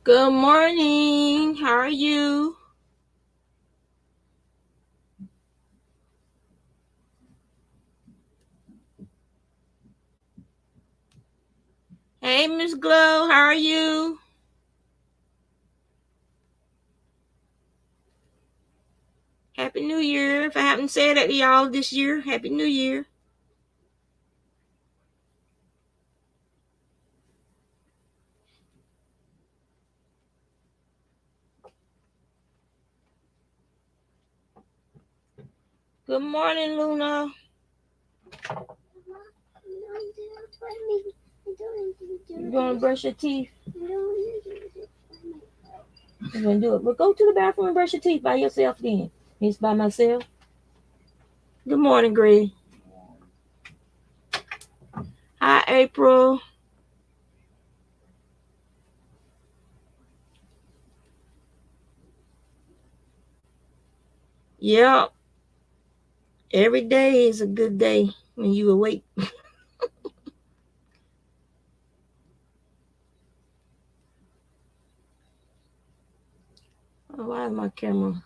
Good morning. How are you? Hey, Miss Glow. How are you? Happy New Year. If I haven't said that to y'all this year, Happy New Year. Good morning, Luna. You going to brush your teeth? I'm going to do it. But go to the bathroom and brush your teeth by yourself then. It's by myself. Good morning, Greg. Hi, April. Yep. Every day is a good day when you awake. Oh, why is my camera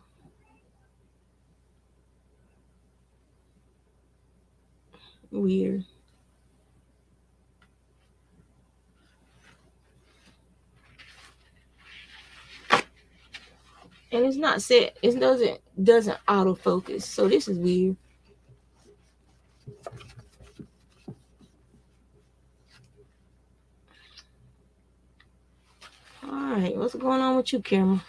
weird? And it's not set. It doesn't autofocus. So this is weird. All right, what's going on with you, camera?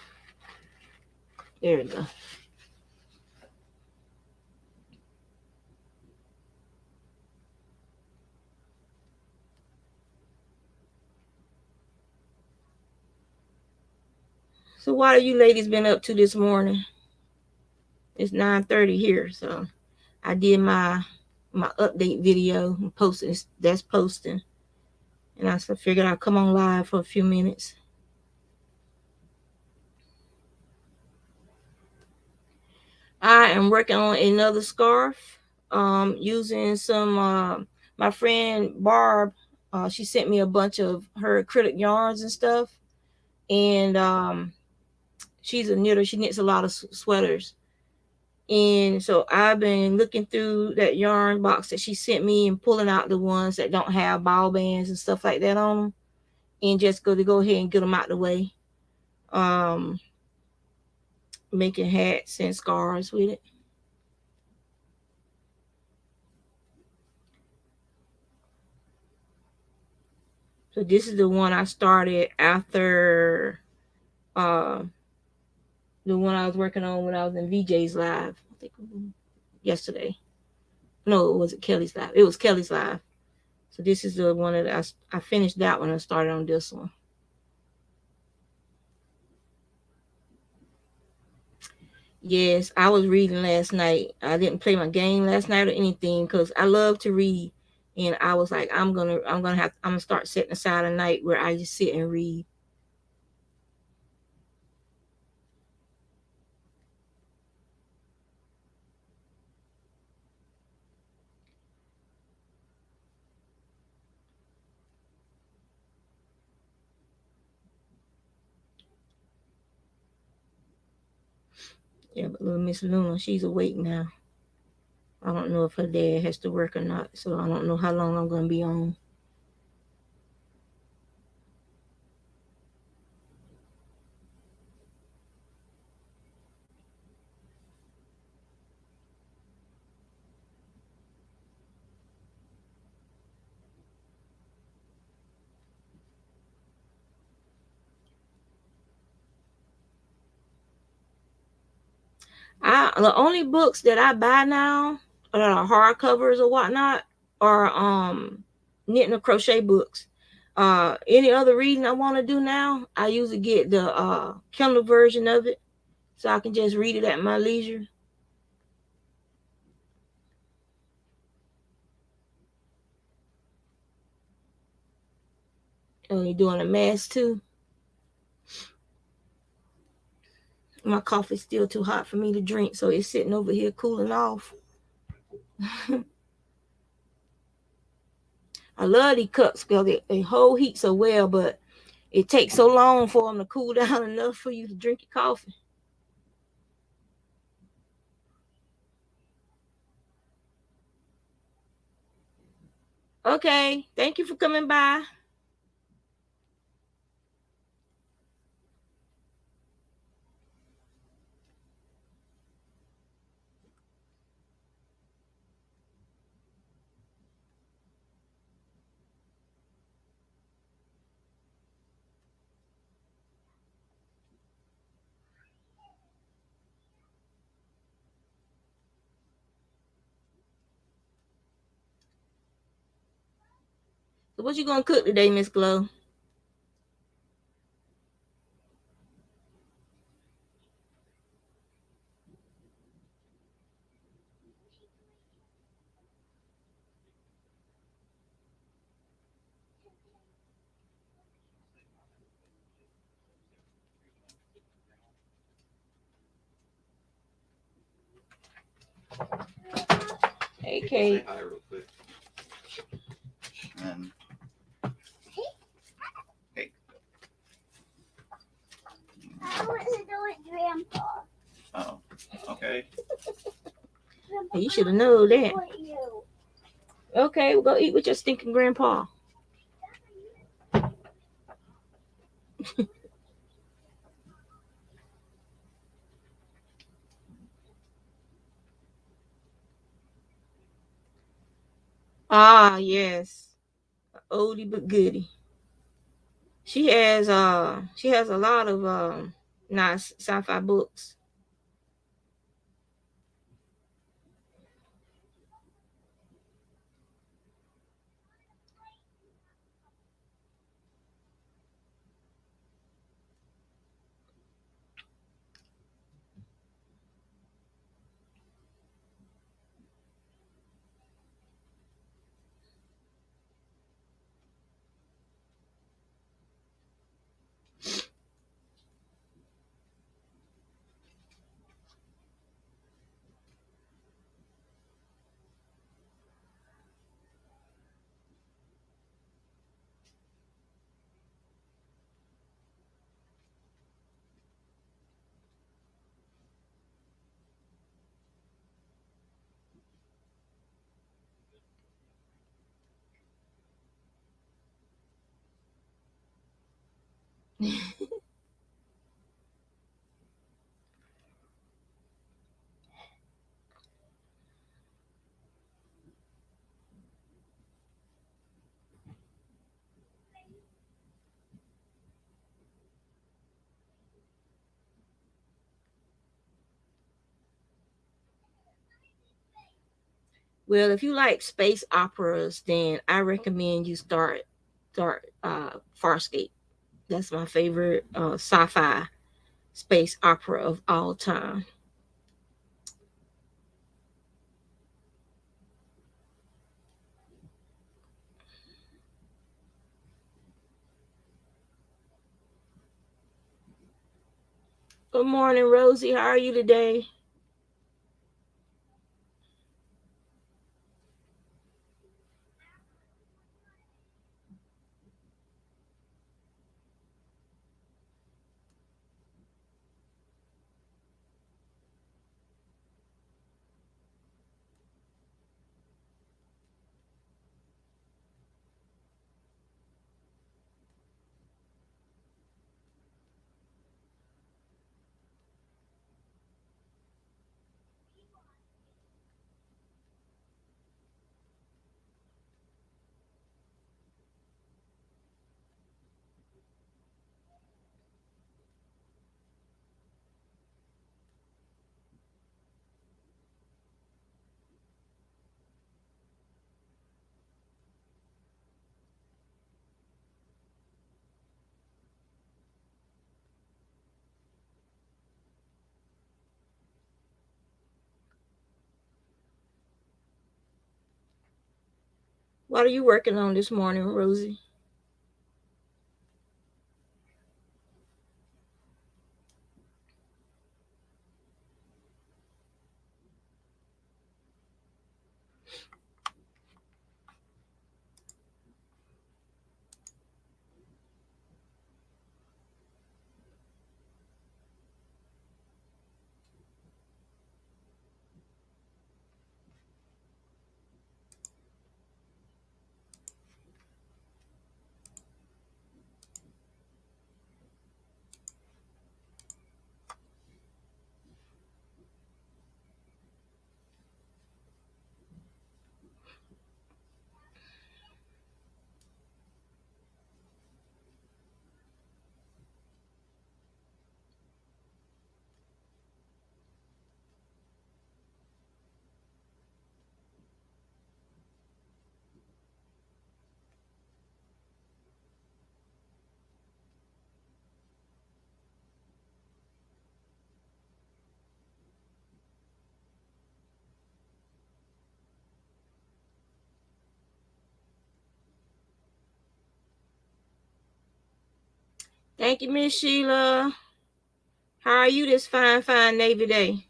There we go. So what have you ladies been up to this morning? It's 9:30 here, so I did my update video and posting. That's posting, and I figured I'd come on live for a few minutes. I am working on another scarf, using some my friend Barb. She sent me a bunch of her acrylic yarns and stuff, and she's a knitter. She knits a lot of sweaters. And so I've been looking through that yarn box that she sent me and pulling out the ones that don't have ball bands and stuff like that on them, and just go ahead and get them out the way. Um, Making hats and scarves with it. So this is the one I started after uh, the one I was working on when I was in VJ's live. I think yesterday. No, it wasn't Kelly's live. It was Kelly's live. So this is the one that I finished that one and started on this one. Yes, I was reading last night. I didn't play my game last night or anything because I love to read, and I was like, I'm gonna start setting aside a night where I just sit and read. Yeah, but little Miss Luna, she's awake now. I don't know if her dad has to work or not, so I don't know how long I'm gonna be on. The only books that I buy now that are hardcovers or whatnot are knitting or crochet books. Any other reading I want to do now, I usually get the Kindle version of it so I can just read it at my leisure. And you're doing a mask too. My coffee's still too hot for me to drink, so it's sitting over here cooling off. I love these cups because they hold heat so well, but It takes so long for them to cool down enough for you to drink your coffee. Okay, thank you for coming by. So what you gonna cook today, Miss Glow? Hey, Kate. Say hi real quick. And hey. I want to do it, Grandpa. Oh, okay. You should have known that. Okay, we'll go eat with your stinking grandpa. Ah, yes. Oldie but goodie. She has a lot of nice sci-fi books. Well, if you like space operas, then I recommend you start Farscape. That's my favorite sci-fi space opera of all time. Good morning, Rosie. How are you today? What are you working on this morning, Rosie? Thank you, Miss Sheila. How are you this fine, fine Navy day?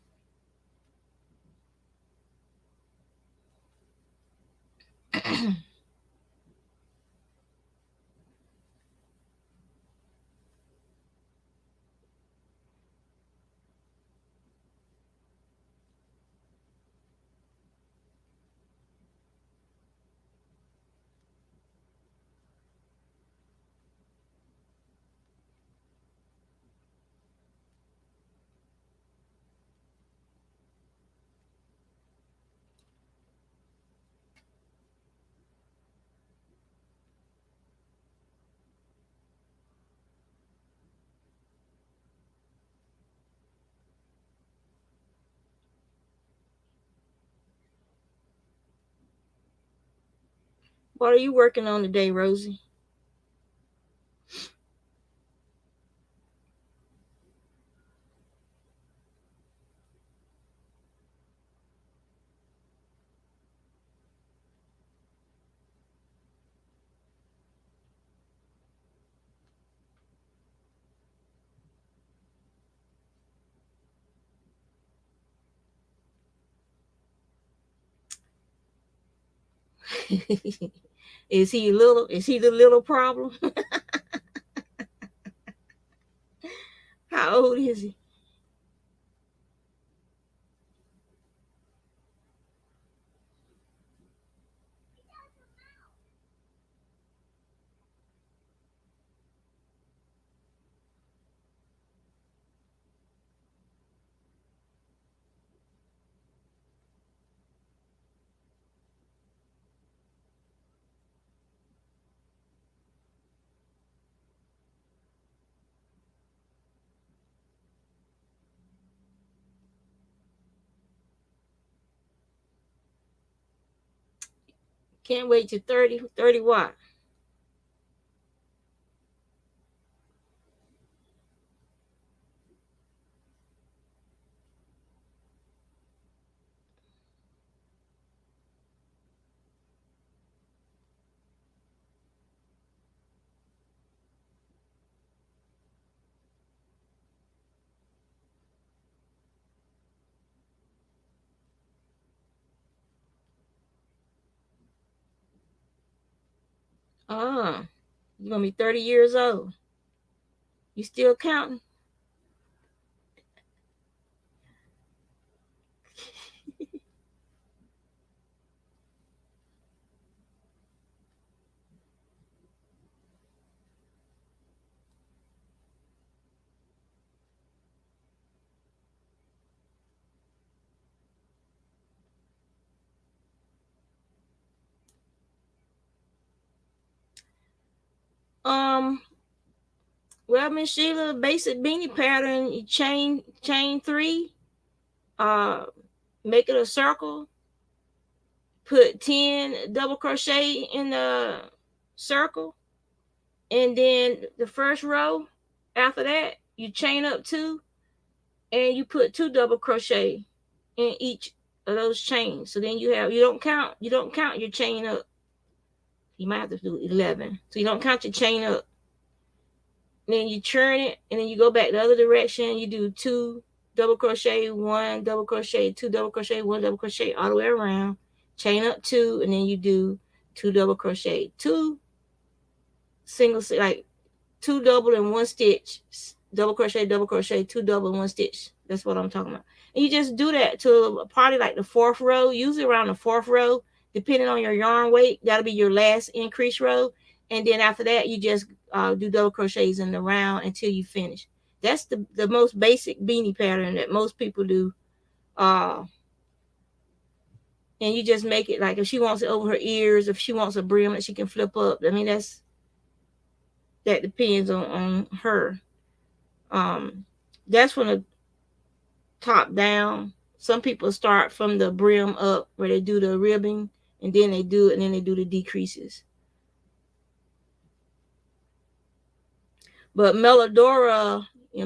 What are you working on today, Rosie? Is he little? Is he the little problem? How old is he? Can't wait to 30. 30 what? Ah, you're gonna be 30 years old. You still counting? Um, well, Miss Sheila, basic beanie pattern, you chain three, uh, make it a circle, put 10 double crochet in the circle, and then the first row after that, you chain up two, and you put two double crochet in each of those chains. So then you don't count your chain up. You might have to do 11. So you don't count your chain up. Then you turn it, and then you go back the other direction. You do two double crochet, one double crochet, two double crochet, one double crochet, all the way around. Chain up two, and then you do two double crochet, two single, like two double and one stitch, double crochet, two double and one stitch. That's what I'm talking about. And you just do that to probably like the fourth row, usually around the fourth row, depending on your yarn weight. That'll be your last increase row. And then after that, you just do double crochets in the round until you finish. That's the most basic beanie pattern that most people do. Uh, and you just make it like if she wants it over her ears, if she wants a brim that she can flip up. I mean, that depends on her. Um, that's from the top down. Some people start from the brim up where they do the ribbing, and then they do the decreases. But Melodora, I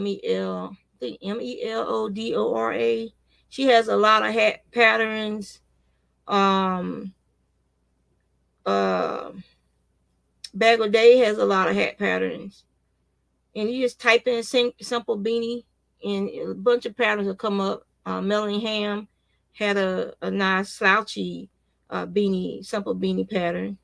think Melodora, she has a lot of hat patterns. Um, uh, Bagel Day has a lot of hat patterns. And you just type in simple beanie, and a bunch of patterns will come up. Melanie Ham had a nice slouchy beanie, simple beanie pattern.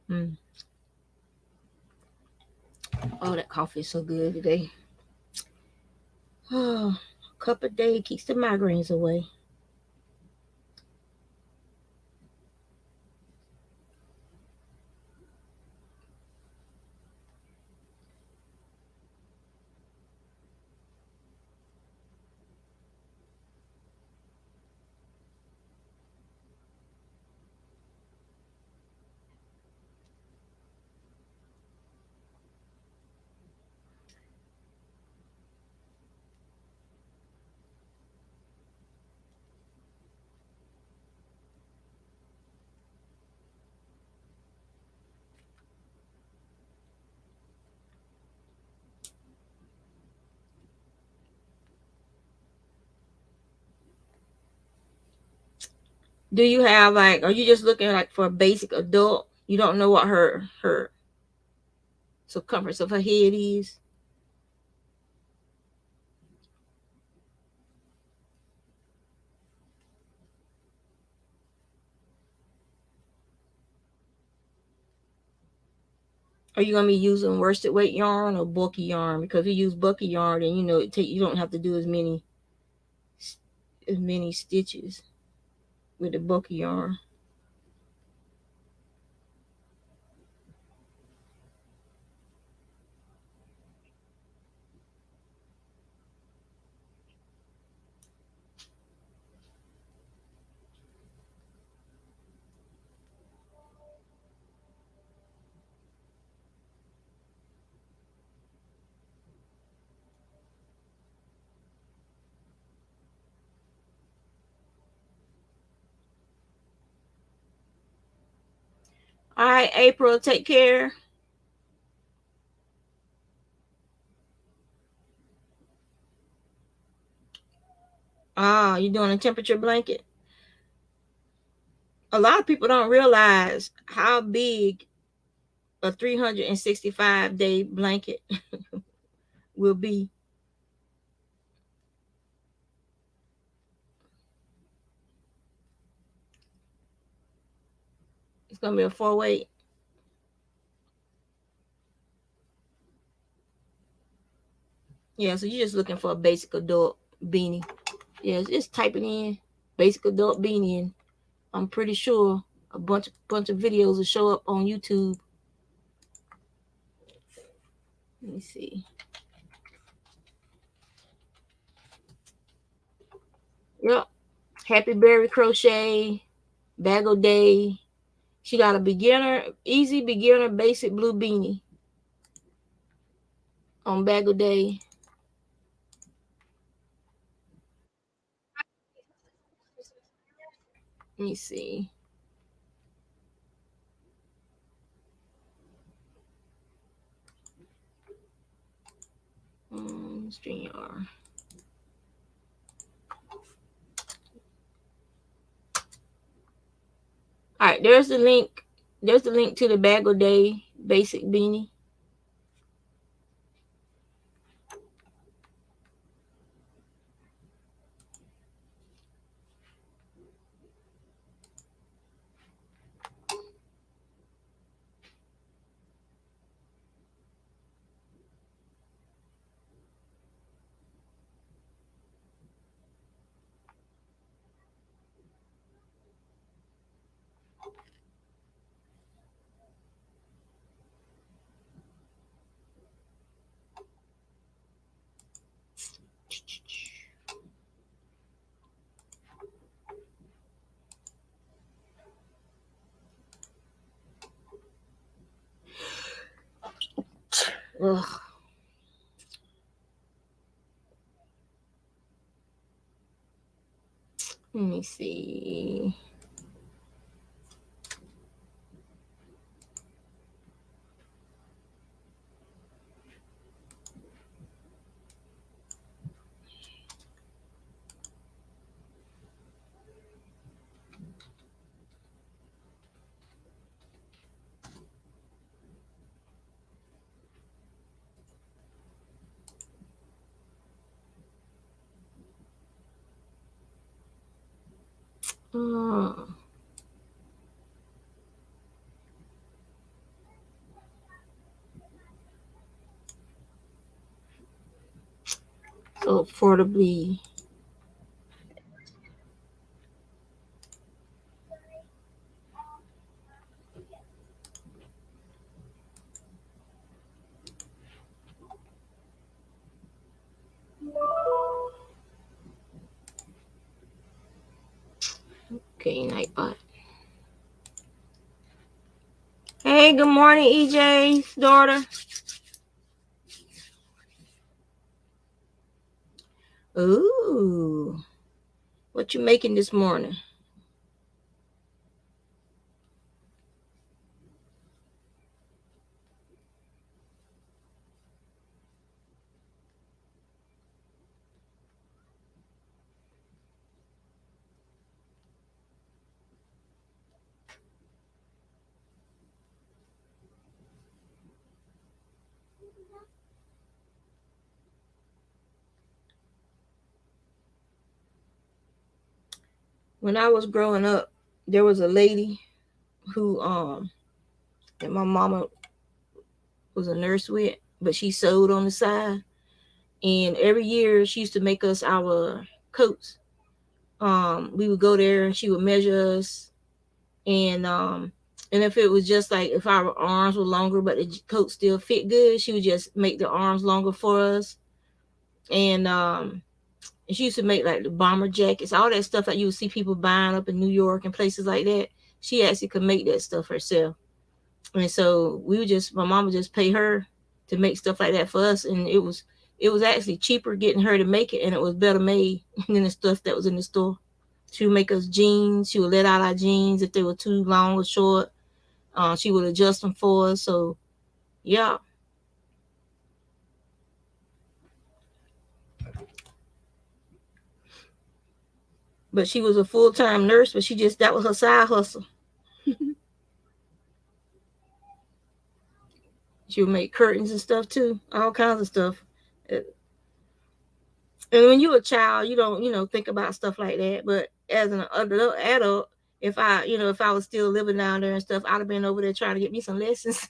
Mm. Oh, that coffee is so good today. Oh, a cup a day keeps the migraines away. Do you have like? Are you just looking like for a basic adult? You don't know what her circumference of her head is. Are you gonna be using worsted weight yarn or bulky yarn? Because if you use bulky yarn, then you don't have to do as many stitches with the bulky yarn. All right, April, take care. Ah, you doing a temperature blanket? A lot of people don't realize how big a 365-day blanket will be. It's gonna be a 4 weight. Yeah, so you're just looking for a basic adult beanie. Yeah, just type it in basic adult beanie, and I'm pretty sure a bunch of videos will show up on YouTube. Let me see. Yep. Happy Berry Crochet, Bagel Day. She got a easy beginner basic blue beanie on Bagel Day. Let me see. StreamYard. All right, there's the link. There's the link to the Bagel Day basic beanie. Ugh. Let me see. Uh, so affordably. Okay, Nightbot. Hey, good morning, EJ's daughter. Ooh, what you making this morning? When I was growing up, there was a lady who that my mama was a nurse with, but she sewed on the side. And every year she used to make us our coats. We would go there and she would measure us, and if it was just like if our arms were longer but the coat still fit good, she would just make the arms longer for us. And she used to make like the bomber jackets, all that stuff that you would see people buying up in New York and places like that. She actually could make that stuff herself. And so we would just, my mom would just pay her to make stuff like that for us. And it was actually cheaper getting her to make it, and it was better made than the stuff that was in the store. She would make us jeans. She would let out our jeans if they were too long or short. She would adjust them for us. So yeah, but she was a full-time nurse, but she just, that was her side hustle. She would make curtains and stuff too, all kinds of stuff. And when you're a child, you don't, think about stuff like that. But as an adult, if I was still living down there and stuff, I'd have been over there trying to get me some lessons.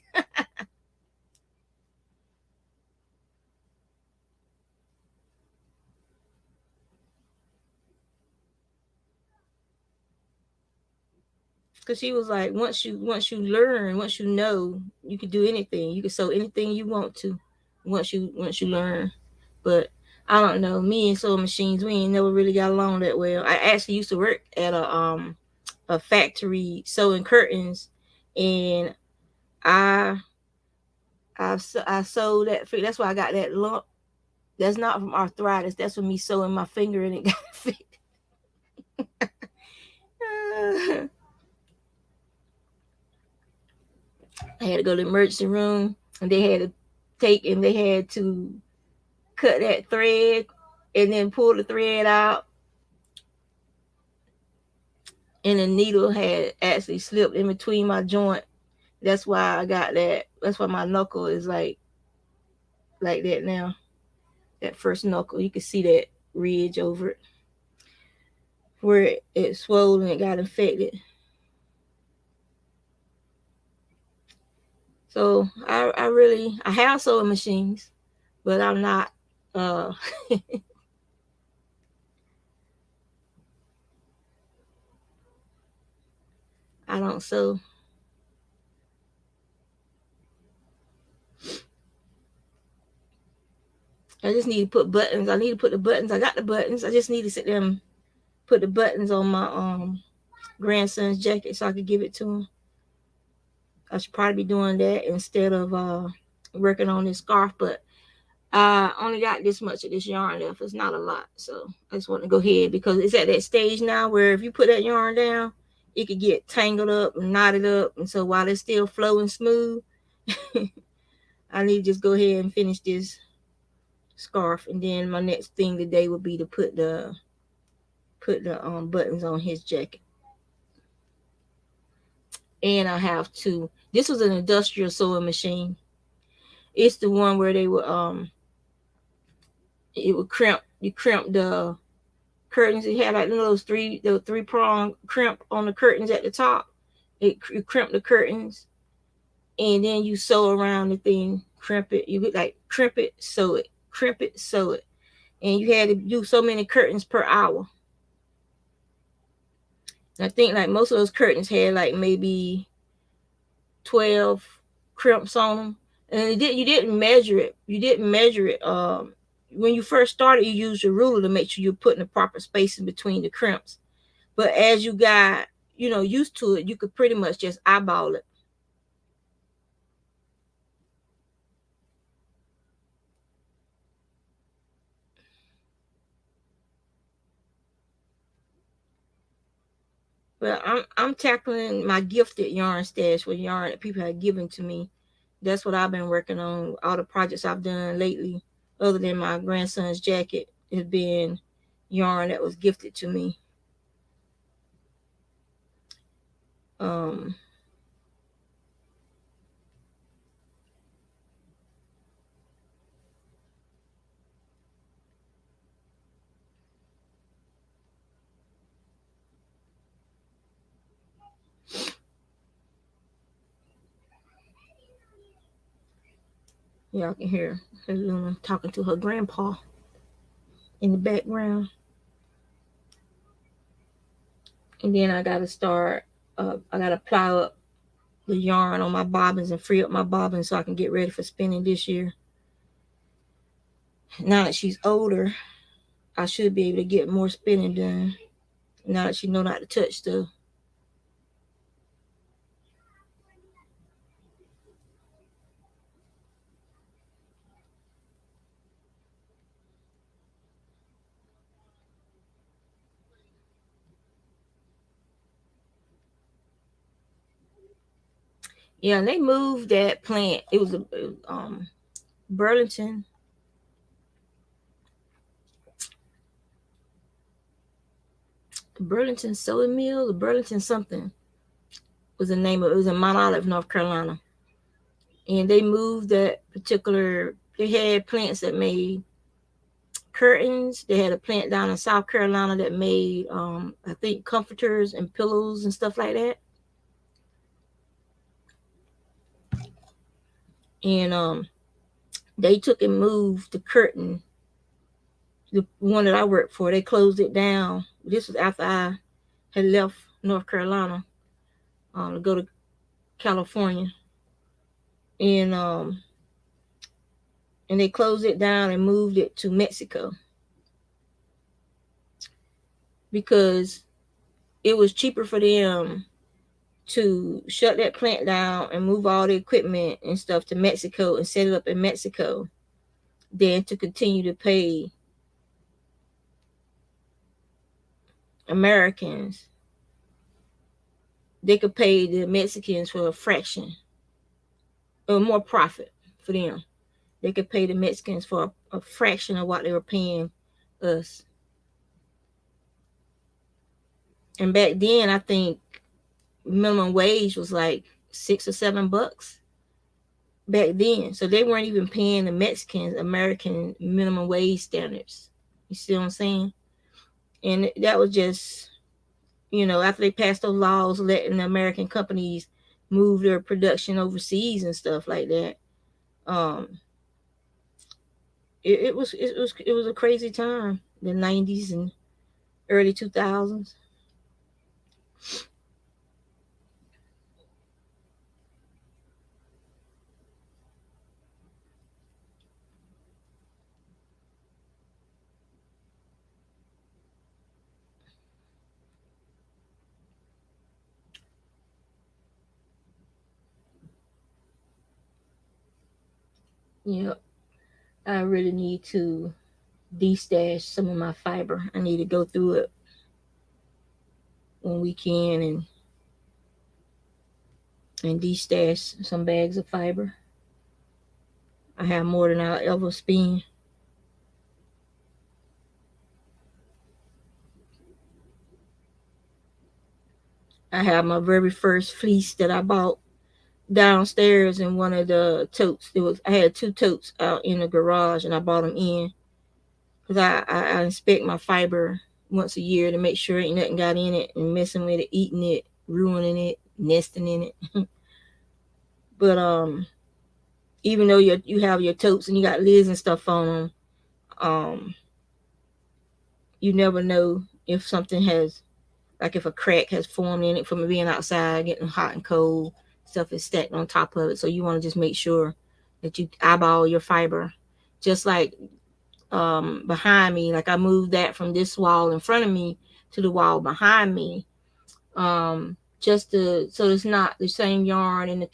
Because she was like, once you learn, once you know, you can do anything. You can sew anything you want to, once you learn. But I don't know. Me and sewing machines, we ain't never really got along that well. I actually used to work at a factory sewing curtains, and I I sewed that. That's why I got that lump. That's not from arthritis. That's from me sewing my finger and it got fit. I had to go to the emergency room, and they had to cut that thread and then pull the thread out, and the needle had actually slipped in between my joint. That's why I got that. That's why my knuckle is like that now. That first knuckle, you can see that ridge over it where it swelled and it got infected. So I have sewing machines, but I'm not. Uh, I don't sew. I just need to put buttons. I need to put the buttons. I got the buttons. I just need to sit there and put the buttons on my grandson's jacket so I could give it to him. I should probably be doing that instead of working on this scarf, but I only got this much of this yarn left. It's not a lot, so I just want to go ahead because it's at that stage now where if you put that yarn down, it could get tangled up and knotted up, and so while it's still flowing smooth, I need to just go ahead and finish this scarf, and then my next thing today would be to put the buttons on his jacket. And I have to. This was an industrial sewing machine. It's the one where they would it would crimp. You crimp the curtains. It had like the three prong crimp on the curtains at the top. You crimp the curtains, and then you sew around the thing. Crimp it. You like crimp it, sew it, crimp it, sew it, and you had to do so many curtains per hour. And I think like most of those curtains had like maybe 12 crimps on them, and you didn't measure it. You didn't measure it. When you first started, you used your ruler to make sure you're putting the proper spacing between the crimps. But as you got, used to it, you could pretty much just eyeball it. But I'm tackling my gifted yarn stash with yarn that people have given to me. That's what I've been working on. All the projects I've done lately, other than my grandson's jacket, has been yarn that was gifted to me. Um, Y'all can hear Luna talking to her grandpa in the background. And then I gotta start. I gotta plow up the yarn on my bobbins and free up my bobbins so I can get ready for spinning this year. Now that she's older, I should be able to get more spinning done. Now that she know not to touch stuff. Yeah, and they moved that plant. It was Burlington. Burlington Sewing Mill, or Burlington something was the name of it. It was in Mount Olive, North Carolina. And they moved that particular. They had plants that made curtains. They had a plant down in South Carolina that made, I think, comforters and pillows and stuff like that. And they took and moved the curtain. The one that I worked for, they closed it down. This was after I had left North Carolina to go to California, and and they closed it down and moved it to Mexico because it was cheaper for them to shut that plant down and move all the equipment and stuff to Mexico and set it up in Mexico than to continue to pay Americans. They could pay the Mexicans for a fraction or more profit for them. They could pay the Mexicans for a fraction of what they were paying us. And back then, I think minimum wage was like $6 or $7 back then. So they weren't even paying the Mexicans American minimum wage standards. You see what I'm saying? And that was just, after they passed those laws letting the American companies move their production overseas and stuff like that. Um, it was a crazy time, the 90s and early 2000s. Yep. I really need to destash some of my fiber. I need to go through it when we can and destash some bags of fiber. I have more than I'll ever spend. I have my very first fleece that I bought downstairs in one of the totes. I had two totes out in the garage, and I bought them in because I inspect my fiber once a year to make sure ain't nothing got in it and messing with it, eating it, ruining it, nesting in it. But even though you have your totes and you got lids and stuff on them, um, you never know if something has, like if a crack has formed in it from being outside, getting hot and cold, stuff is stacked on top of it. So you want to just make sure that you eyeball your fiber. Just like behind me, like I moved that from this wall in front of me to the wall behind me, just to so it's not the same yarn in the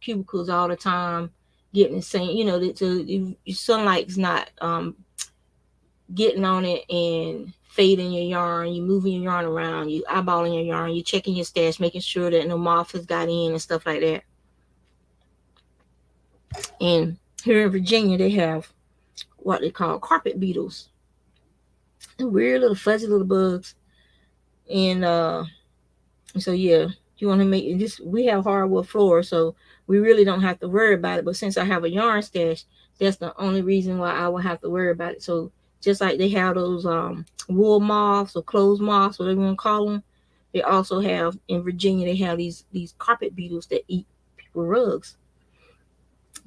cubicles all the time, getting the same. So your sunlight's not getting on it and fading your yarn. You moving your yarn around. You eyeballing your yarn. You checking your stash, making sure that no moth has got in and stuff like that. And here in Virginia, they have what they call carpet beetles. They're weird little fuzzy little bugs. And so yeah, you want to make this. We have hardwood floors, so we really don't have to worry about it. But since I have a yarn stash, that's the only reason why I will have to worry about it. So just like they have those wool moths or clothes moths, whatever you want to call them, they also have in Virginia. They have these carpet beetles that eat people rugs.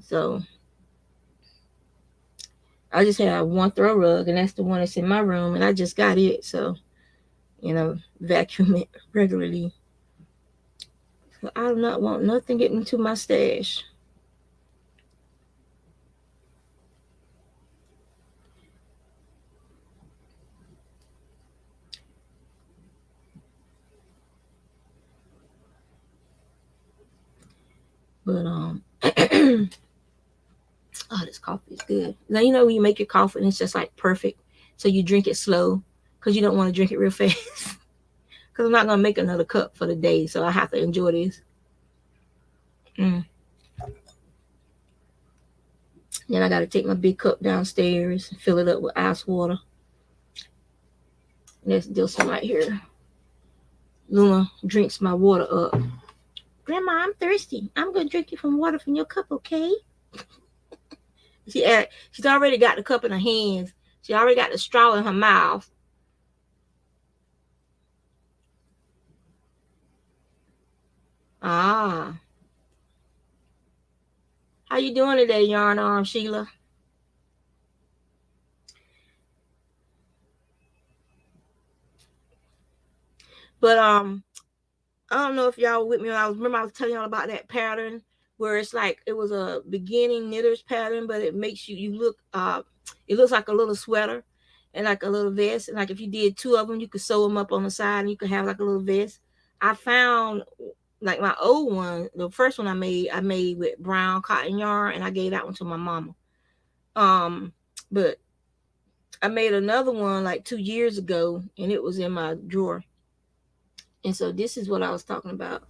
So I just have one throw rug, and that's the one that's in my room, and I just got it. So vacuum it regularly. So I do not want nothing getting into my stash. But oh, this coffee is good. Now when you make your coffee and it's just like perfect, so you drink it slow because you don't want to drink it real fast. Because I'm not gonna make another cup for the day, so I have to enjoy this. Mm. Then I got to take my big cup downstairs and fill it up with ice water. And there's still some right here. Luna drinks my water up. Grandma, I'm thirsty. I'm gonna drink you from water from your cup, okay? She's already got the cup in her hands. She already got the straw in her mouth. Ah. How you doing today, Yarn Arm Sheila? But I don't know if y'all were with me when I was telling y'all about that pattern where it's like it was a beginning knitter's pattern, but it makes you look it looks like a little sweater and like a little vest. And like if you did two of them, you could sew them up on the side and you could have like a little vest. I found like my old one, the first one I made with brown cotton yarn, and I gave that one to my mama. But I made another one like 2 years ago, and it was in my drawer. And so this is what I was talking about.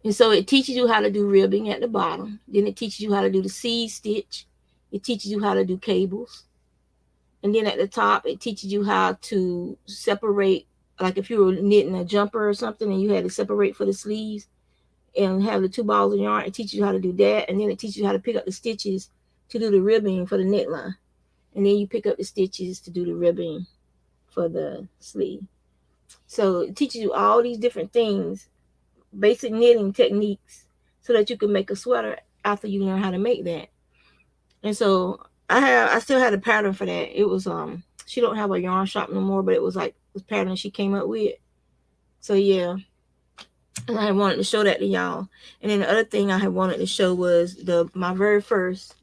And so it teaches you how to do ribbing at the bottom. Then it teaches you how to do the seed stitch. It teaches you how to do cables. And then at the top, it teaches you how to separate, like if you were knitting a jumper or something and you had to separate for the sleeves and have the two balls of yarn, it teaches you how to do that. And then it teaches you how to pick up the stitches to do the ribbing for the neckline. And then you pick up the stitches to do the ribbing for the sleeve. So it teaches you all these different things, basic knitting techniques, so that you can make a sweater after you learn how to make that. And so I still had a pattern for that. It was she don't have a yarn shop no more, but it was like this pattern she came up with. So yeah. And I wanted to show that to y'all. And then the other thing I had wanted to show was my very first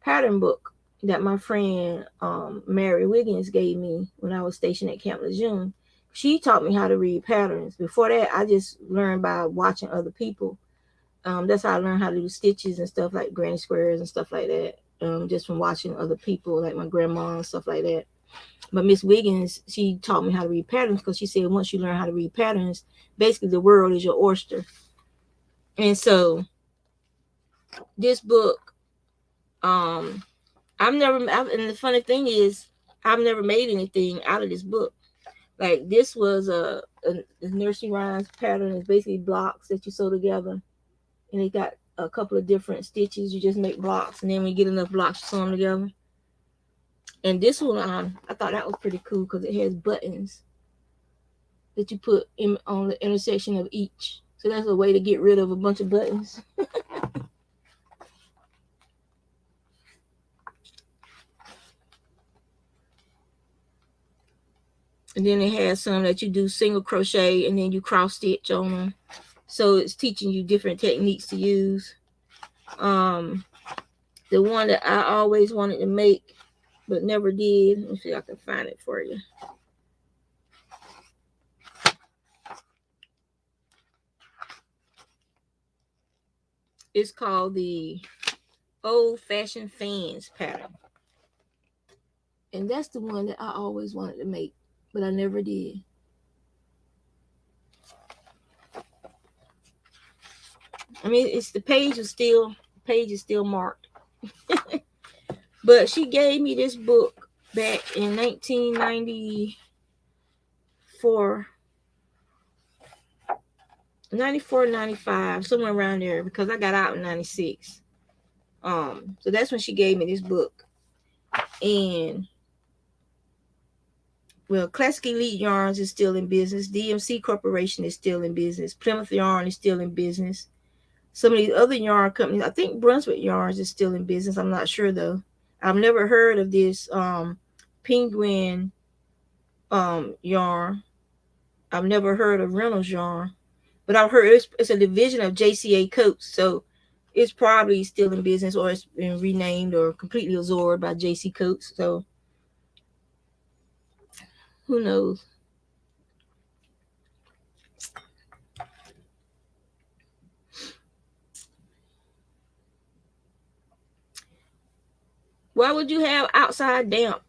pattern book that my friend Mary Wiggins gave me when I was stationed at Camp Lejeune. She taught me how to read patterns. Before that, I just learned by watching other people. That's how I learned how to do stitches and stuff like granny squares and stuff like that. just from watching other people, like my grandma and stuff like that. But Miss Wiggins, she taught me how to read patterns because she said once you learn how to read patterns, basically the world is your oyster. And so this book, um, and the funny thing is, I've never made anything out of this book. Like this was a nursery rhymes pattern. It's basically blocks that you sew together, and it got a couple of different stitches. You just make blocks, and then when you get enough blocks, you sew them together. And this one, I thought that was pretty cool because it has buttons that you put in on the intersection of each. So that's a way to get rid of a bunch of buttons. And then it has some that you do single crochet and then you cross stitch on them. So it's teaching you different techniques to use. The one that I always wanted to make but never did. Let me see if I can find it for you. It's called the Old Fashioned Fans pattern. And that's the one that I always wanted to make, but I never did. I mean, it's the page is still marked. But she gave me this book back in 1994, 94, 95, somewhere around there, because I got out in 96. So that's when she gave me this book. And well, Classic Elite Yarns is still in business. DMC Corporation is still in business. Plymouth Yarn is still in business. Some of these other yarn companies, I think Brunswick Yarns is still in business. I'm not sure though. I've never heard of this Penguin yarn. I've never heard of Reynolds yarn, but I've heard it's a division of JCA Coats, so it's probably still in business or it's been renamed or completely absorbed by JC Coats. So who knows? Why would you have outside damp?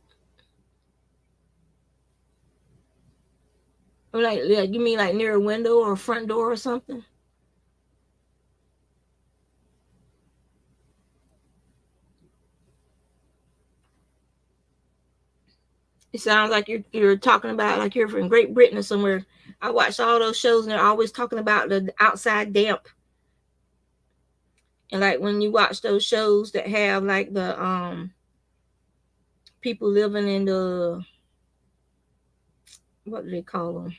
Or like you mean like near a window or a front door or something? It sounds like you're talking about like you're from Great Britain or somewhere. I watched all those shows and they're always talking about the outside damp. And like when you watch those shows that have like the people living in the, what do they call them,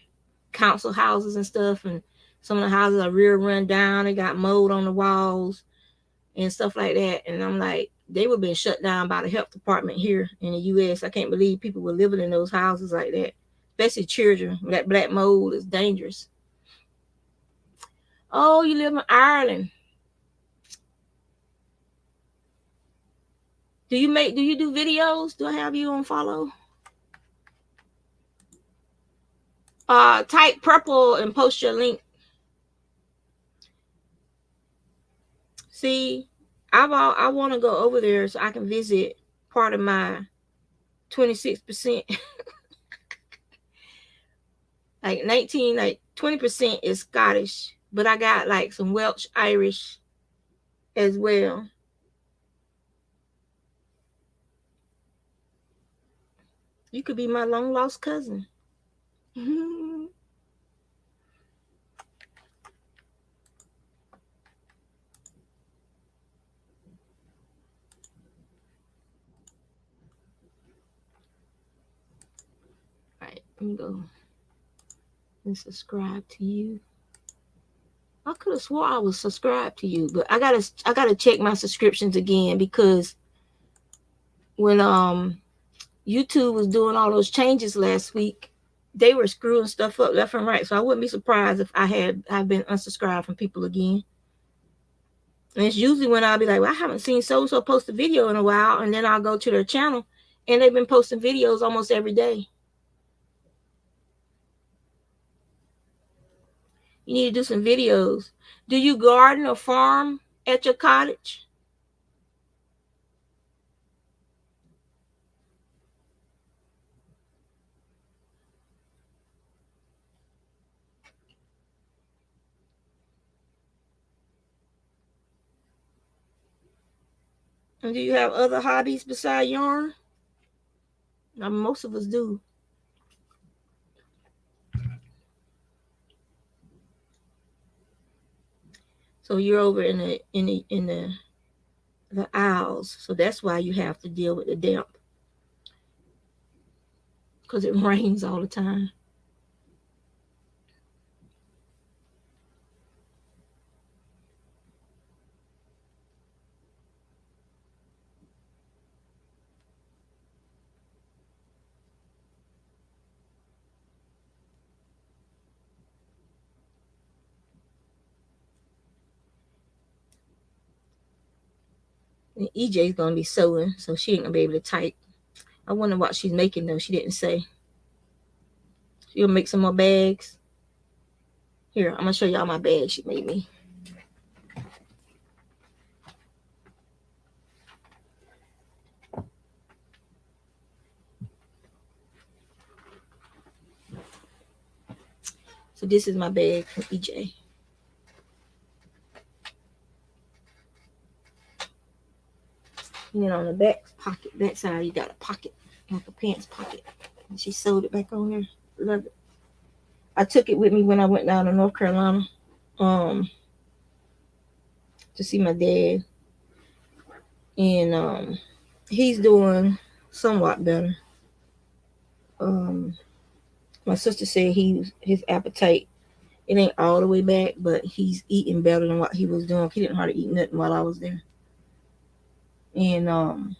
council houses and stuff, and some of the houses are real run down. They got mold on the walls and stuff like that. And I'm like, they were being shut down by the health department here in the U.S. I can't believe people were living in those houses like that, especially children. That black mold is dangerous. Oh, you live in Ireland. Do you do videos? Do I have you on follow? Type purple and post your link. See, I want to go over there so I can visit part of my 26%. Like 20% is Scottish, but I got like some Welsh Irish as well. You could be my long lost cousin. Right, let me go and subscribe to you. I could have swore I was subscribed to you, but I gotta check my subscriptions again because when YouTube was doing all those changes last week, they were screwing stuff up left and right. So I wouldn't be surprised if I've been unsubscribed from people again. And it's usually when I'll be like, well, I haven't seen so and so post a video in a while, and then I'll go to their channel and they've been posting videos almost every day. You need to do some videos. Do you garden or farm at your cottage? And do you have other hobbies beside yarn? Now, most of us do. So you're over in the aisles, so that's why you have to deal with the damp because it rains all the time. And EJ's gonna be sewing, so she ain't gonna be able to type. I wonder what she's making though. She didn't say. She'll make some more bags. Here, I'm gonna show y'all my bag she made me. So this is my bag from EJ. And then on the back side, you got a pocket, like a pants pocket. And she sewed it back on there. Love it. I took it with me when I went down to North Carolina, um, to see my dad, and he's doing somewhat better. Um, my sister said his appetite it ain't all the way back, but he's eating better than what he was doing. He didn't hardly eat nothing while I was there, and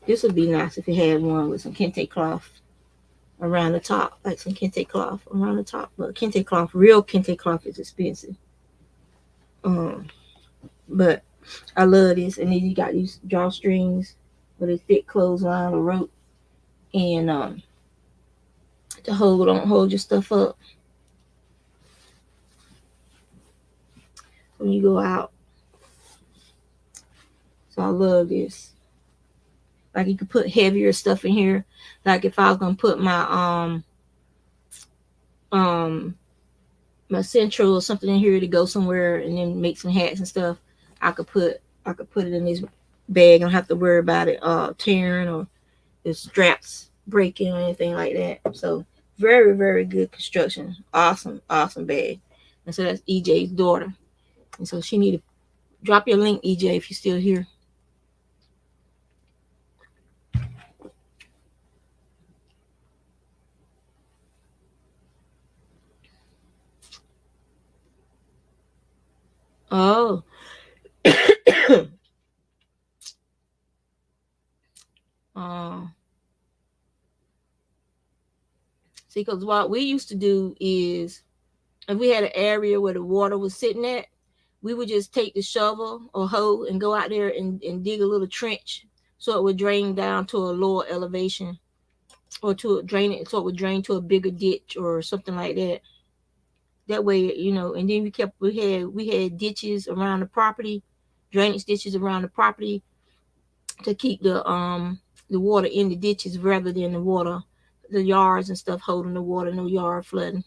this would be nice if it had one with some kente cloth around the top, like some kente cloth around the top. But kente cloth, real kente cloth, is expensive. Um, but I love this, and then you got these drawstrings with a thick clothesline or rope, and to hold your stuff up when you go out. So I love this. Like you could put heavier stuff in here. Like if I was gonna put um my central or something in here to go somewhere and then make some hats and stuff, I could put it in this bag. I don't have to worry about it tearing or the straps breaking or anything like that. So very, very good construction. Awesome bag. And so that's EJ's daughter. And so she need to drop your link, EJ, if you're still here. Oh. uh, See, because what we used to do is if we had an area where the water was sitting at, we would just take the shovel or hoe and go out there and dig a little trench so it would drain down to a lower elevation or to drain it so it would drain to a bigger ditch or something like that. That way, and then we had ditches around the property, drainage ditches around the property to keep the water in the ditches rather than the yards and stuff holding the water, no yard flooding.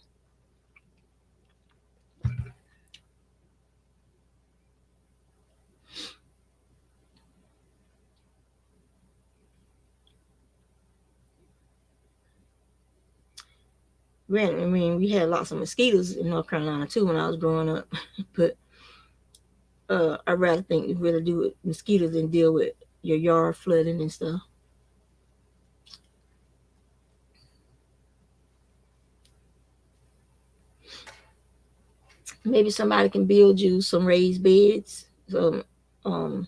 I mean, we had lots of mosquitoes in North Carolina too when I was growing up, but I rather think you really do with mosquitoes than deal with your yard flooding and stuff. Maybe somebody can build you some raised beds. So, there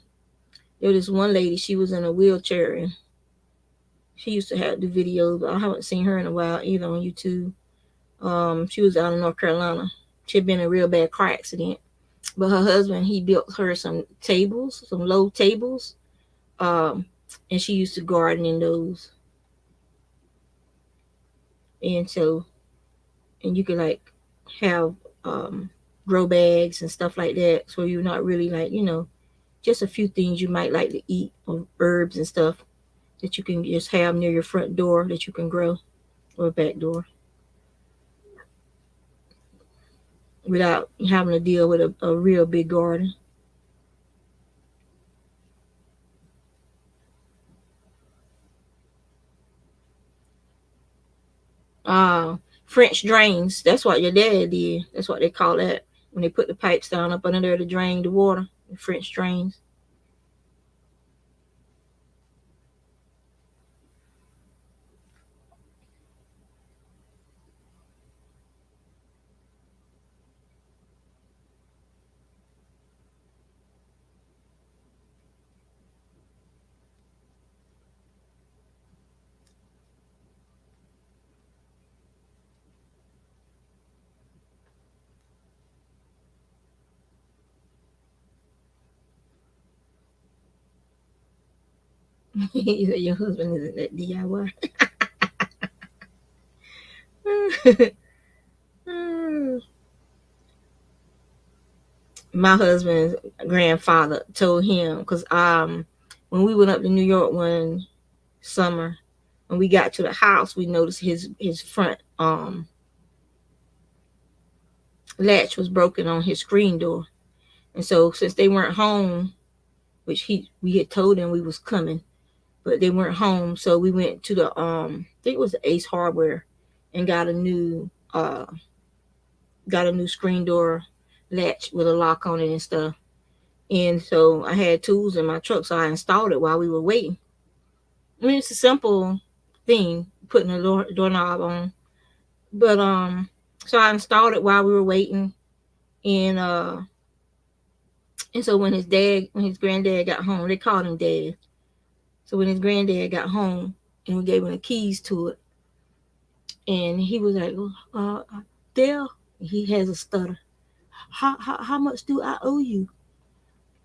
was this one lady. She was in a wheelchair and she used to have the videos, but I haven't seen her in a while either on YouTube. She was out in North Carolina. She had been in a real bad car accident, but her husband he built her some tables, some low tables, um, and she used to garden in those. And so, and you could like have grow bags and stuff like that, so you're not really like just a few things you might like to eat or herbs and stuff that you can just have near your front door that you can grow or back door without having to deal with a real big garden. Uh, French drains. That's what your dad did. That's what they call that when they put the pipes down up under there to drain the water. French drains. Your husband isn't that DIY. My husband's grandfather told him because when we went up to New York one summer, when we got to the house, we noticed his front latch was broken on his screen door, and so since they weren't home, which he we had told them we was coming, but they weren't home, so we went to the I think it was the Ace Hardware, and got a new screen door latch with a lock on it and stuff. And so I had tools in my truck, so I installed it while we were waiting. I mean, it's a simple thing, putting a doorknob on, but so I installed it while we were waiting, and and so when his granddad got home, they called him Dad. So when his granddad got home, and we gave him the keys to it, and he was like, Dale, he has a stutter. How much do I owe you?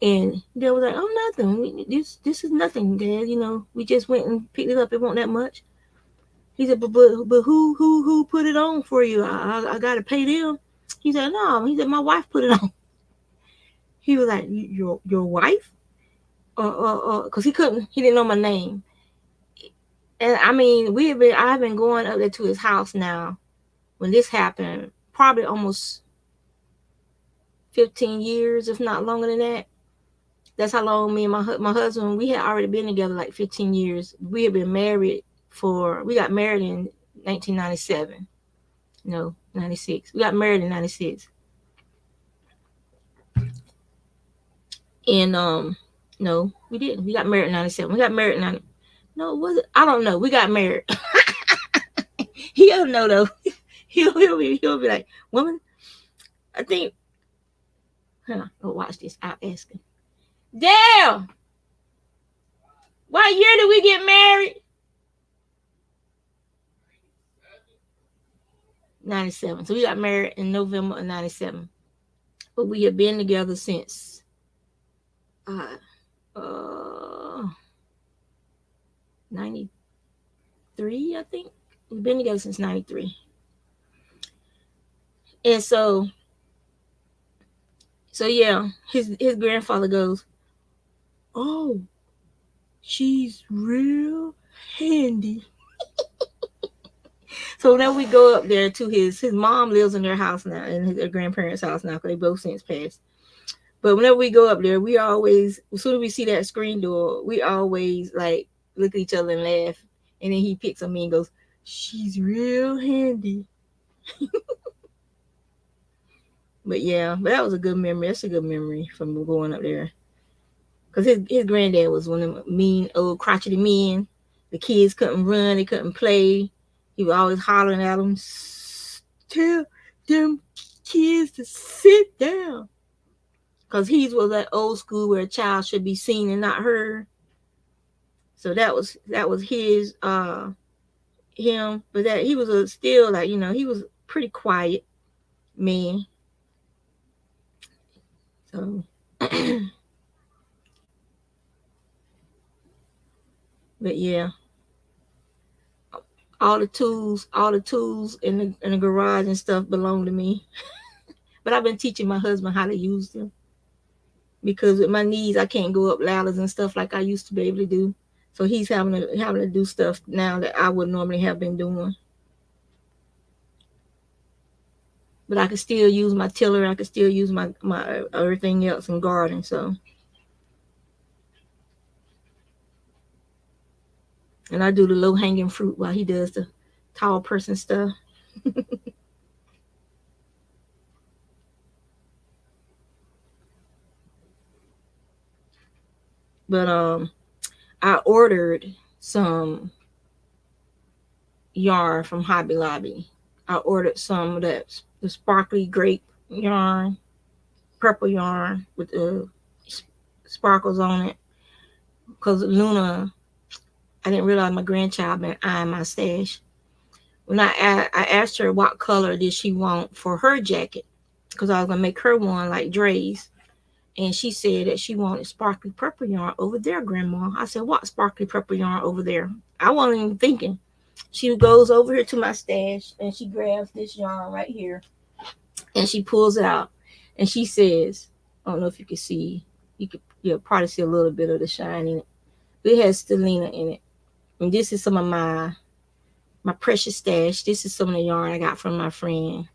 And they was like, oh, nothing. This is nothing, Dad. You know, we just went and picked it up. It won't that much. He said, but who put it on for you? I got to pay them. He said, no. He said, my wife put it on. He was like, your wife? Because he didn't know my name. And I mean, I've been going up there to his house now. When this happened, probably almost 15 years, if not longer than that. That's how long me and my husband, we had already been together like 15 years. We had been married we got married in 1997. No, 96. We got married in 96. And no, we didn't. We got married in 97. We got married in 90. No, was it? I don't know. We got married. He'll know though. He'll be like, woman, I think watch this. I'll ask him. Dale, what year did we get married? 97. So we got married in November of 97. But we have been together since uh 93, I think. We've been together since 93. And so yeah, his grandfather goes, oh, she's real handy. So whenever we go up there to his mom lives in their house now, in his grandparents' house now, because they both since passed. But whenever we go up there, we always, as soon as we see that screen door, we always like look at each other and laugh. And then he picks on me and goes, she's real handy. But yeah, but that was a good memory. That's a good memory from going up there. Because his granddad was one of them mean old crotchety men. The kids couldn't run, they couldn't play. He was always hollering at them, tell them kids to sit down. Because he was that old school where a child should be seen and not heard. So that was his him. But that he was still like, he was pretty quiet man. So but yeah. All the tools in the garage and stuff belong to me. But I've been teaching my husband how to use them. Because with my knees I can't go up ladders and stuff like I used to be able to do. So he's having to do stuff now that I would normally have been doing. But I can still use my tiller. I can still use my everything else in garden. So, and I do the low hanging fruit while he does the tall person stuff. But I ordered some yarn from Hobby Lobby. I ordered some of that the sparkly grape yarn, purple yarn with the sparkles on it. Because Luna, I didn't realize my grandchild been eyeing my stash. When I asked her what color did she want for her jacket, because I was gonna make her one like Dre's, and she said that she wanted sparkly purple yarn over there, Grandma. I said, what sparkly purple yarn over there? I wasn't even thinking. She goes over here to my stash and she grabs this yarn right here and she pulls it out and she says, I don't know if you can see, you'll probably see a little bit of the shine in it. But it has Stellina in it. And this is some of my precious stash. This is some of the yarn I got from my friend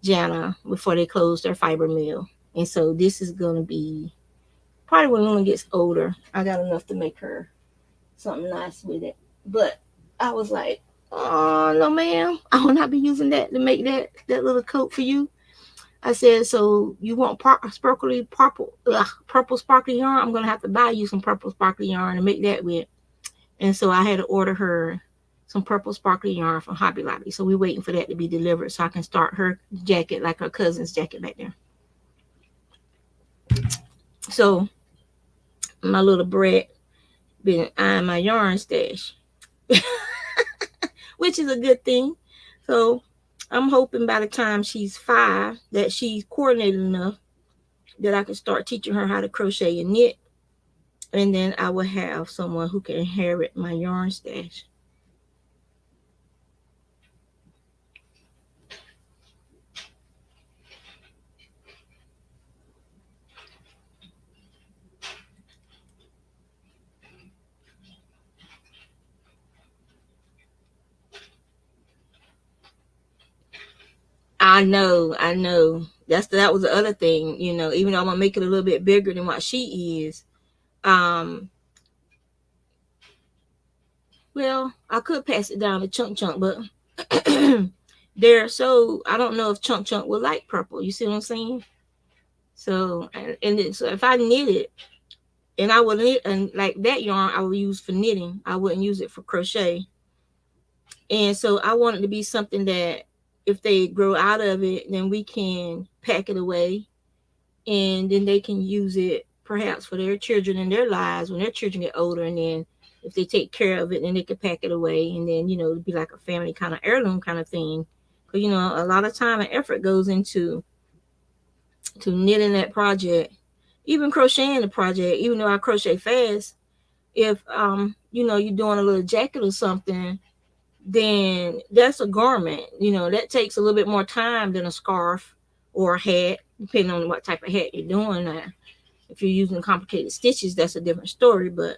Jana before they closed their fiber mill. And so this is gonna be probably when Luna gets older. I got enough to make her something nice with it. But I was like, oh no, ma'am, I will not be using that to make that little coat for you. I said, so you want purple sparkly yarn? I'm gonna have to buy you some purple sparkly yarn and make that with. And so I had to order her some purple sparkly yarn from Hobby Lobby. So we're waiting for that to be delivered so I can start her jacket like her cousin's jacket back there. So my little brat been eyeing my yarn stash, which is a good thing. So I'm hoping by the time she's 5 that she's coordinated enough that I can start teaching her how to crochet and knit. And then I will have someone who can inherit my yarn stash. I know, I know. That was the other thing, even though I'm gonna make it a little bit bigger than what she is. Um, well, I could pass it down to Chunk Chunk, but they're so I don't know if Chunk Chunk would like purple. You see what I'm saying? So so if I knit it, and I would knit and like that yarn I would use for knitting. I wouldn't use it for crochet. And so I want it to be something that if they grow out of it, then we can pack it away and then they can use it perhaps for their children in their lives when their children get older. And then if they take care of it, then they can pack it away and then, it'd be like a family kind of heirloom kind of thing. Because, a lot of time and effort goes into knitting that project, even crocheting the project, even though I crochet fast. If, you're doing a little jacket or something, then that's a garment. That takes a little bit more time than a scarf or a hat, depending on what type of hat you're doing. If you're using complicated stitches, that's a different story. But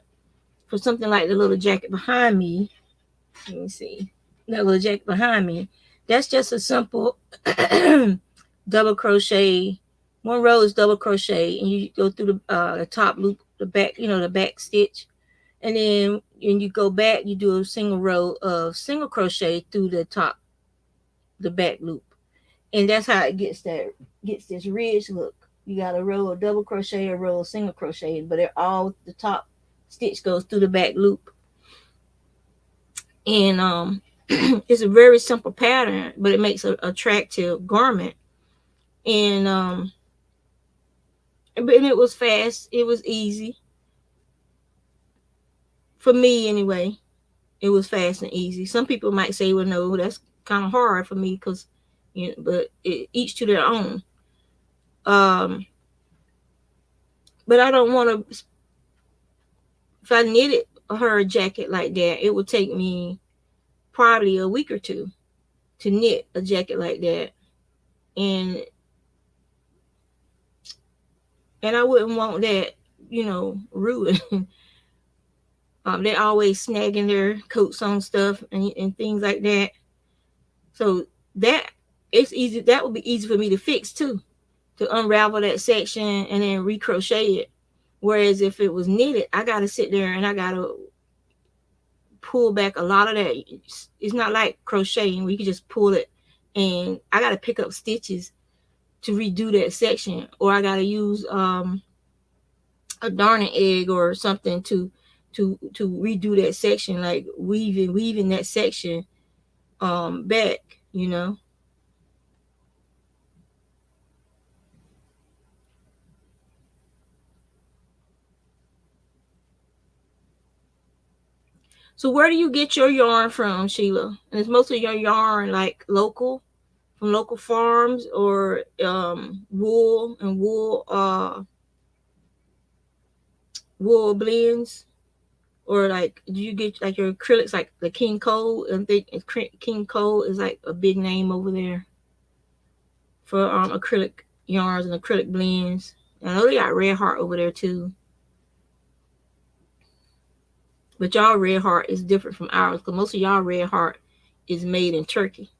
for something like the little jacket behind me, let me see, that little jacket behind me, that's just a simple double crochet. One row is double crochet, and you go through the top loop, the back, the back stitch, and then when you go back, you do a single row of single crochet through the back loop, and that's how it gets this ridge look. You got a row of double crochet, a row of single crochet, but they're all the top stitch goes through the back loop, and it's a very simple pattern, but it makes an attractive garment, and it was fast, it was easy for me anyway. It was fast and easy. Some people might say, well, no, that's kind of hard for me because, but each to their own. Um, but I don't want to. If I knitted her a jacket like that, it would take me probably a week or two to knit a jacket like that, and I wouldn't want that, ruined. They're always snagging their coats on stuff and things like that. So that it's easy. That would be easy for me to fix too, to unravel that section and then recrochet it. Whereas if it was knitted, I gotta sit there and I gotta pull back a lot of that. It's not like crocheting where you can just pull it, and I got to pick up stitches to redo that section, or I got to use a darning egg or something to redo that section, like weaving that section back, you know. So where do you get your yarn from, Sheila? And is most of your yarn like local, from local farms, or wool and wool blends, or like do you get like your acrylics like the King Cole? And think King Cole is like a big name over there for acrylic yarns and acrylic blends. I know they got Red Heart over there too, but y'all Red Heart is different from ours because most of y'all Red Heart is made in Turkey.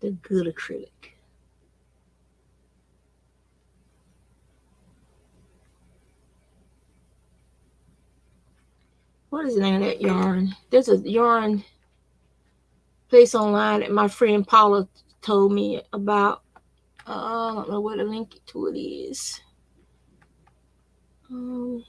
The good acrylic. What is the name of that yarn? There's a yarn place online that my friend Paula told me about. I don't know where to link to it is. Um,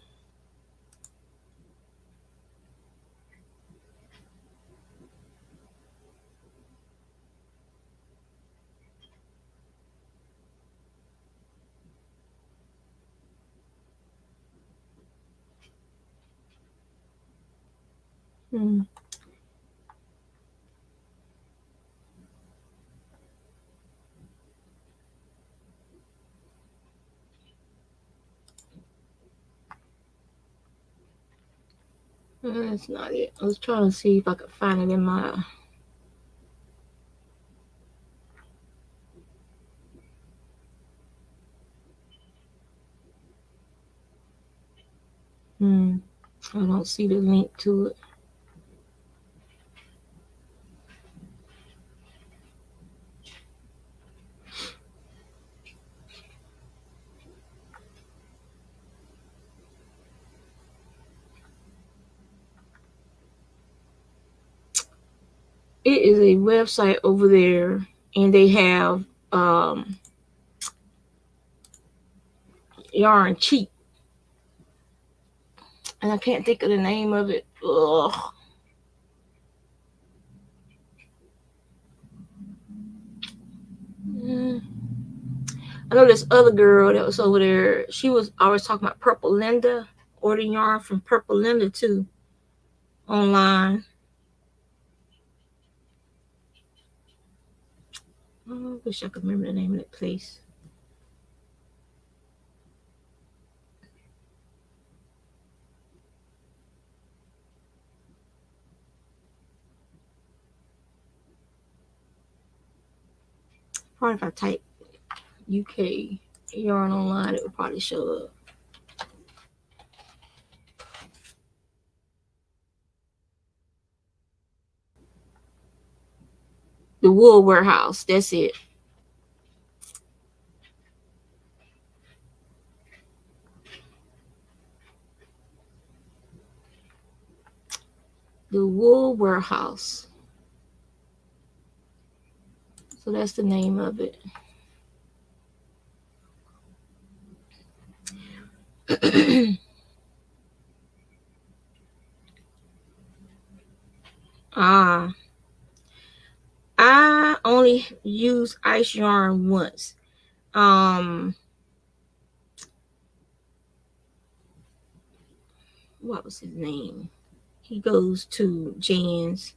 hmm. That's not it. I was trying to see if I could find it in my. Hmm. I don't see the link to it. It is a website over there, and they have yarn cheap, and I can't think of the name of it. Ugh. Mm. I know this other girl that was over there. She was always talking about Purple Linda, ordering yarn from Purple Linda too, online. Oh, I wish I could remember the name of that place. Probably if I type UK yarn online, it would probably show up. The Wool Warehouse. That's it. The Wool Warehouse. So that's the name of it. Ah, I only used ice yarn once. Um, what was his name? He goes to Jan's.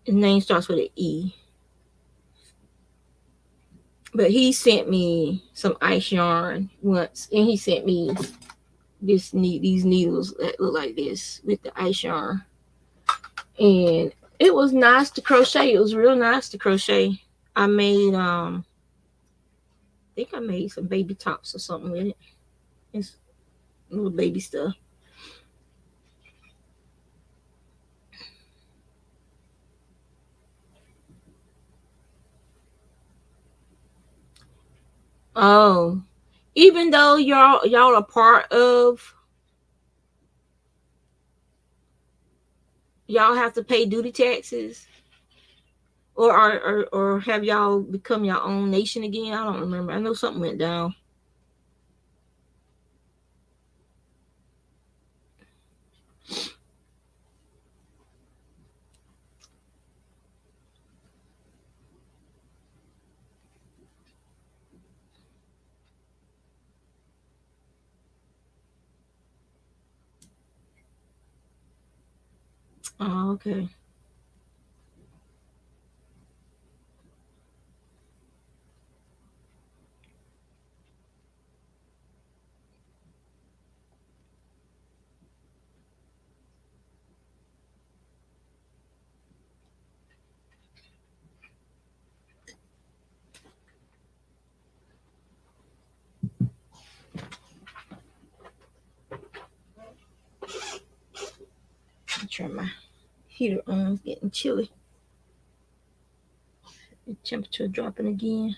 His name starts with an E. But he sent me some ice yarn once, and he sent me these needles that look like this with the ice yarn, and it was nice to crochet. It was real nice to crochet. I made think I made some baby tops or something with it. It's little baby stuff. Oh, even though y'all are part of, y'all have to pay duty taxes, or have y'all become your own nation again? I don't remember. I know something went down. Oh, okay. I'll turn my heater on. It's getting chilly. The temperature dropping again.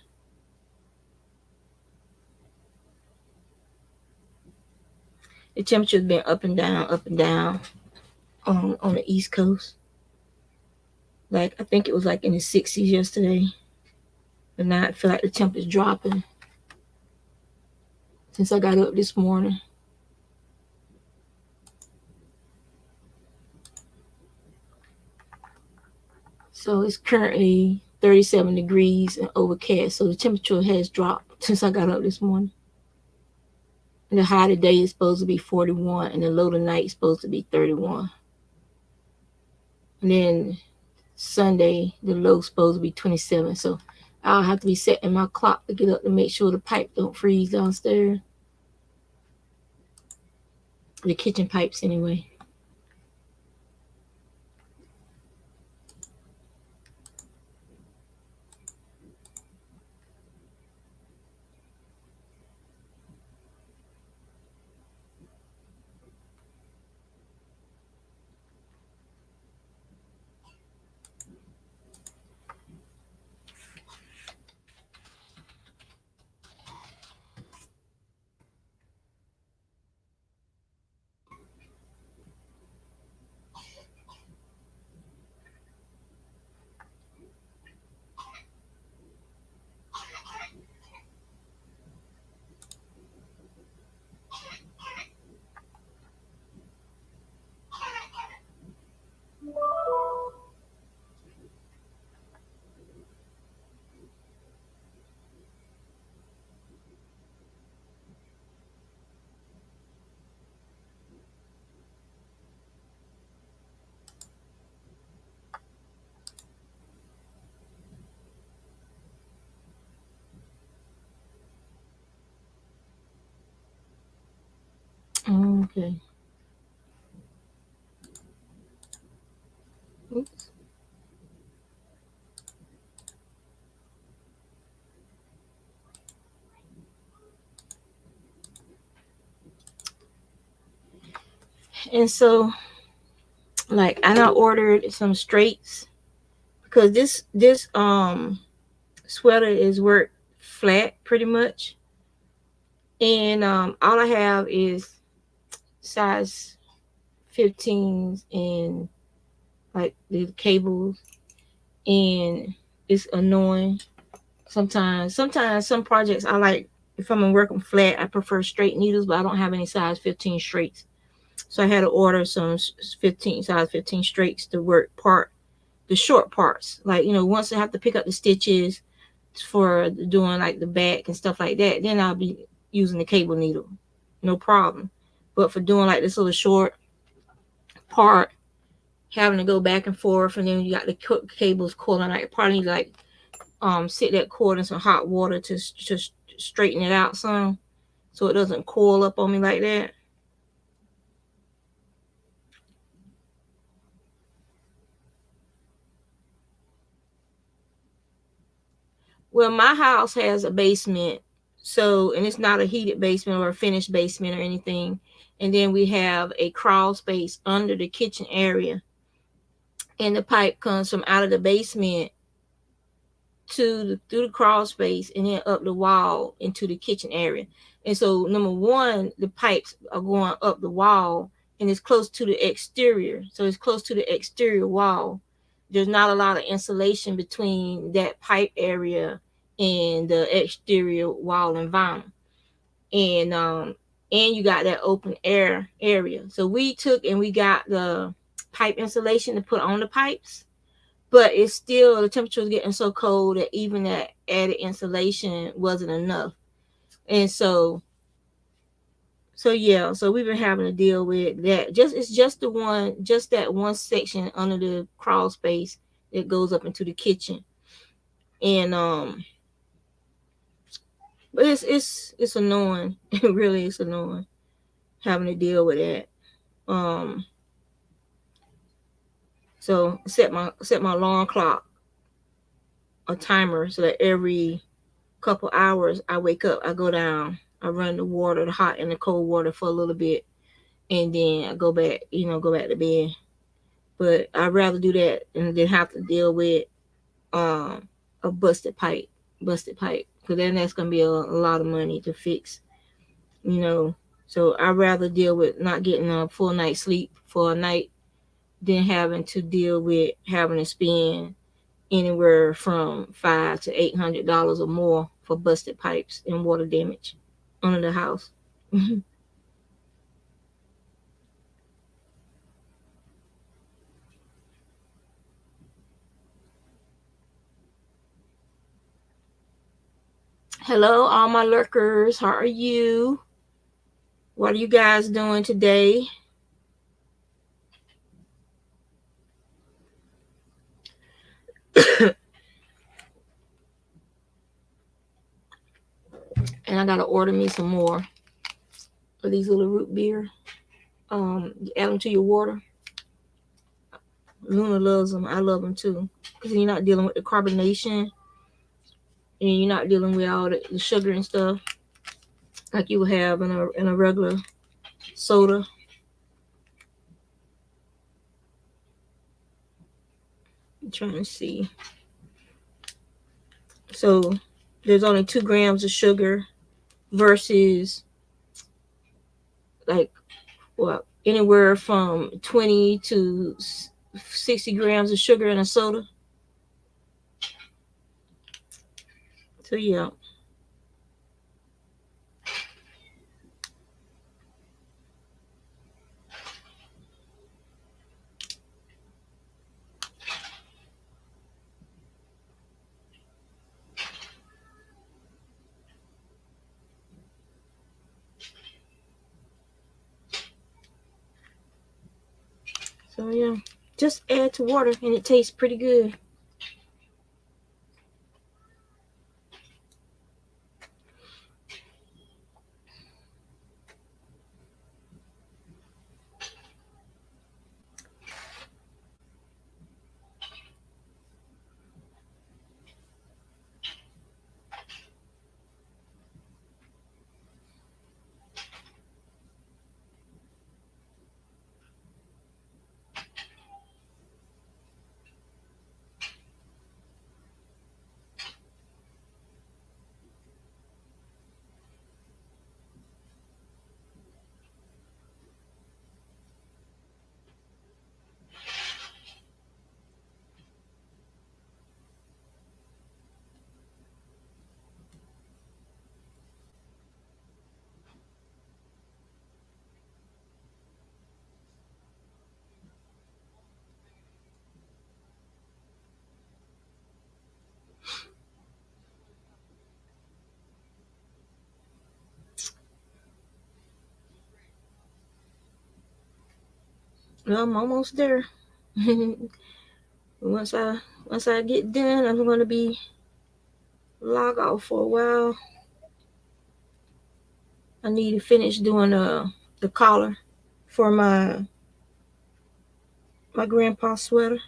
The temperature's been up and down on the East Coast. Like I think it was like in the 60s yesterday, and now I feel like the temperature's dropping since I got up this morning. So it's currently 37 degrees and overcast. So the temperature has dropped since I got up this morning. And the high today is supposed to be 41, and the low tonight is supposed to be 31. And then Sunday, the low is supposed to be 27. So I'll have to be setting my clock to get up to make sure the pipe don't freeze downstairs. The kitchen pipes, anyway. Okay. Oops. And so, like, I now ordered some straights because this sweater is worked flat pretty much, and all I have is size 15s and like the cables, and it's annoying. Sometimes some projects I like, if I'm gonna work them flat, I prefer straight needles, but I don't have any size 15 straights. So I had to order some 15 size 15 straights to work the short parts. Like, once I have to pick up the stitches for doing like the back and stuff like that, then I'll be using the cable needle. No problem. But for doing like this little short part, having to go back and forth, and then you got the cables coiling, like probably need to like sit that cord in some hot water to just straighten it out some, so it doesn't coil up on me like that. Well, my house has a basement, So, and it's not a heated basement or a finished basement or anything. And then we have a crawl space under the kitchen area. And the pipe comes from out of the basement through the crawl space and then up the wall into the kitchen area. And so number one, the pipes are going up the wall and it's close to the exterior. So it's close to the exterior wall. There's not a lot of insulation between that pipe area and the exterior wall and vinyl. And you got that open air area. So we took and we got the pipe insulation to put on the pipes, but it's still, the temperature was getting so cold that even that added insulation wasn't enough. And so yeah, so we've been having to deal with that. It's just that one section under the crawl space that goes up into the kitchen. And but it's annoying. It really is annoying having to deal with that. um so set my alarm clock, a timer, so that every couple hours I wake up, I go down, I run the water, the hot and the cold water for a little bit, and then I go back, go back to bed. But I'd rather do that and then have to deal with um a busted pipe, because then that's gonna be a lot of money to fix, you know. So I'd rather deal with not getting a full night's sleep for a night than having to deal with having to spend anywhere from $500 to $800 or more for busted pipes and water damage under the house. Hello, all my lurkers. How are you? What are you guys doing today? And I gotta order me some more of these little root beer. You add them to your water. Luna loves them. I love them too, because you're not dealing with the carbonation and you're not dealing with all the sugar and stuff like you would have in a regular soda. I'm trying to see. So there's only 2 grams of sugar versus like what, anywhere from 20 to 60 grams of sugar in a soda. So yeah. So yeah, just add to water and it tastes pretty good. Well, I'm almost there. once I once I get done, I'm gonna be log off for a while. I need to finish doing the collar for my grandpa's sweater.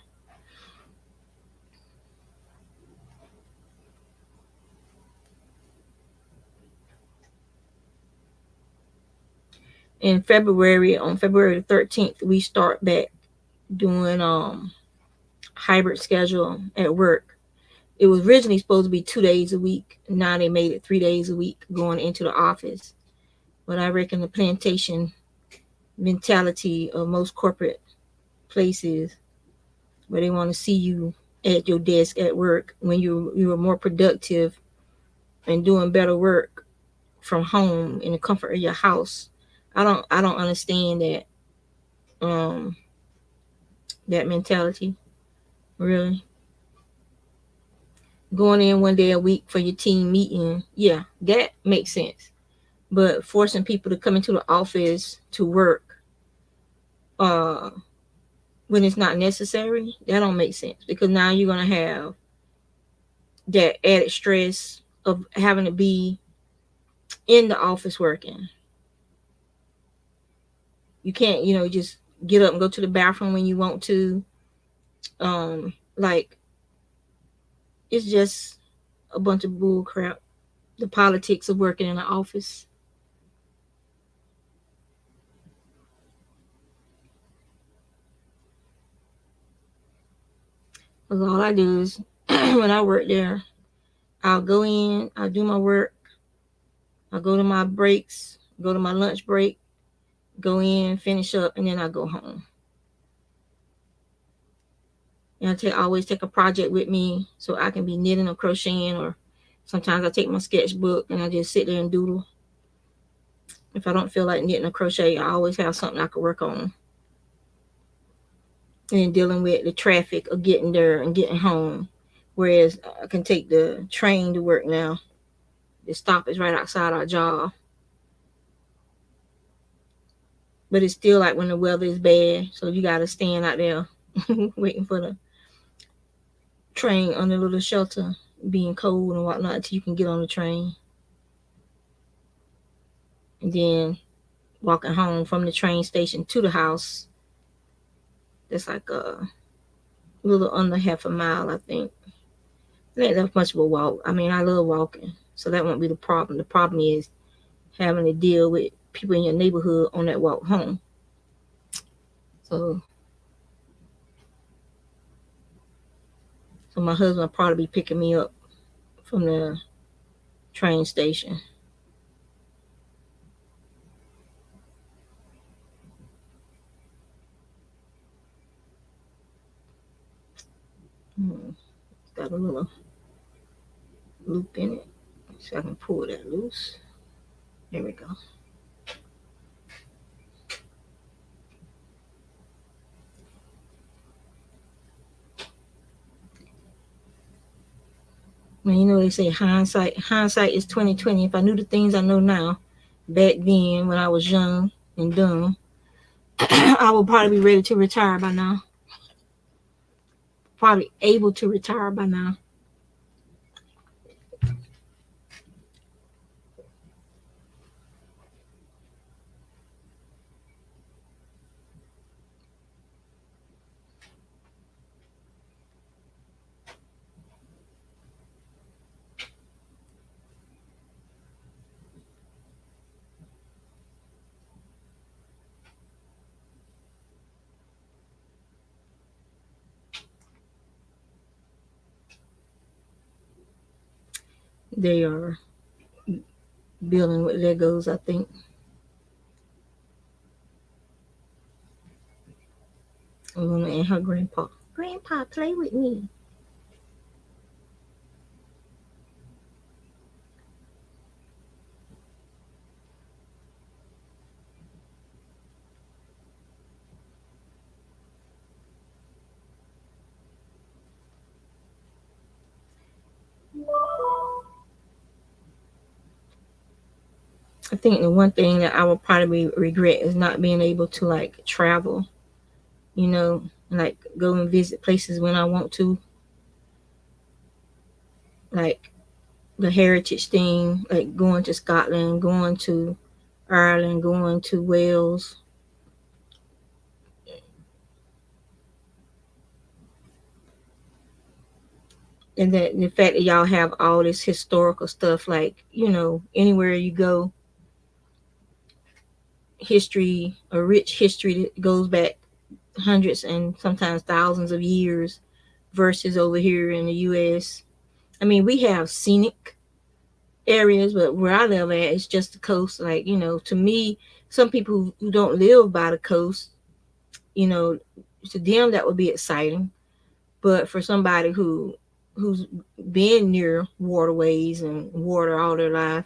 In February, on February the 13th, we start back doing hybrid schedule at work. It was originally supposed to be 2 days a week. Now they made it 3 days a week going into the office. But I reckon the plantation mentality of most corporate places where they want to see you at your desk at work when you are more productive and doing better work from home in the comfort of your house. I don't understand um that mentality, really. Going in 1 day a week for your team meeting, yeah, that makes sense. But forcing people to come into the office to work uh when it's not necessary, that don't make sense, because now you're gonna have that added stress of having to be in the office working. You can't, just get up and go to the bathroom when you want to. Like, it's just a bunch of bull crap. The politics of working in the office. Because all I do is when I work there, I'll go in, I'll do my work, I'll go to my breaks, go to my lunch break, go in, finish up, and then I go home. And always take a project with me so I can be knitting or crocheting, or sometimes I take my sketchbook and I just sit there and doodle. If I don't feel like knitting or crochet, I always have something I could work on. And then dealing with the traffic of getting there and getting home. Whereas I can take the train to work now. The stop is right outside our job. But it's still like when the weather is bad, so you gotta stand out there waiting for the train under a little shelter, being cold and whatnot, until you can get on the train. And then walking home from the train station to the house, that's like a little under half a mile, I think. It ain't that much of a walk. I mean, I love walking, so that won't be the problem. The problem is having to deal with people in your neighborhood on that walk home. So, so my husband will probably be picking me up from the train station. It's got a little loop in it, so I can pull that loose. There we go. Well, they say hindsight is 2020. If I knew the things I know now back then when I was young and dumb, I would probably be ready to retire by now. Probably able to retire by now. They are building with Legos, I think. Luna and her grandpa. Grandpa, play with me. I think the one thing that I would probably regret is not being able to like travel, like go and visit places when I want to, like the heritage thing, like going to Scotland, going to Ireland, going to Wales. And that the fact that y'all have all this historical stuff, like, anywhere you go history, a rich history that goes back hundreds and sometimes thousands of years versus over here in the US. I mean, we have scenic areas, but where I live at, it's just the coast. Like, to me, some people who don't live by the coast, you know, to them that would be exciting. But for somebody who's been near waterways and water all their life,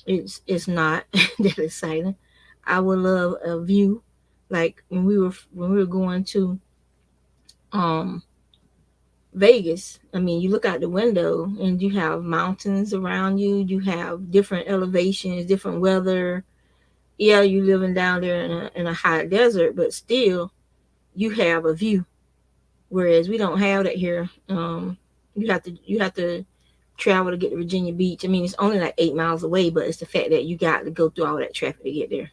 it's not that exciting. I would love a view, like when we were going to um Vegas. I mean, you look out the window and you have mountains around you. You have different elevations, different weather. Yeah, you living down there in a hot desert, but still you have a view. Whereas we don't have that here. You have to travel to get to Virginia Beach. I mean, it's only like 8 miles away, but it's the fact that you got to go through all that traffic to get there.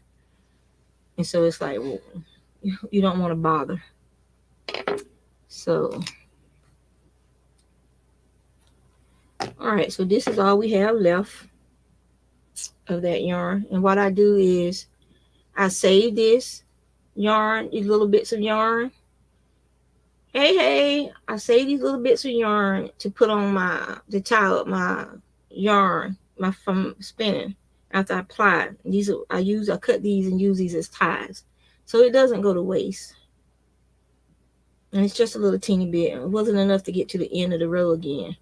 And so it's like, well, you don't want to bother. So, all right. So this is all we have left of that yarn. And what I do is I save this yarn, these little bits of yarn. Hey, I save these little bits of yarn to put on to tie up my yarn, from spinning after I apply it. I cut these and use these as ties. So it doesn't go to waste. And it's just a little teeny bit. It wasn't enough to get to the end of the row again.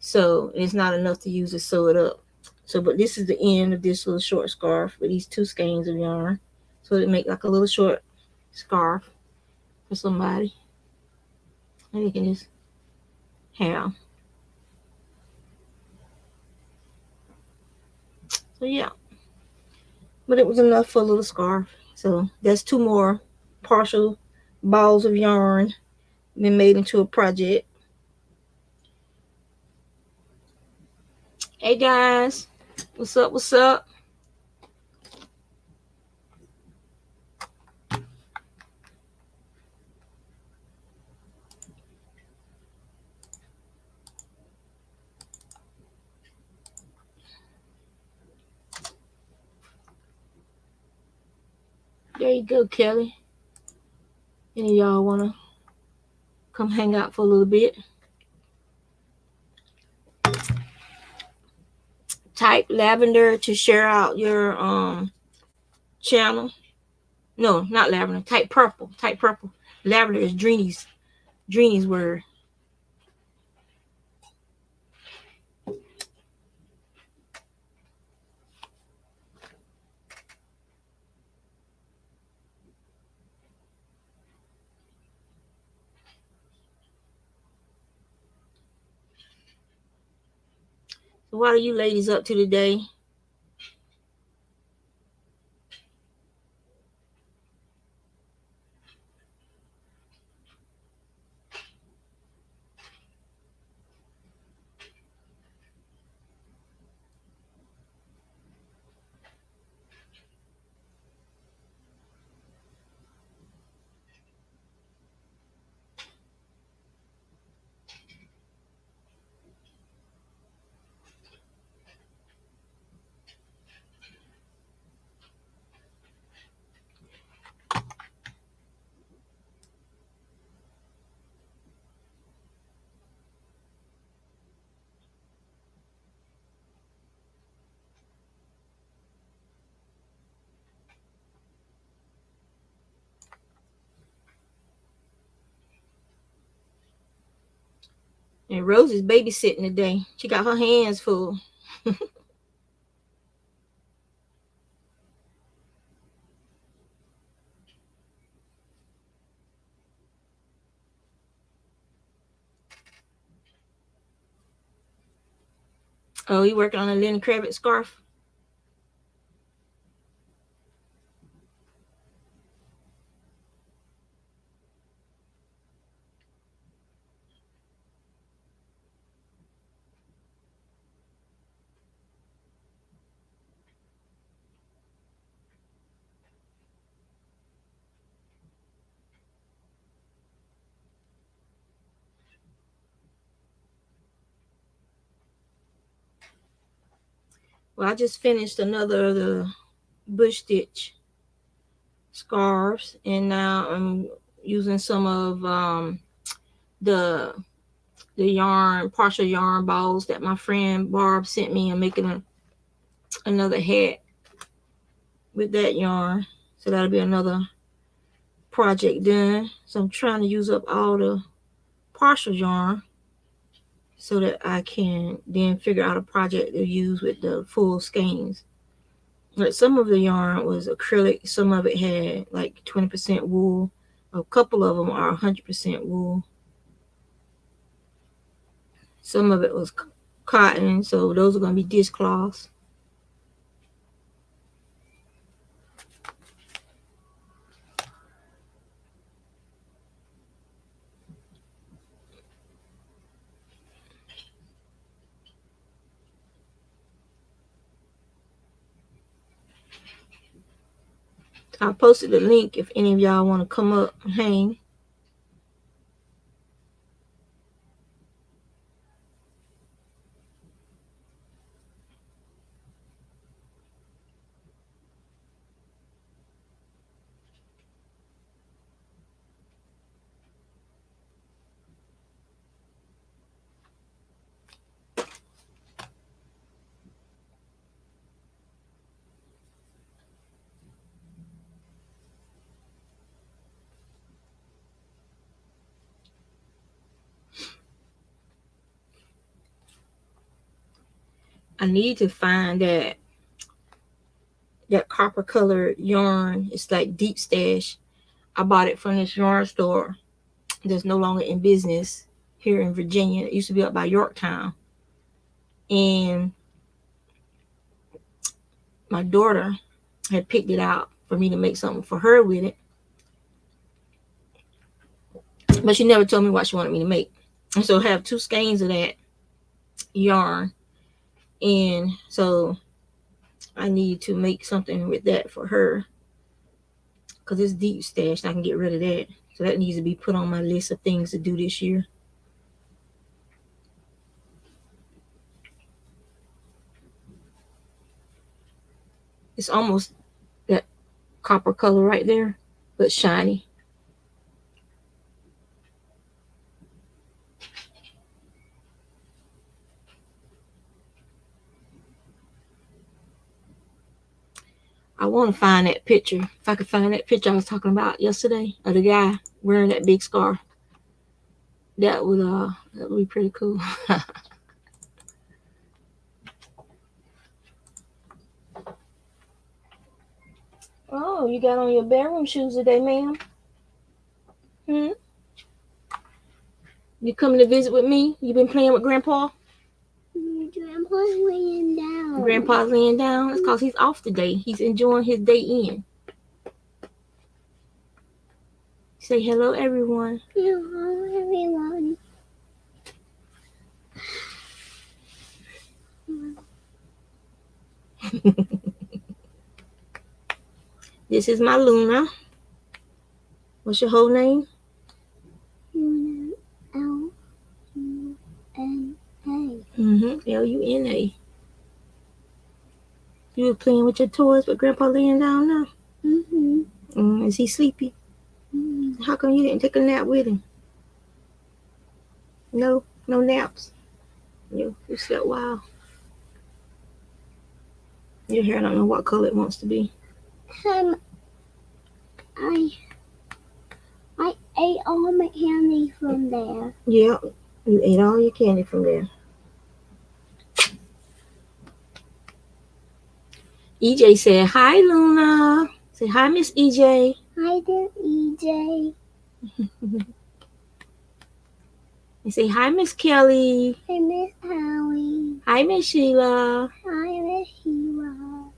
So it's not enough to use to sew it up. So, but this is the end of this little short scarf with these two skeins of yarn. So it make like a little short scarf for somebody. And you can just have. So yeah, but it was enough for a little scarf. So that's two more partial balls of yarn been made into a project. Hey guys, what's up? What's up? There you go, Kelly. Any of y'all wanna come hang out for a little bit? Type lavender to share out your channel. No, not lavender. Type purple. Type purple. Lavender is Dreenie's word. So what are you ladies up to today? And Rose is babysitting today. She got her hands full. Oh, you working on a Lenny Kravitz scarf? Well, I just finished another of the bush stitch scarves, and now I'm using some of the yarn, partial yarn balls that my friend Barb sent me, and making another hat with that yarn. So that'll be another project done. So I'm trying to use up all the partial yarn so that I can then figure out a project to use with the full skeins. Like some of the yarn was acrylic, some of it had like 20% wool. A couple of them are 100% wool. Some of it was cotton, so those are going to be dishcloths. I posted the link if any of y'all want to come up and hang. I need to find that copper colored yarn. It's like deep stash. I bought it from this yarn store that's no longer in business here in Virginia. It used to be up by Yorktown. And my daughter had picked it out for me to make something for her with it. But she never told me what she wanted me to make. And so I have 2 skeins of that yarn. And so I need to make something with that for her. Because it's deep stash. I can get rid of that. So that needs to be put on my list of things to do this year. It's almost that copper color right there, but shiny. I want to find that picture. If I could find that picture I was talking about yesterday of the guy wearing that big scarf, that would be pretty cool. Oh, you got on your bedroom shoes today, ma'am? You coming to visit with me? You been playing with Grandpa? Grandpa's laying down. Grandpa's laying down? It's because he's off today. He's enjoying his day in. Say hello, everyone. Hello, everyone. This is my Luna. What's your whole name? Luna, L-U-N-A. L-U-N-A. You were playing with your toys, but Grandpa laying down now? Is he sleepy? How come you didn't take a nap with him? No naps. You slept wild. Your hair, I don't know what color it wants to be. I ate all my candy from there. Yeah, you ate all your candy from there. EJ said, hi, Luna. Say hi, Miss EJ. Hi there, EJ. And say hi, Miss Kelly. Hi, Miss Howie. Hi, Miss Sheila. Hi, Miss Sheila.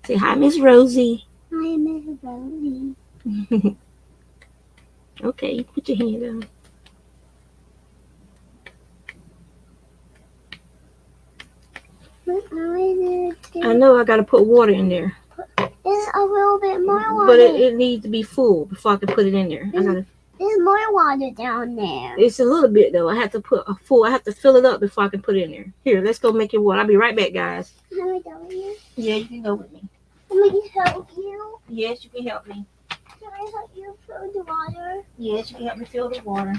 Say hi, Miss Rosie. Hi, Miss Rosie. Okay, put your hand down. I know I gotta put water in there. There's a little bit more water. But it needs to be full before I can put it in there. There's more water down there. It's a little bit though. I have to fill it up before I can put it in there. Here, let's go make it water. I'll be right back, guys. Can we go with you? Yeah, you can go with me. Let me help you. Yes, you can help me. Can I help you fill the water? Yes, you can help me fill the water.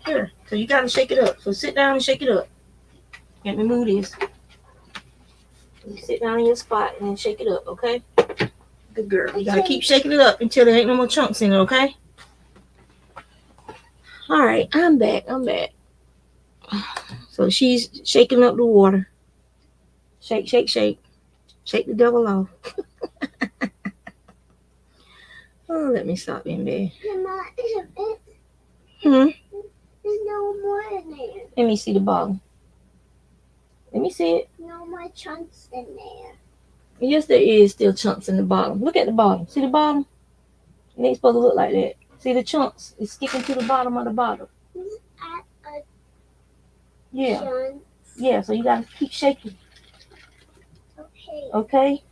Here. So you gotta shake it up. So sit down and shake it up. Let me move this. You sit down in your spot and then shake it up, okay? Good girl. You gotta keep shaking it up until there ain't no more chunks in it, okay? All right, I'm back. I'm back. So she's shaking up the water. Shake, shake, shake. Shake the devil off. Oh, let me stop in there. Mama, Hmm. there's no more in there. Let me see the bottom. Let me see it. No more chunks in there. Yes, there is still chunks in the bottom. Look at the bottom. See the bottom? It ain't supposed to look like that. See the chunks? It's sticking to the bottom of the bottle. At a Yeah. chunk. Yeah, so you gotta keep shaking. Okay. Okay?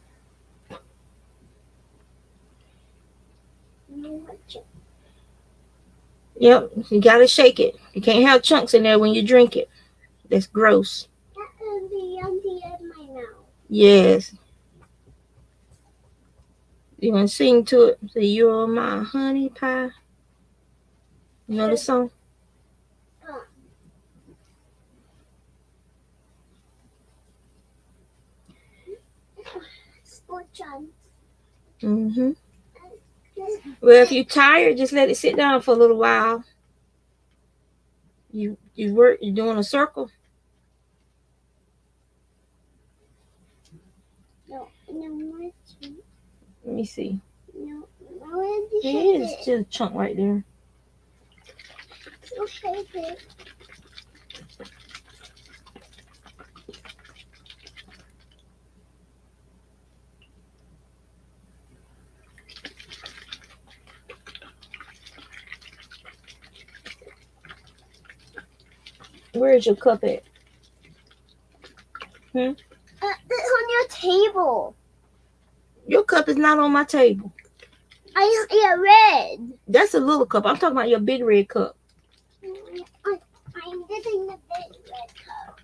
No more chunks. Yep. You gotta shake it. You can't have chunks in there when you drink it. That's gross. That would be empty in my mouth. Yes. You wanna sing to it? Say, you're my honey pie. You know the song? Four chunks. Mm-hmm. Well, if you're tired, just let it sit down for a little while. You're doing a circle. No more chunks. Let me see. No, where did There you is shake still a chunk right there. it? You shake it. Where's your cup at? Hmm? It's on your table. Your cup is not on my table. I see a red. That's a little cup. I'm talking about your big red cup. I'm getting the big red cup.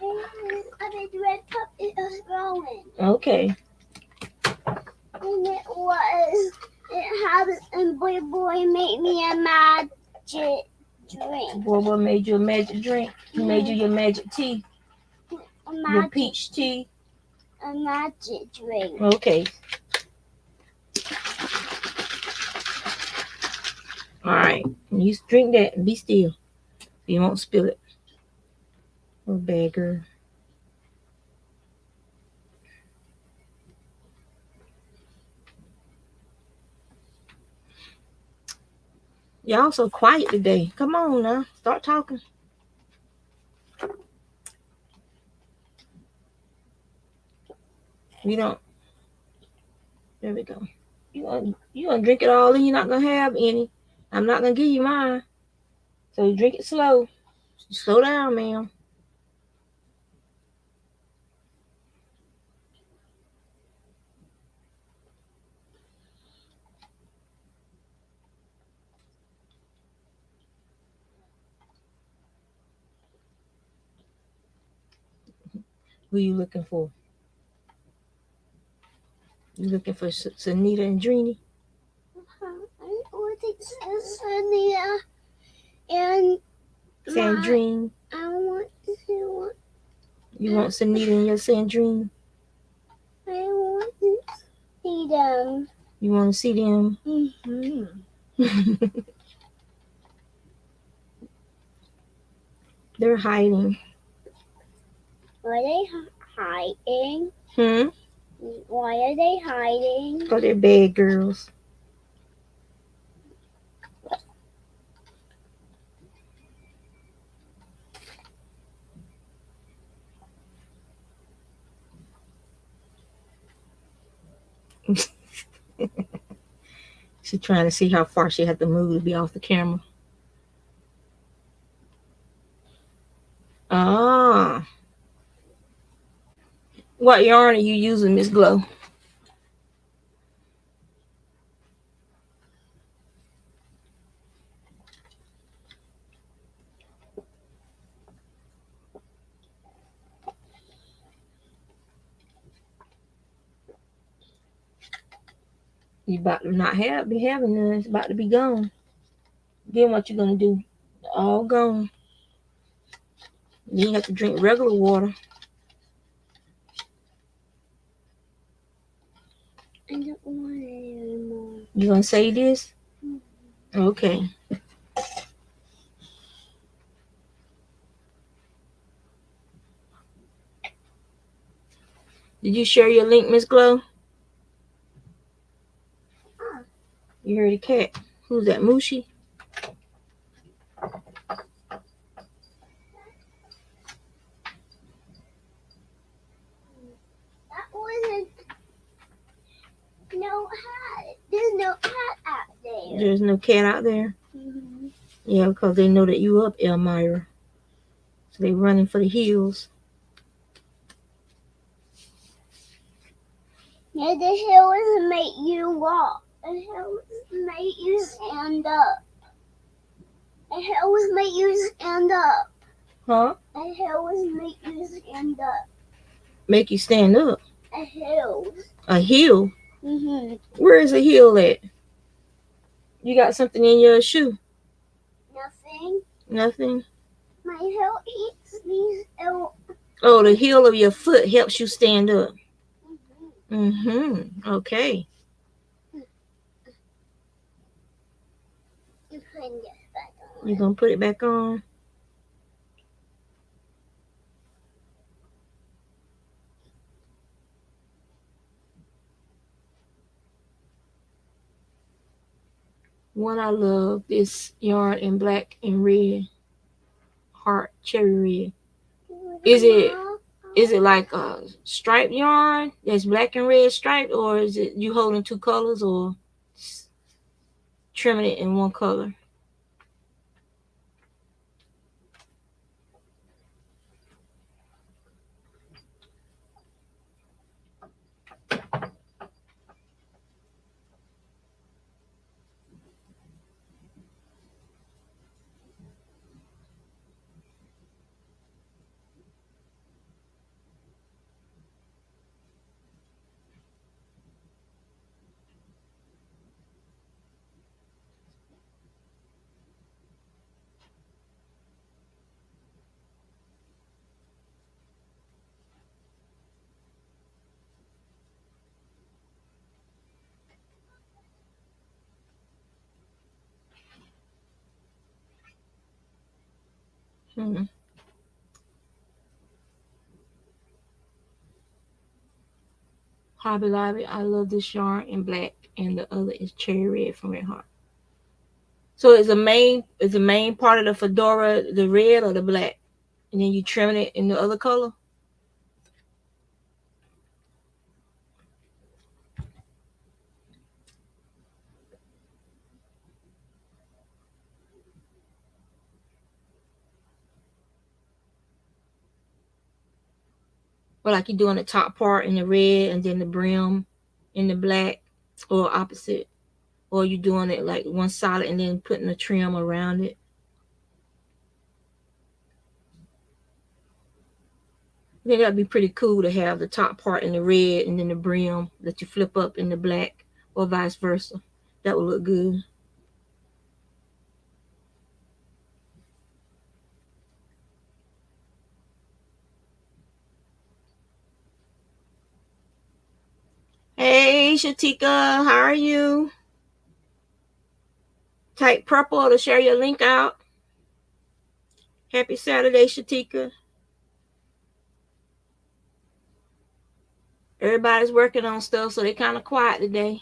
And a big red cup is growing. Okay. And it had, and boy made me a magic drink. Boy made you a magic drink. He made you your magic tea. Your peach tea. A magic drink. Okay. All right. You drink that and be still. You won't spill it. Little bad girl. Y'all so quiet today. Come on now. Start talking. You don't. There we go. You gonna drink it all and you're not gonna have any. I'm not gonna give you mine. So drink it slow. Slow down, ma'am. Who you looking for? You looking for Sunita and Dreeny? I want to take Sonia and my. Sandrine. I want to. You want Sunita and your Sandrine? I want to see them. You want to see them? Mm-hmm. They're hiding. Are they hiding? Hmm? Why are they hiding? Because they're bad girls. She's trying to see how far she had to move to be off the camera. Ah. What yarn are you using, Miss Glow? You about to not be having none. It's about to be gone. Then what you gonna do? All gone. Then you have to drink regular water. I don't want it anymore. You gonna say this? Okay. Did you share your link, Miss Glow? You heard a cat. Who's that? Moochie? That wasn't no hat. There's no hat out there. There's no cat out there. Mm-hmm. Yeah, because they know that you up, Elmira. So they running for the hills. Yeah, the hills make you walk. The hills make you stand up. The hills make you stand up. Huh? The hills make you stand up. Make you stand up. The hills. A hill? Mm-hmm. Where is a hill at? You got something in your shoe? Nothing. Nothing? My heel eats these. Oh, the heel of your foot helps you stand up. Mm-hmm. Mm-hmm. Okay. You put this back on. You gonna put it back on? One I love this yarn in black and red. Heart cherry red. Is it like a striped yarn that's black and red striped, or is it you holding two colors, or trimming it in one color? Hmm. Hobby Lobby, I love this yarn in black, and the other is cherry red from Red Heart. So is the main part of the fedora the red or the black, and then you trimming it in the other color? Or like you doing the top part in the red and then the brim in the black, or opposite? Or you doing it like one solid and then putting a trim around it? I think that'd be pretty cool to have the top part in the red and then the brim that you flip up in the black, or vice versa. That would look good. Hey Shatika, how are you? Type purple to share your link out. Happy Saturday, Shatika. Everybody's working on stuff, so they kind of quiet today.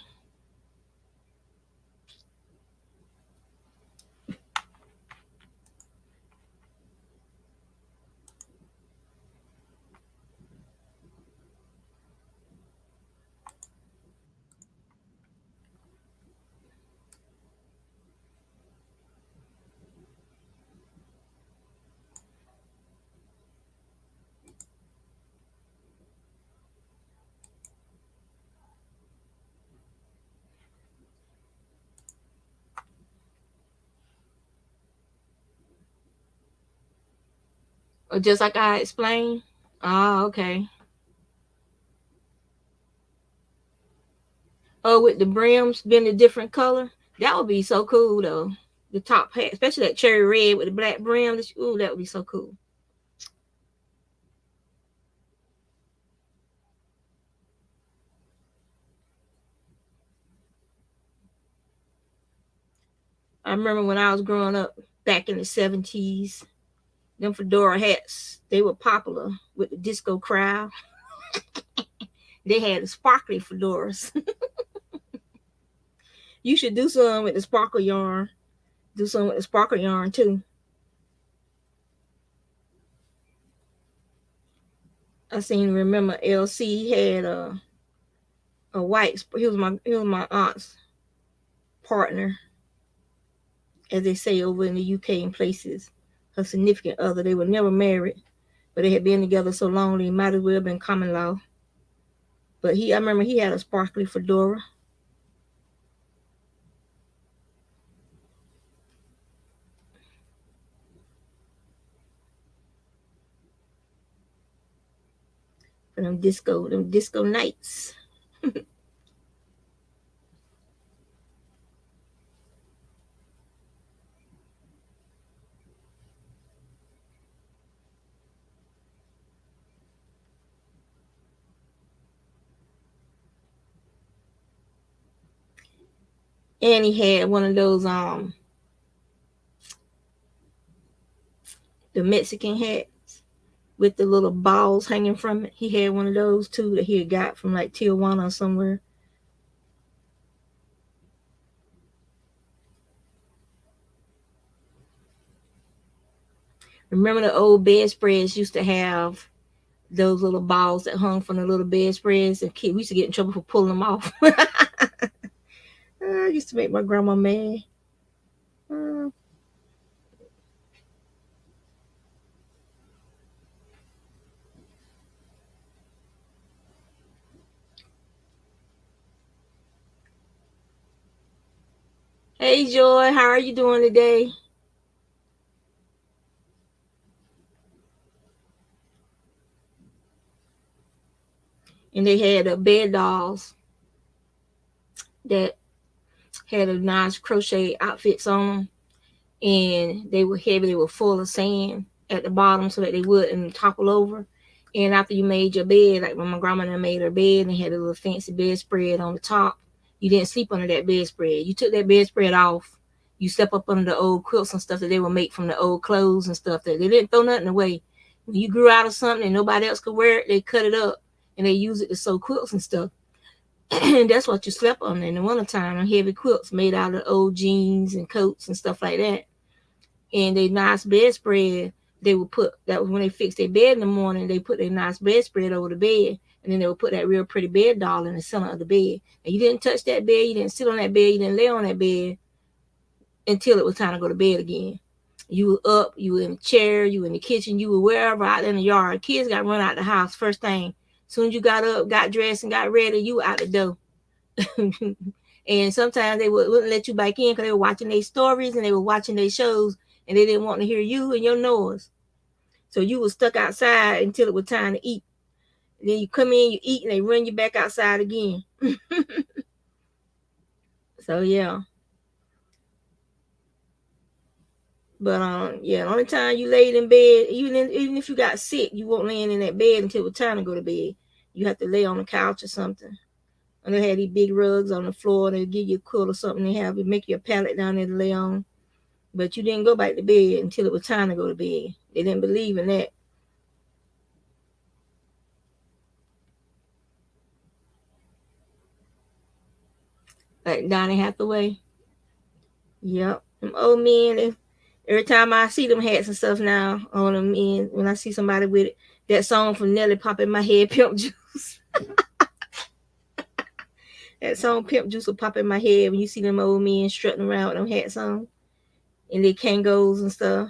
Or just like I explained. Oh, okay. Oh, with the brims being a different color. That would be so cool though. The top hat, especially that cherry red with the black brim. Ooh, that would be so cool. I remember when I was growing up back in the 70s, them fedora hats, they were popular with the disco crowd. They had the sparkly fedoras. You should do some with the sparkle yarn. Do some with the sparkle yarn too. I seem to remember LC had a white. He was my aunt's partner, as they say over in the UK and places. Her significant other. They were never married, but they had been together so long they might as well have been common law. But I remember he had a sparkly fedora. For them disco nights. And he had one of those the Mexican hats with the little balls hanging from it. He had one of those too that he had got from like Tijuana or somewhere. Remember the old bedspreads used to have those little balls that hung from the little bedspreads, and we used to get in trouble for pulling them off. I used to make my grandma mad. Uh, hey Joy, how are you doing today? And they had bed dolls that had a nice crochet outfits on them, and they were heavy. They were full of sand at the bottom so that they wouldn't topple over. And after you made your bed, like when my grandma made her bed and had a little fancy bedspread on the top, you didn't sleep under that bedspread. You took that bedspread off. You slept up under the old quilts and stuff that they would make from the old clothes and stuff that they didn't throw nothing away. When you grew out of something and nobody else could wear it, they cut it up and they use it to sew quilts and stuff. And that's what you slept on in the wintertime, on heavy quilts made out of old jeans and coats and stuff like that. And they nice bedspread, they would put that was when they fixed their bed in the morning, they put their nice bedspread over the bed, and then they would put that real pretty bed doll in the center of the bed. And you didn't touch that bed, you didn't sit on that bed, you didn't lay on that bed until it was time to go to bed again. You were up, you were in the chair, you were in the kitchen, you were wherever out in the yard. Kids got run out the house first thing. As soon as you got up, got dressed, and got ready, you were out the door. And sometimes they wouldn't let you back in because they were watching their stories and they were watching their shows, and they didn't want to hear you and your noise. So you were stuck outside until it was time to eat. And then you come in, you eat, and they run you back outside again. So yeah. But yeah, the only time you laid in bed, even if you got sick, you weren't laying in that bed until it was time to go to bed. You have to lay on the couch or something. And they had these big rugs on the floor, and they give you a quilt or something. They have it make you a pallet down there to lay on. But you didn't go back to bed until it was time to go to bed. They didn't believe in that. Like Donnie Hathaway. Yep. Them old men, every time I see them hats and stuff now on them men, when I see somebody with it, that song from Nelly pop in my head, Pimp Juice. That song Pimp Juice will pop in my head when you see them old men strutting around with them hats on and their Kangos and stuff.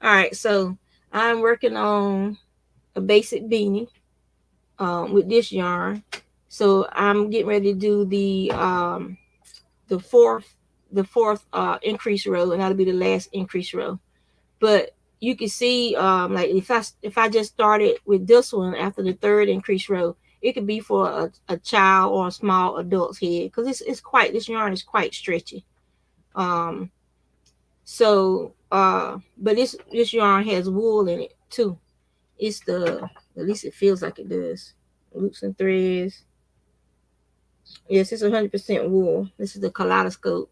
All right, so I'm working on a basic beanie with this yarn. So I'm getting ready to do the fourth increase row, and that'll be the last increase row. But you can see like if I just started with this one after the third increase row, it could be for a child or a small adult's head, because it's quite, this yarn is quite stretchy. um so but this yarn has wool in it too. It's the, at least it feels like it does, loops and threads. Yes, it's 100% wool. This is the kaleidoscope.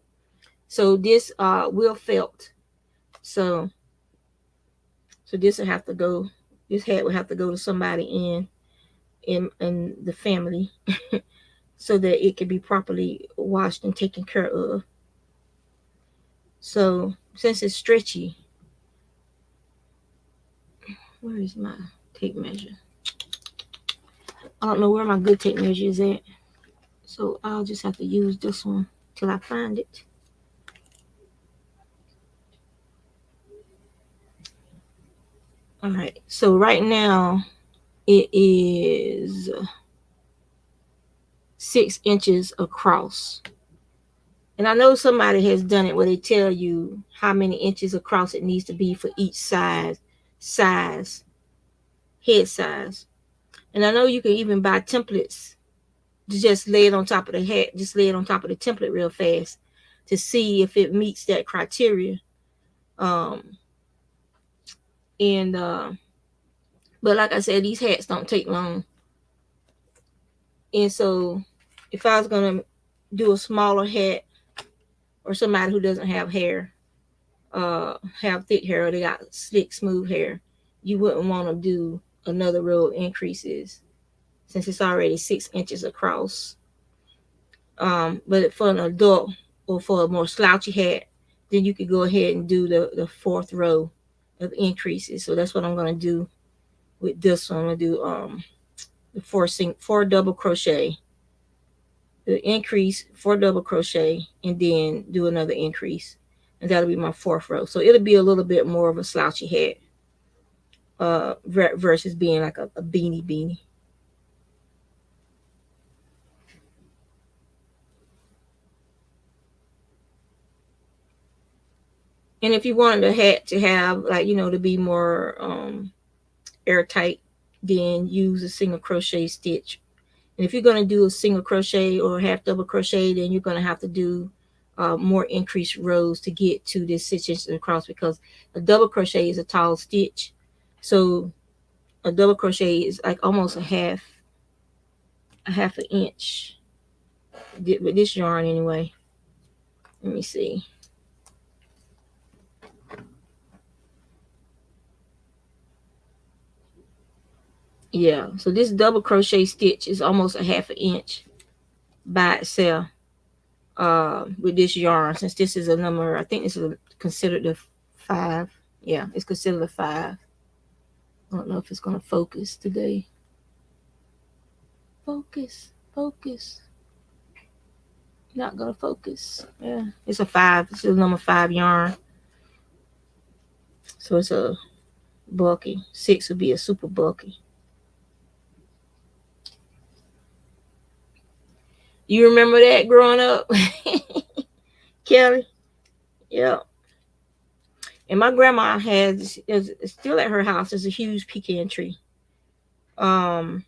So this will felt. So this will have to go. This hat will have to go to somebody in the family so that it can be properly washed and taken care of. So since it's stretchy, where is my tape measure? I don't know where my good tape measure is at. So I'll just have to use this one till I find it. All right. So right now it is 6 inches across. And I know somebody has done it where they tell you how many inches across it needs to be for each size, head size. And I know you can even buy templates to just lay it on top of the hat, just lay it on top of the template real fast to see if it meets that criteria. Um, and but like I said, these hats don't take long. And so if I was gonna do a smaller hat, or somebody who doesn't have hair, have thick hair, or they got slick, smooth hair, you wouldn't want to do another row of increases since it's already 6 inches across. But for an adult or for a more slouchy hat, then you could go ahead and do the fourth row of increases. So that's what I'm going to do with this one. I'm going to do the four double crochet, the increase, four double crochet, and then do another increase. And that'll be my fourth row. So it'll be a little bit more of a slouchy hat versus being like a beanie. And if you wanted the hat to have, like, to be more airtight, then use a single crochet stitch. And if you're going to do a single crochet or half double crochet, then you're going to have to do more increased rows to get to this 6 inches across, because a double crochet is a tall stitch. So a double crochet is like almost a half an inch with this yarn anyway. Let me see. Yeah, so this double crochet stitch is almost a half an inch by itself with this yarn. Since this is a number, I think this is considered the 5. Yeah, it's considered a 5. I don't know if it's going to focus today. Focus. Not going to focus. Yeah, it's a 5. It's a number 5 yarn. So it's a bulky. 6 would be a super bulky. You remember that growing up, Kelly? Yeah. And my grandma has is still at her house. There's a huge pecan tree. Um,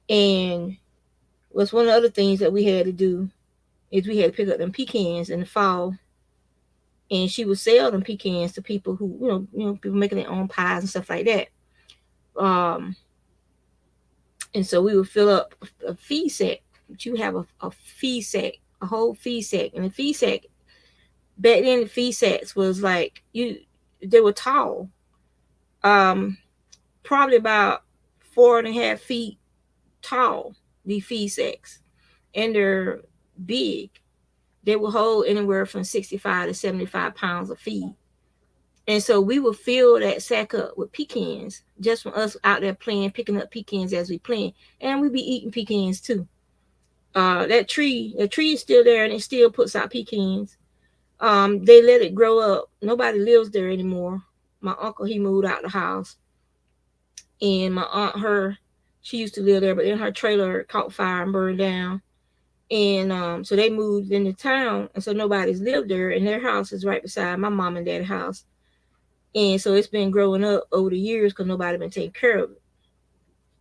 and was one of the other things that we had to do is we had to pick up them pecans in the fall and she would sell them pecans to people who, people making their own pies and stuff like that. Um, and so we would fill up a feed sack. But you have a feed sack, a whole feed sack, and the feed sack back then, the feed sacks was like they were tall, um, probably about 4.5 feet tall. The feed sacks, and they're big. They will hold anywhere from 65 to 75 pounds of feed. And so we would fill that sack up with pecans just from us out there playing, picking up pecans as we play. And we'd be eating pecans too. The tree is still there and it still puts out pecans. They let it grow up. Nobody lives there anymore. My uncle, he moved out the house. And my aunt, she used to live there, but then her trailer caught fire and burned down. And so they moved into town, and so nobody's lived there. And their house is right beside my mom and dad's house. And so it's been growing up over the years because nobody been taking care of it.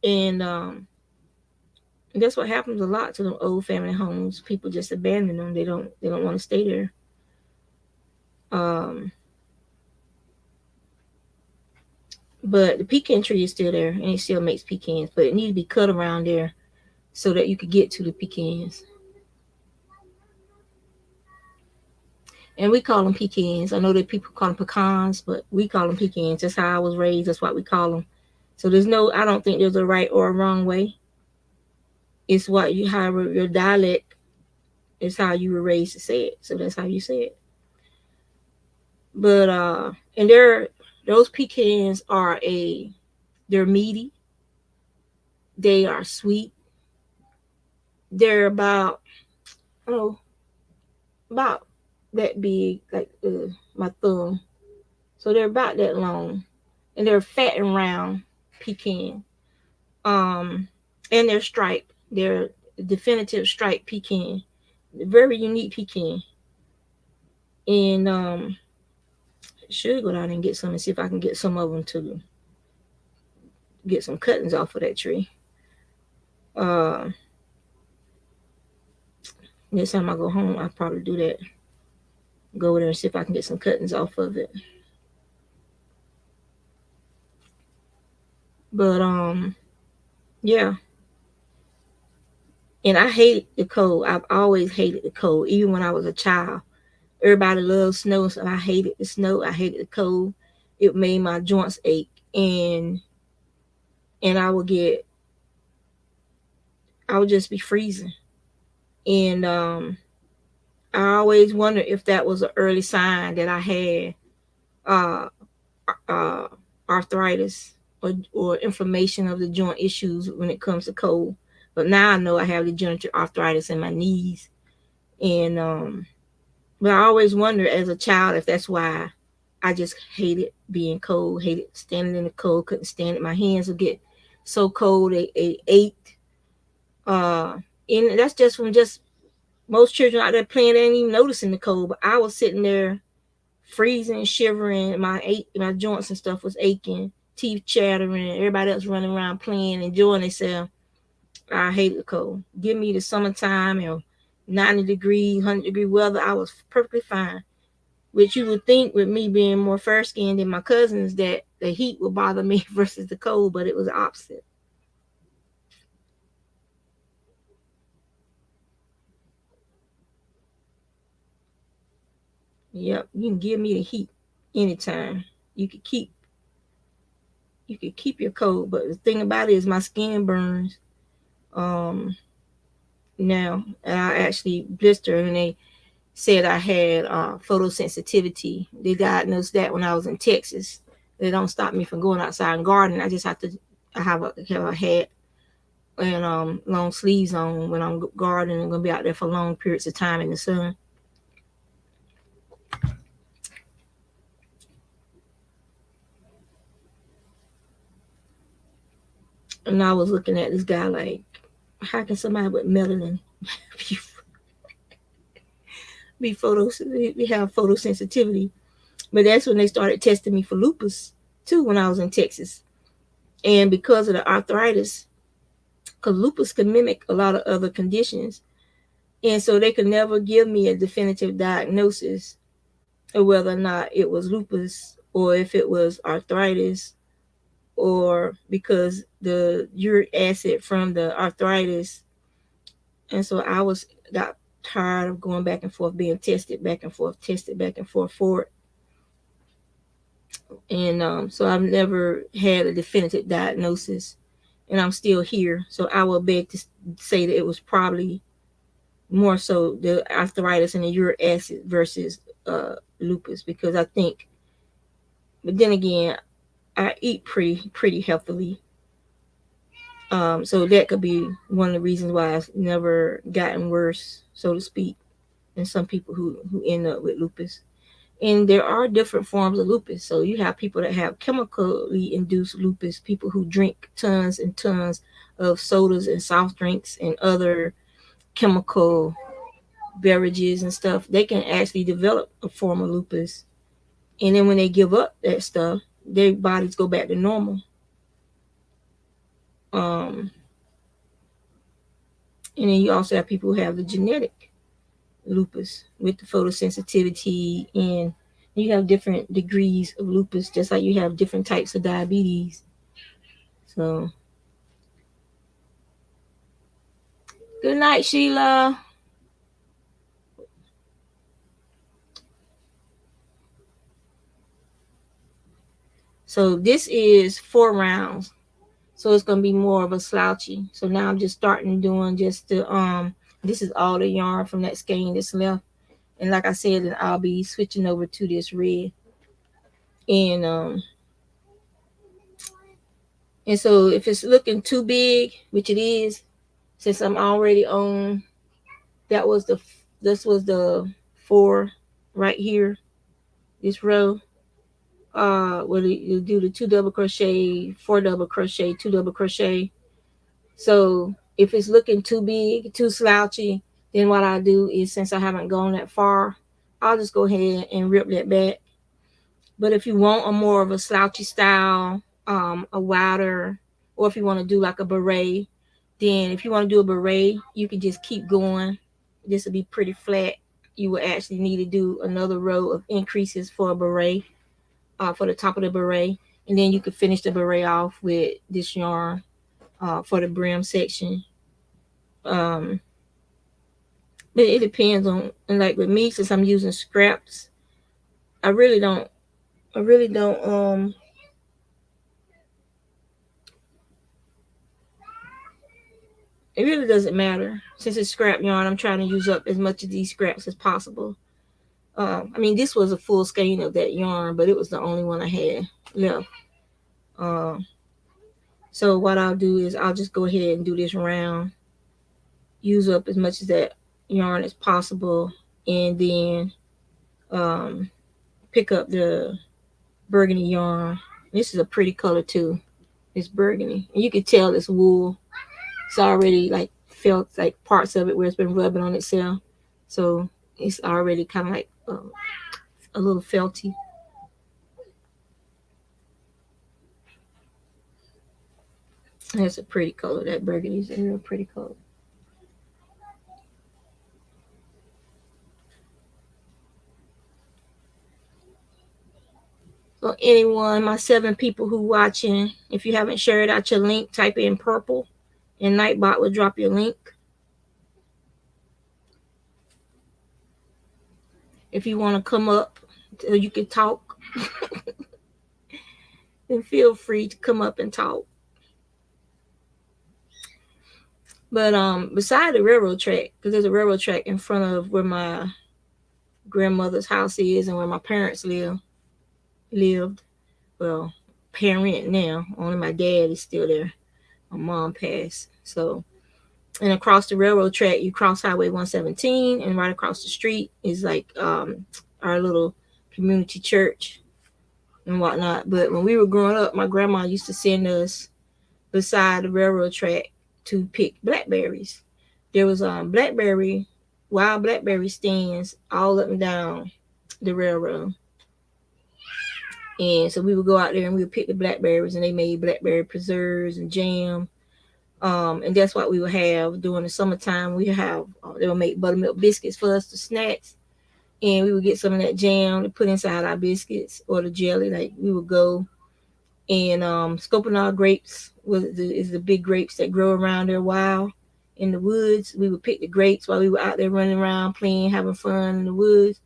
And that's what happens a lot to them old family homes. People just abandon them. They don't want to stay there. Um, but the pecan tree is still there, and it still makes pecans. But it needs to be cut around there so that you could get to the pecans. And we call them pecans. I know that people call them pecans, but we call them pecans. That's how I was raised. That's what we call them. So I don't think there's a right or a wrong way. It's however your dialect is how you were raised to say it. So that's how you say it. But and those pecans they're meaty. They are sweet. They're oh about that big, like my thumb. So they're about that long, and they're fat and round pecan. Um, and they're striped. They're definitive striped pecan, very unique pecan. And should go down and get some and see if I can get some of them to get some cuttings off of that tree. Uh, Next time I go home, I'll probably do that. Go over there and see if I can get some cuttings off of it. But yeah. And I hate the cold. I've always hated the cold, even when I was a child. Everybody loves snow, so I hated the snow. I hated the cold. It made my joints ache, and I would just be freezing. And I always wondered if that was an early sign that I had uh, uh, arthritis or inflammation of the joint issues when it comes to cold. But now I know I have degenerative arthritis in my knees, and but I always wondered as a child if that's why I just hated being cold, hated standing in the cold, couldn't stand it. My hands would get so cold they ached. Uh, and that's just from just most children out there playing, they ain't even noticing the cold. But I was sitting there freezing, shivering, my joints and stuff was aching, teeth chattering, everybody else running around playing, enjoying themselves. I hate the cold. Give me the summertime or 90 degree, 100 degree weather. I was perfectly fine. Which you would think with me being more fair skinned than my cousins that the heat would bother me versus the cold, but it was the opposite. Yep, you can give me the heat anytime. You could keep you could keep your cold, but the thing about it is my skin burns um now, and I actually blister, and they said I had photosensitivity. They diagnosed that when I was in Texas. They don't stop me from going outside and gardening. I just have a hat and long sleeves on when I'm gardening. I'm gonna be out there for long periods of time in the sun. And I was looking at this guy like, how can somebody with melanin be, be have photosensitivity? But that's when they started testing me for lupus too when I was in Texas. And because of the arthritis, because lupus can mimic a lot of other conditions, and so they could never give me a definitive diagnosis or whether or not it was lupus or if it was arthritis, or because the uric acid from the arthritis. And so I was got tired of going back and forth, being tested back and forth, tested back and forth for it. And so I've never had a definitive diagnosis, and I'm still here. So I will beg to say that it was probably more so the arthritis and the uric acid versus lupus, because I think. But then again, I eat pretty healthily, so that could be one of the reasons why it's never gotten worse, so to speak, than some people who end up with lupus. And there are different forms of lupus. So you have people that have chemically induced lupus, people who drink tons and tons of sodas and soft drinks and other chemical beverages and stuff. They can actually develop a form of lupus. And then when they give up that stuff, their bodies go back to normal. Um, and then you also have people who have the genetic lupus with the photosensitivity, and you have different degrees of lupus, just like you have different types of diabetes. So, good night, Sheila. So, this is 4 rounds. So, it's going to be more of a slouchy. So, now I'm just starting doing just this is all the yarn from that skein that's left. And like I said, then I'll be switching over to this red. And, and so if it's looking too big, which it is, since I'm already on, that was the, this was the 4 right here, this row. Where you do the 2 double crochet, 4 double crochet, 2 double crochet. So if it's looking too big, too slouchy, then what I do is, since I haven't gone that far, I'll just go ahead and rip that back. But if you want a more of a slouchy style, a wider, or if you want to do like a beret, then if you want to do a beret, you can just keep going. This will be pretty flat. You will actually need to do another row of increases for a beret, for the top of the beret, and then you can finish the beret off with this yarn for the brim section. Um, but it depends on, and like with me, since I'm using scraps, I really don't. I really don't. It really doesn't matter, since it's scrap yarn. I'm trying to use up as much of these scraps as possible. I mean, this was a full skein of that yarn, but it was the only one I had left. Um, so what I'll do is I'll just go ahead and do this round, use up as much of that yarn as possible, and then um, pick up the burgundy yarn. This is a pretty color too. It's burgundy, and you can tell it's wool. It's already like felt like parts of it where it's been rubbing on itself, so it's already kind of like a little felty. That's a pretty color. That burgundy is a real pretty color. So anyone, my 7 people who watching, if you haven't shared out your link, type in purple, and Nightbot will drop your link. If you want to come up so you can talk, then feel free to come up and talk. But beside the railroad track, because there's a railroad track in front of where my grandmother's house is and where my parents lived. Well, parent now. Only my dad is still there. My mom passed. So, and across the railroad track, you cross Highway 117, and right across the street is like our little community church and whatnot. But when we were growing up, my grandma used to send us beside the railroad track to pick blackberries. There was wild blackberry stands all up and down the railroad. And so we would go out there and we would pick the blackberries, and they made blackberry preserves and jam. And that's what we would have during the summertime. We have they would make buttermilk biscuits for us, the snacks, and we would get some of that jam to put inside our biscuits or the jelly. Like we would go and scoping our grapes is the big grapes that grow around there wild in the woods. We would pick the grapes while we were out there running around playing, having fun in the woods.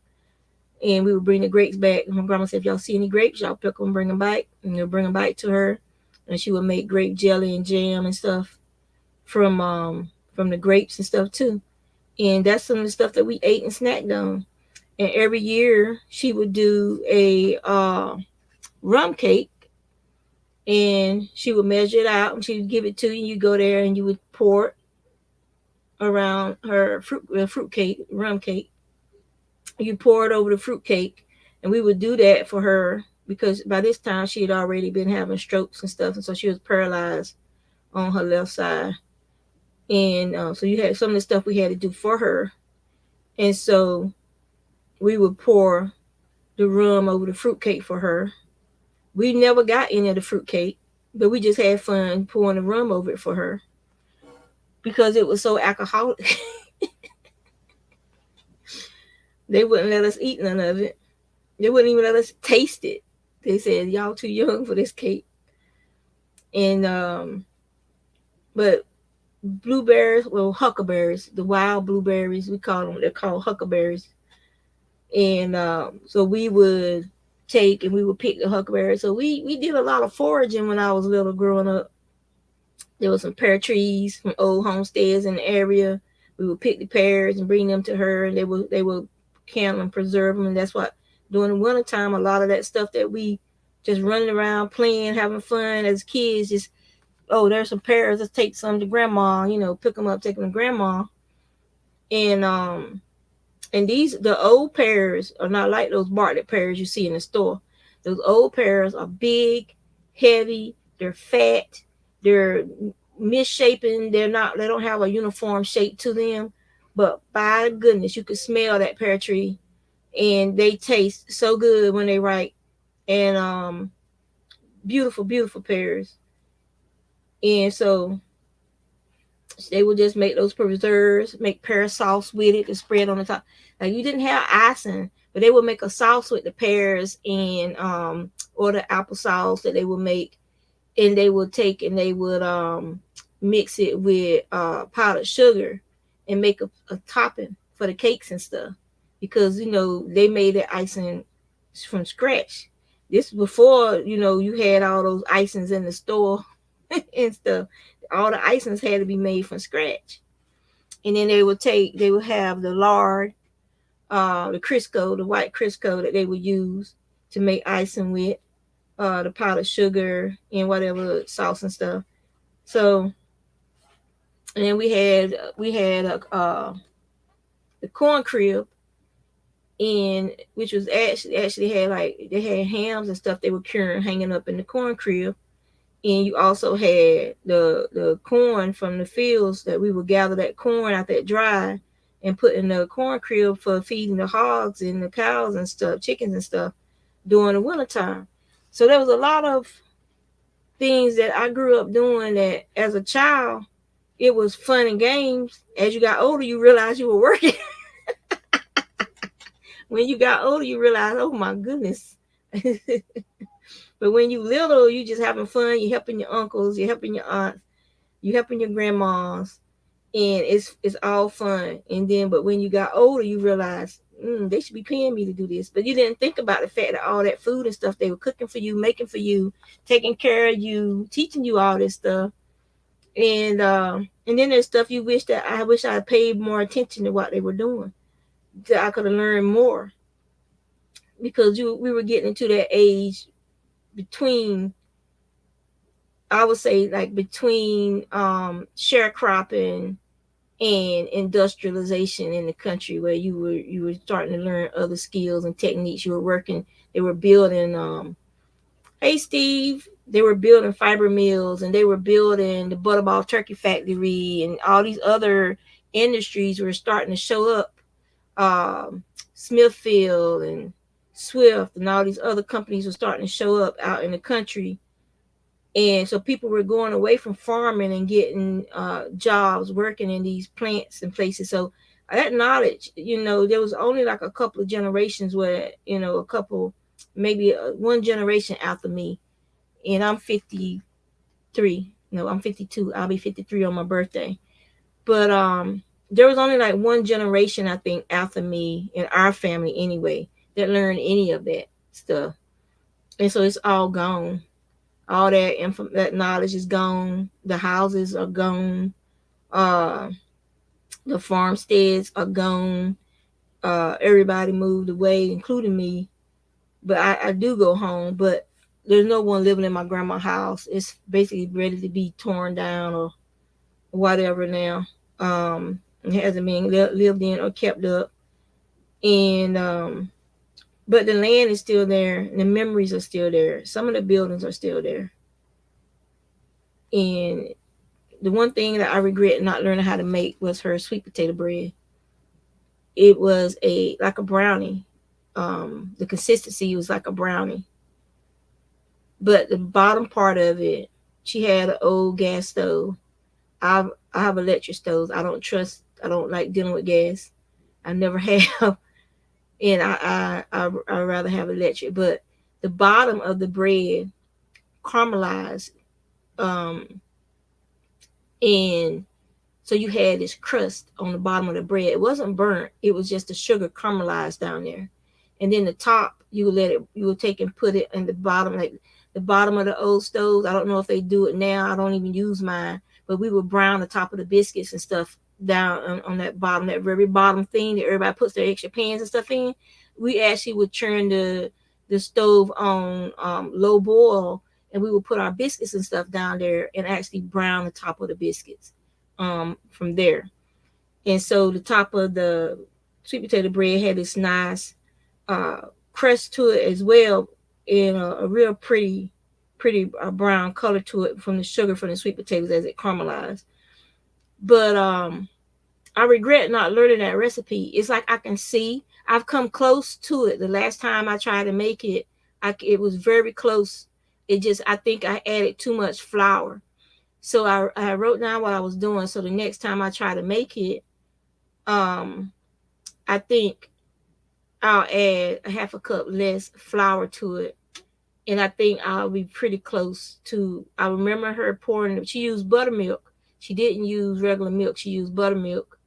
And we would bring the grapes back. My grandma said, if y'all see any grapes, y'all pick them, bring them back. And they'll bring them back to her. And she would make grape jelly and jam and stuff from the grapes and stuff too. And that's some of the stuff that we ate and snacked on. And every year she would do a rum cake, and she would measure it out and she would give it to you. You go there and you would pour it around her fruit cake, rum cake. You pour it over the fruit cake, and we would do that for her because by this time she had already been having strokes and stuff, and so she was paralyzed on her left side. And so you had some of the stuff we had to do for her, and so we would pour the rum over the fruit cake for her. We never got any of the fruit cake, but we just had fun pouring the rum over it for her because it was so alcoholic. They wouldn't let us eat none of it. They wouldn't even let us taste it. They said y'all too young for this cake. And but blueberries, well, huckleberries, the wild blueberries, we call them. They're called huckleberries. And so we would take and we would pick the huckleberries. So we did a lot of foraging when I was little, growing up. There was some pear trees from old homesteads in the area. We would pick the pears and bring them to her, and they would can and preserve them. And that's what during the wintertime, a lot of that stuff that we just running around playing, having fun as kids, just there's some pears, let's take some to grandma. Pick them up, take them to grandma. And the old pears are not like those Bartlett pears you see in the store. Those old pears are big, heavy, they're fat, they're misshapen, they don't have a uniform shape to them. But by goodness, you could smell that pear tree, and they taste so good when they ripe. And beautiful, beautiful pears. And so they would just make those preserves, make pear sauce with it to spread on the top. Like you didn't have icing, but they would make a sauce with the pears and or the applesauce that they would make, and they would take and they would mix it with powdered sugar and make a topping for the cakes and stuff, because they made the icing from scratch. This before you had all those icings in the store and stuff. All the icings had to be made from scratch. And then they would have the lard, the Crisco, the white Crisco that they would use to make icing with, the powdered sugar and whatever sauce and stuff. So, and then we had the corn crib, and which was actually had like they had hams and stuff they were curing hanging up in the corn crib. And you also had the corn from the fields that we would gather that corn out that dry and put in the corn crib for feeding the hogs and the cows and stuff, chickens and stuff during the wintertime. So there was a lot of things that I grew up doing that as a child, it was fun and games. As you got older, you realized you were working. When you got older, you realize, oh my goodness. But when you little, you just having fun. You helping your uncles, you helping your aunts, you helping your grandmas, and it's all fun. And then, but when you got older, you realize they should be paying me to do this. But you didn't think about the fact that all that food and stuff they were cooking for you, making for you, taking care of you, teaching you all this stuff. And then there's stuff you wish I had paid more attention to what they were doing, that I could have learned more, because we were getting into that age between, I would say, like between sharecropping and industrialization in the country, where you were starting to learn other skills and techniques. You were working. They were building. Hey Steve, they were building fiber mills, and they were building the Butterball Turkey Factory, and all these other industries were starting to show up. Smithfield and Swift and all these other companies were starting to show up out in the country. And so people were going away from farming and getting jobs working in these plants and places. So that knowledge, there was only like a couple of generations where, a couple, maybe one generation after me, and I'm 53. No, I'm 52. I'll be 53 on my birthday. But there was only like one generation, I think, after me in our family anyway, that learned any of that stuff. And so it's all gone. All that knowledge is gone. The houses are gone. Uh, the farmsteads are gone. Everybody moved away, including me. But I do go home, but there's no one living in my grandma's house. It's basically ready to be torn down or whatever now. It hasn't been lived in or kept up. And but the land is still there. The memories are still there. Some of the buildings are still there. And the one thing that I regret not learning how to make was her sweet potato bread. It was a like a brownie. The consistency was like a brownie, but the bottom part of it, she had an old gas stove. I have electric stoves. I don't trust. I don't like dealing with gas. I never have, and I rather have electric. But the bottom of the bread caramelized, um, and so you had this crust on the bottom of the bread. It wasn't burnt. It was just the sugar caramelized down there. And then the top, you would take and put it in the bottom, like the bottom of the old stoves. I don't know if they do it now. I don't even use mine. But we would brown the top of the biscuits and stuff down on that bottom, that very bottom thing that everybody puts their extra pans and stuff in. We actually would turn the stove on low boil, and we would put our biscuits and stuff down there and actually brown the top of the biscuits from there. And so the top of the sweet potato bread had this nice uh, crust to it as well, and a real pretty brown color to it from the sugar from the sweet potatoes as it caramelized. But I regret not learning that recipe. It's like I can see I've come close to it. The last time I tried to make it, it was very close. It just I think I added too much flour. So I wrote down what I was doing. So the next time I try to make it, um, I think I'll add a half a cup less flour to it, and I think I'll be pretty close to. I remember her pouring. She used buttermilk. She didn't use regular milk. She used buttermilk,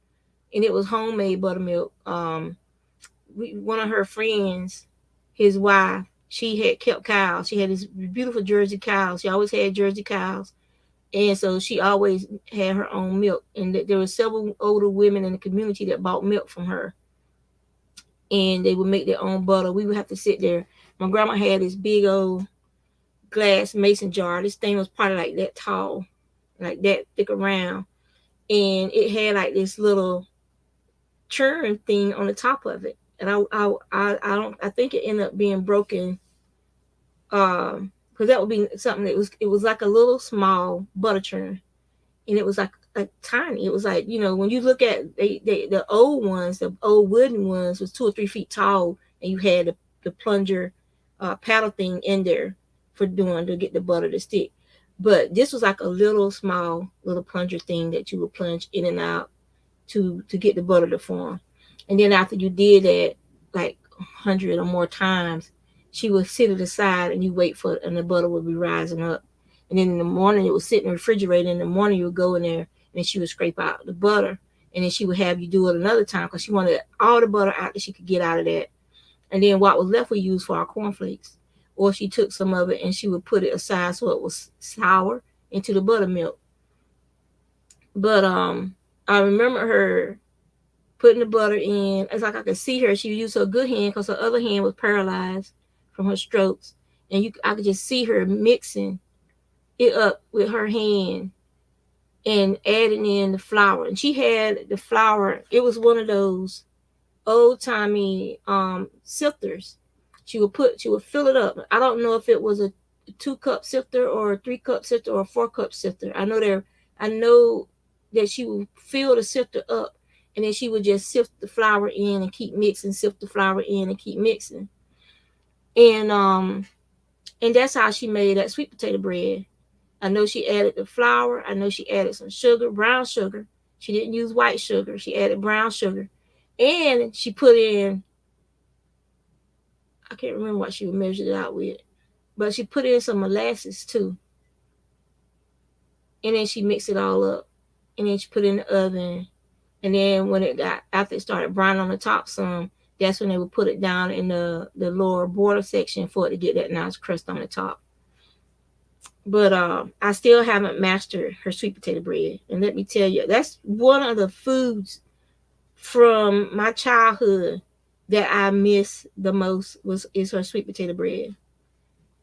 and it was homemade buttermilk. One of her friends, his wife, she had kept cows. She had this beautiful Jersey cows. She always had Jersey cows, and so she always had her own milk. And there were several older women in the community that bought milk from her, and they would make their own butter. We would have to sit there. My grandma had this big old glass mason jar. This thing was probably like that tall, like that thick around, and it had like this little churn thing on the top of it. And I don't I think it ended up being broken. Because that would be something that it was like a little small butter churn, and it was like tiny. It was like when you look at the old ones, the old wooden ones was 2 or 3 feet tall, and you had the plunger paddle thing in there for doing to get the butter to stick. But this was like a little small little plunger thing that you would plunge in and out to get the butter to form. And then after you did that like 100 or more times, she would sit it aside and you wait for it, and the butter would be rising up. And then in the morning, it would sit in the refrigerator. In the morning, you would go in there and then she would scrape out the butter. And then she would have you do it another time because she wanted all the butter out that she could get out of that. And then what was left we used for our cornflakes. Or she took some of it and she would put it aside so it was sour into the buttermilk. But I remember her putting the butter in. It's like I could see her. She used her good hand because her other hand was paralyzed from her strokes, and I could just see her mixing it up with her hand and adding in the flour. And she had the flour. It was one of those old timey sifters. She would fill it up. I don't know if it was a 2 cup sifter or a 3 cup sifter or a 4 cup sifter. I know that she would fill the sifter up, and then she would just sift the flour in and keep mixing, sift the flour in and keep mixing. And that's how she made that sweet potato bread. I know she added the flour. I know she added some sugar, brown sugar. She didn't use white sugar. She added brown sugar, and she put in, I can't remember what she measured it out with, but she put in some molasses too, and then she mixed it all up, and then she put it in the oven. And then when it got, after it started browning on the top some, that's when they would put it down in the lower border section for it to get that nice crust on the top. But I still haven't mastered her sweet potato bread. And let me tell you, that's one of the foods from my childhood that I miss the most was is her sweet potato bread.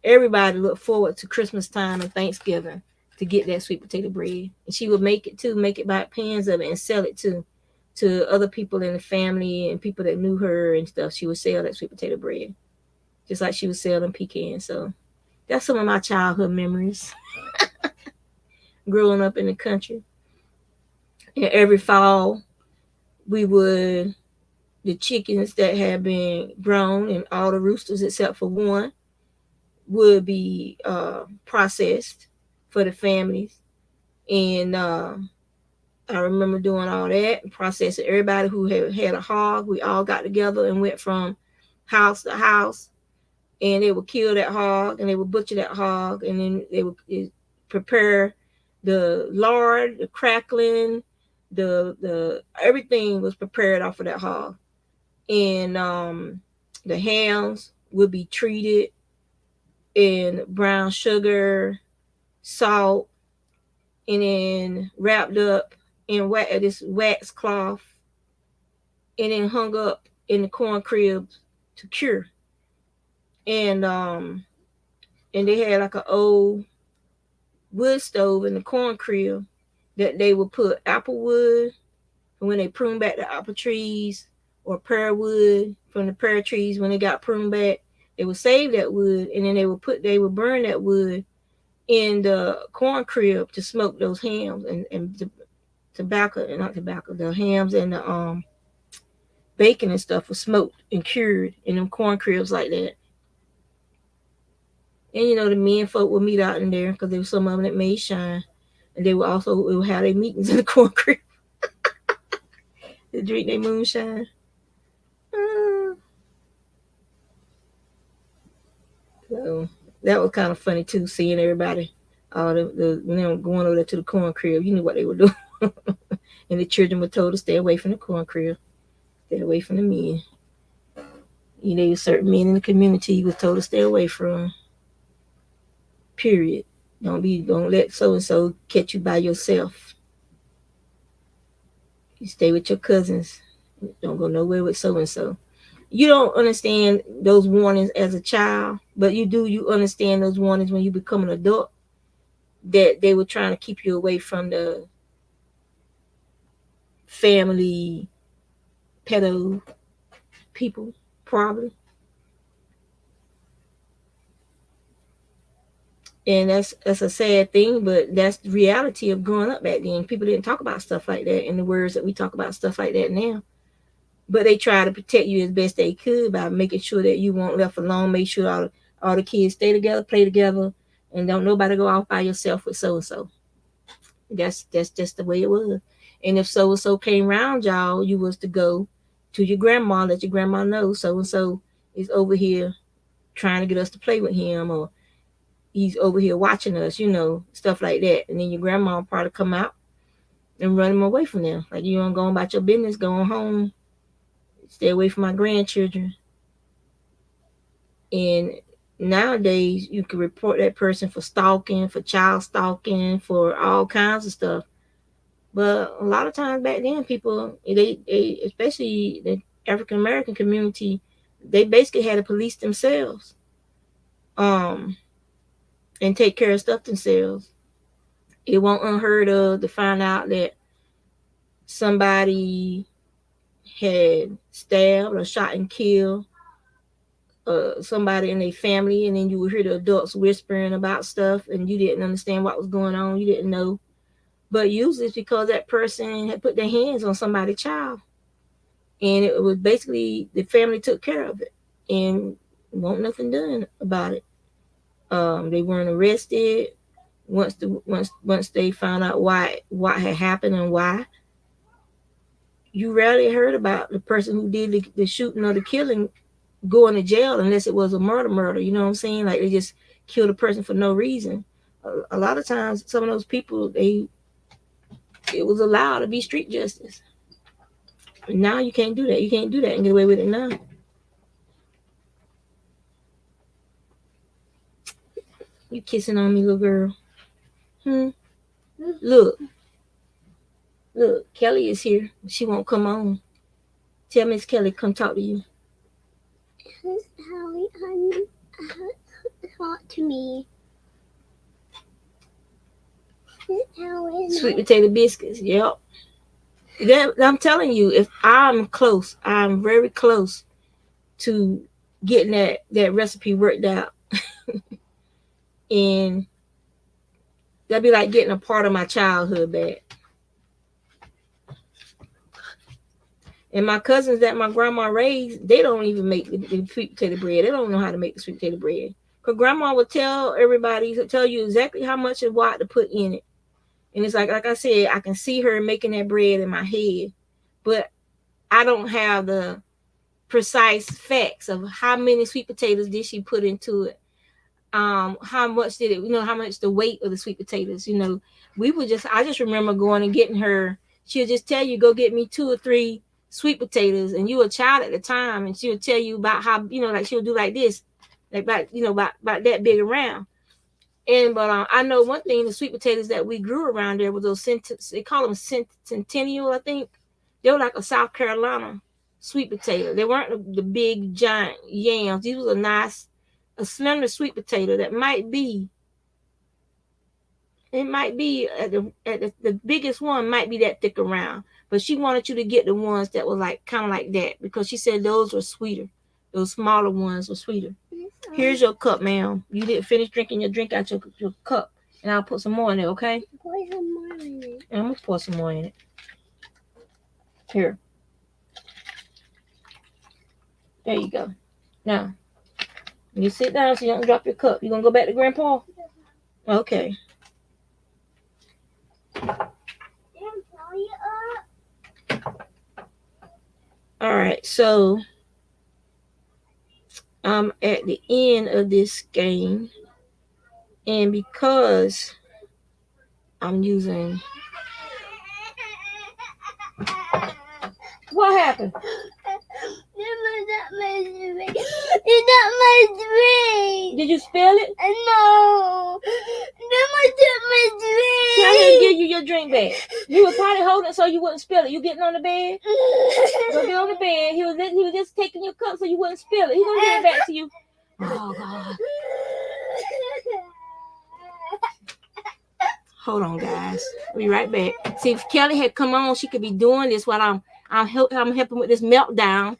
Everybody looked forward to Christmas time and Thanksgiving to get that sweet potato bread. And she would make it too, make it by pans of it and sell it to other people in the family and people that knew her and stuff. She would sell that sweet potato bread. Just like she was selling pecans. So that's some of my childhood memories growing up in the country. And every fall we would, the chickens that had been grown and all the roosters except for one would be processed for the families. And I remember doing all that and processing everybody who had a hog. We all got together and went from house to house, and they would kill that hog and they would butcher that hog, and then they would prepare the lard, the crackling, the everything was prepared off of that hog, and the hams would be treated in brown sugar, salt, and then wrapped up in this wax cloth, and then hung up in the corn cribs to cure. And they had like an old wood stove in the corn crib that they would put apple wood, and when they prune back the apple trees, or pear wood from the pear trees when they got pruned back, they would save that wood, and then they would burn that wood in the corn crib to smoke those hams and tobacco, and not tobacco, the hams and the bacon and stuff was smoked and cured in them corn cribs like that. And the men folk would meet out in there because there was some of them that made shine, and they would have their meetings in the corn crib to drink their moonshine. Uh, so that was kind of funny too, seeing everybody, all going over there to the corn crib. You knew what they were doing, and the children were told to stay away from the corn crib, stay away from the men. There were certain men in the community you was told to stay away from. Period. Don't let so and so catch you by yourself. You stay with your cousins. Don't go nowhere with so and so. You don't understand those warnings as a child, but you do. You understand those warnings when you become an adult. That they were trying to keep you away from the family pedo people, probably. And that's a sad thing, but that's the reality of growing up back then. People didn't talk about stuff like that in the words that we talk about stuff like that now. But they try to protect you as best they could by making sure that you weren't left alone. Make sure all the kids stay together, play together, and don't nobody go off by yourself with so and so. That's just the way it was. And if so and so came around y'all, you was to go to your grandma, let your grandma know so and so is over here trying to get us to play with him, or he's over here watching us, stuff like that. And then your grandma will probably come out and run him away from them. Like, you don't go about your business, going home, stay away from my grandchildren. And nowadays, you can report that person for stalking, for child stalking, for all kinds of stuff. But a lot of times back then, people, they especially the African American community, they basically had to police themselves, um, and take care of stuff themselves. It won't unheard of to find out that somebody had stabbed or shot and killed somebody in their family, and then you would hear the adults whispering about stuff, and you didn't understand what was going on. You didn't know, but usually it's because that person had put their hands on somebody's child, and it was basically the family took care of it, and won't nothing done about it. They weren't arrested once they found out why what had happened and why. you rarely heard about the person who did the shooting or the killing going to jail unless it was a murder. You know what I'm saying? Like they just killed a person for no reason. A lot of times, some of those people, it was allowed to be street justice. Now you can't do that. You can't do that and get away with it now. You kissing on me, little girl. Hmm. Look, look. Kelly is here. She won't come on. Tell Miss Kelly come talk to you. Hallie, honey, talk to me. Sweet potato biscuits. Yep. I'm telling you, if I'm close, I'm very close to getting that recipe worked out, and that'd be like getting a part of my childhood back. And my cousins that my grandma raised, they don't even make the sweet potato bread. They don't know how to make the sweet potato bread. Cause grandma would tell everybody, tell you exactly how much and what to put in it. And it's like I said, I can see her making that bread in my head, but I don't have the precise facts of how many sweet potatoes did she put into it. How much did it, how much the weight of the sweet potatoes. I just remember going and getting her. She'll just tell you, go get me 2 or 3 sweet potatoes, and you were a child at the time, and she'll tell you about how, like she'll do like this, like about that big around. And but I know one thing: the sweet potatoes that we grew around there was those they call them Centennial, I think. They were like a South Carolina sweet potato. They weren't the big giant yams. These was a slender sweet potato that might be. It might be the biggest one might be that thick around, but she wanted you to get the ones that were like kind of like that because she said those were sweeter. Those smaller ones were sweeter. Here's your cup, ma'am. You didn't finish drinking your drink out your cup, and I'll put some more in it, okay? Pour some more in it. And I'm gonna pour some more in it. Here, there you go. Now, you sit down so you don't drop your cup. You gonna go back to Grandpa? Okay. All right. So I'm at the end of this game, and because I'm using. What happened? It's not my drink. Did you spill it? No. Mama took my drink. Tell him to give you your drink back. You were probably holding it so you wouldn't spill it. You getting on the bed? Go get on the bed. He was just taking your cup so you wouldn't spill it. He's gonna give it back to you. Oh God. Hold on, guys. I'll be right back. See, if Kelly had come on, she could be doing this while I'm helping with this meltdown.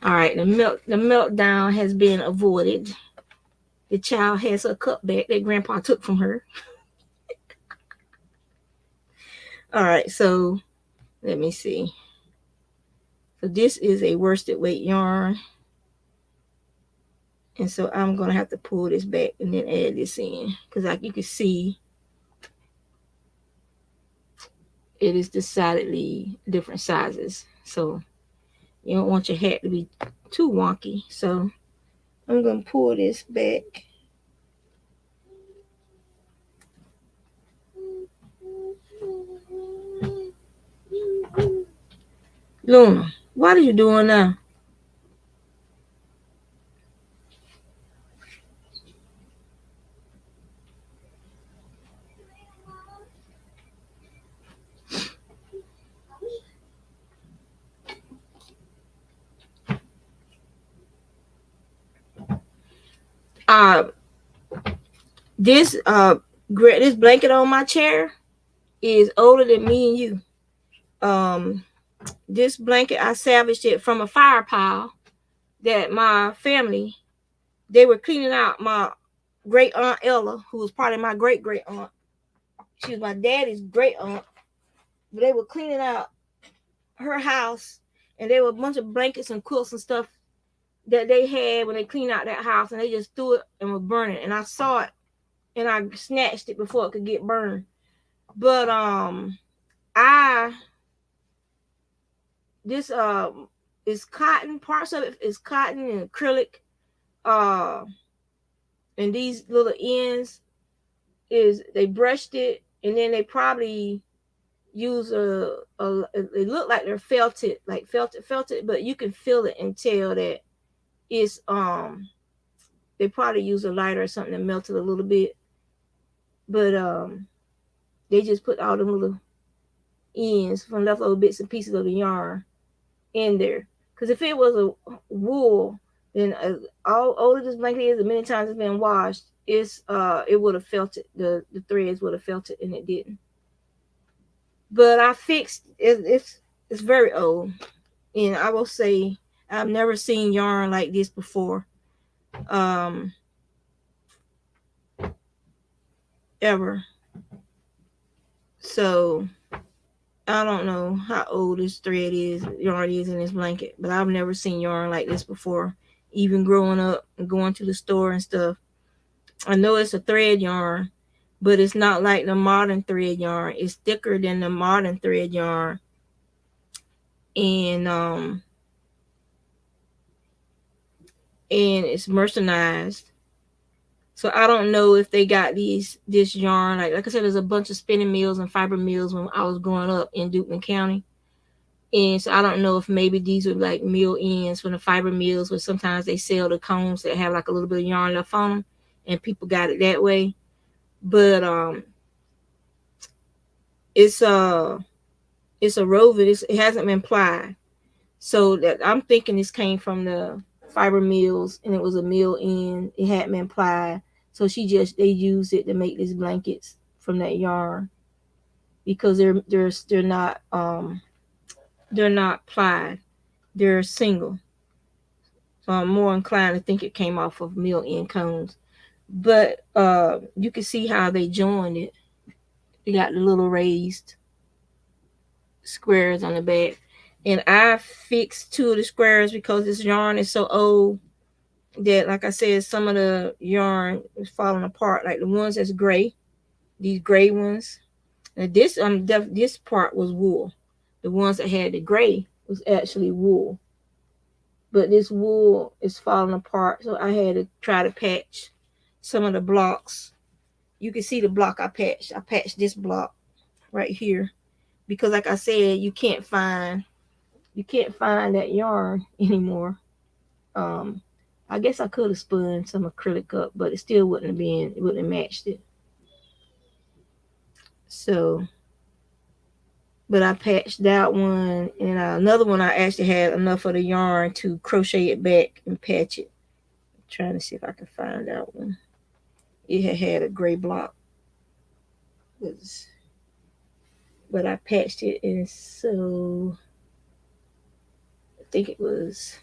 All right, the meltdown has been avoided. The child has her cup back that Grandpa took from her. All right, so let me see. So this is a worsted weight yarn. And so I'm going to have to pull this back and then add this in. Because like you can see, it is decidedly different sizes. So you don't want your hat to be too wonky. So I'm going to pull this back. Luna, what are you doing now? Uh, this This blanket on my chair is older than me and you. Um, this blanket I salvaged it from a fire pile that my family they were cleaning out. My great aunt Ella, who was probably my great great aunt, she was my daddy's great aunt. But they were cleaning out her house, and there were a bunch of blankets and quilts and stuff that they had when they cleaned out that house, and they just threw it and was burning. And I saw it, and I snatched it before it could get burned. But I this is cotton. Parts of it is cotton and acrylic. Uh, and these little ends is they brushed it, and then they probably use a it looked like they're felted, like felted, but you can feel it and tell that it's they probably use a lighter or something to melt it a little bit. But they just put all the little ends from leftover bits and pieces of the yarn in there. Because if it was a wool, then all older this blanket is, and many times it's been washed, it would have felt it. The threads would have felt it, and it didn't. But I fixed it. It's very old, and I will say I've never seen yarn like this before, um, ever. So I don't know how old this yarn is in this blanket, but I've never seen yarn like this before. Even growing up and going to the store and stuff, I know it's a thread yarn, but it's not like the modern thread yarn. It's thicker than the modern thread yarn, and it's mercerized. So I don't know if they got this yarn. Like I said, there's a bunch of spinning mills and fiber mills when I was growing up in Duplin County. And so I don't know if maybe these are like mill ends from the fiber mills, where sometimes they sell the combs that have like a little bit of yarn left on them, and people got it that way. But it's it's a woven. It hasn't been plied, so that I'm thinking this came from the fiber mills, and it was a mill end. It hadn't been plied, so they used it to make these blankets from that yarn because they're not plied. They're single. So I'm more inclined to think it came off of mill end cones. But you can see how they joined it. They got the little raised squares on the back. And I fixed two of the squares because this yarn is so old that, like I said, some of the yarn is falling apart. Like the ones that's gray, these gray ones. And this part was wool. The ones that had the gray was actually wool. But this wool is falling apart, so I had to try to patch some of the blocks. You can see the block I patched. I patched this block right here because, like I said, you can't find that yarn anymore. Um, I guess I could have spun some acrylic up, but it wouldn't have matched it. So, but I patched that one, and another one I actually had enough of the yarn to crochet it back and patch it. I'm trying to see if I can find that one. It had a gray block, was but I patched it, and so I think it was.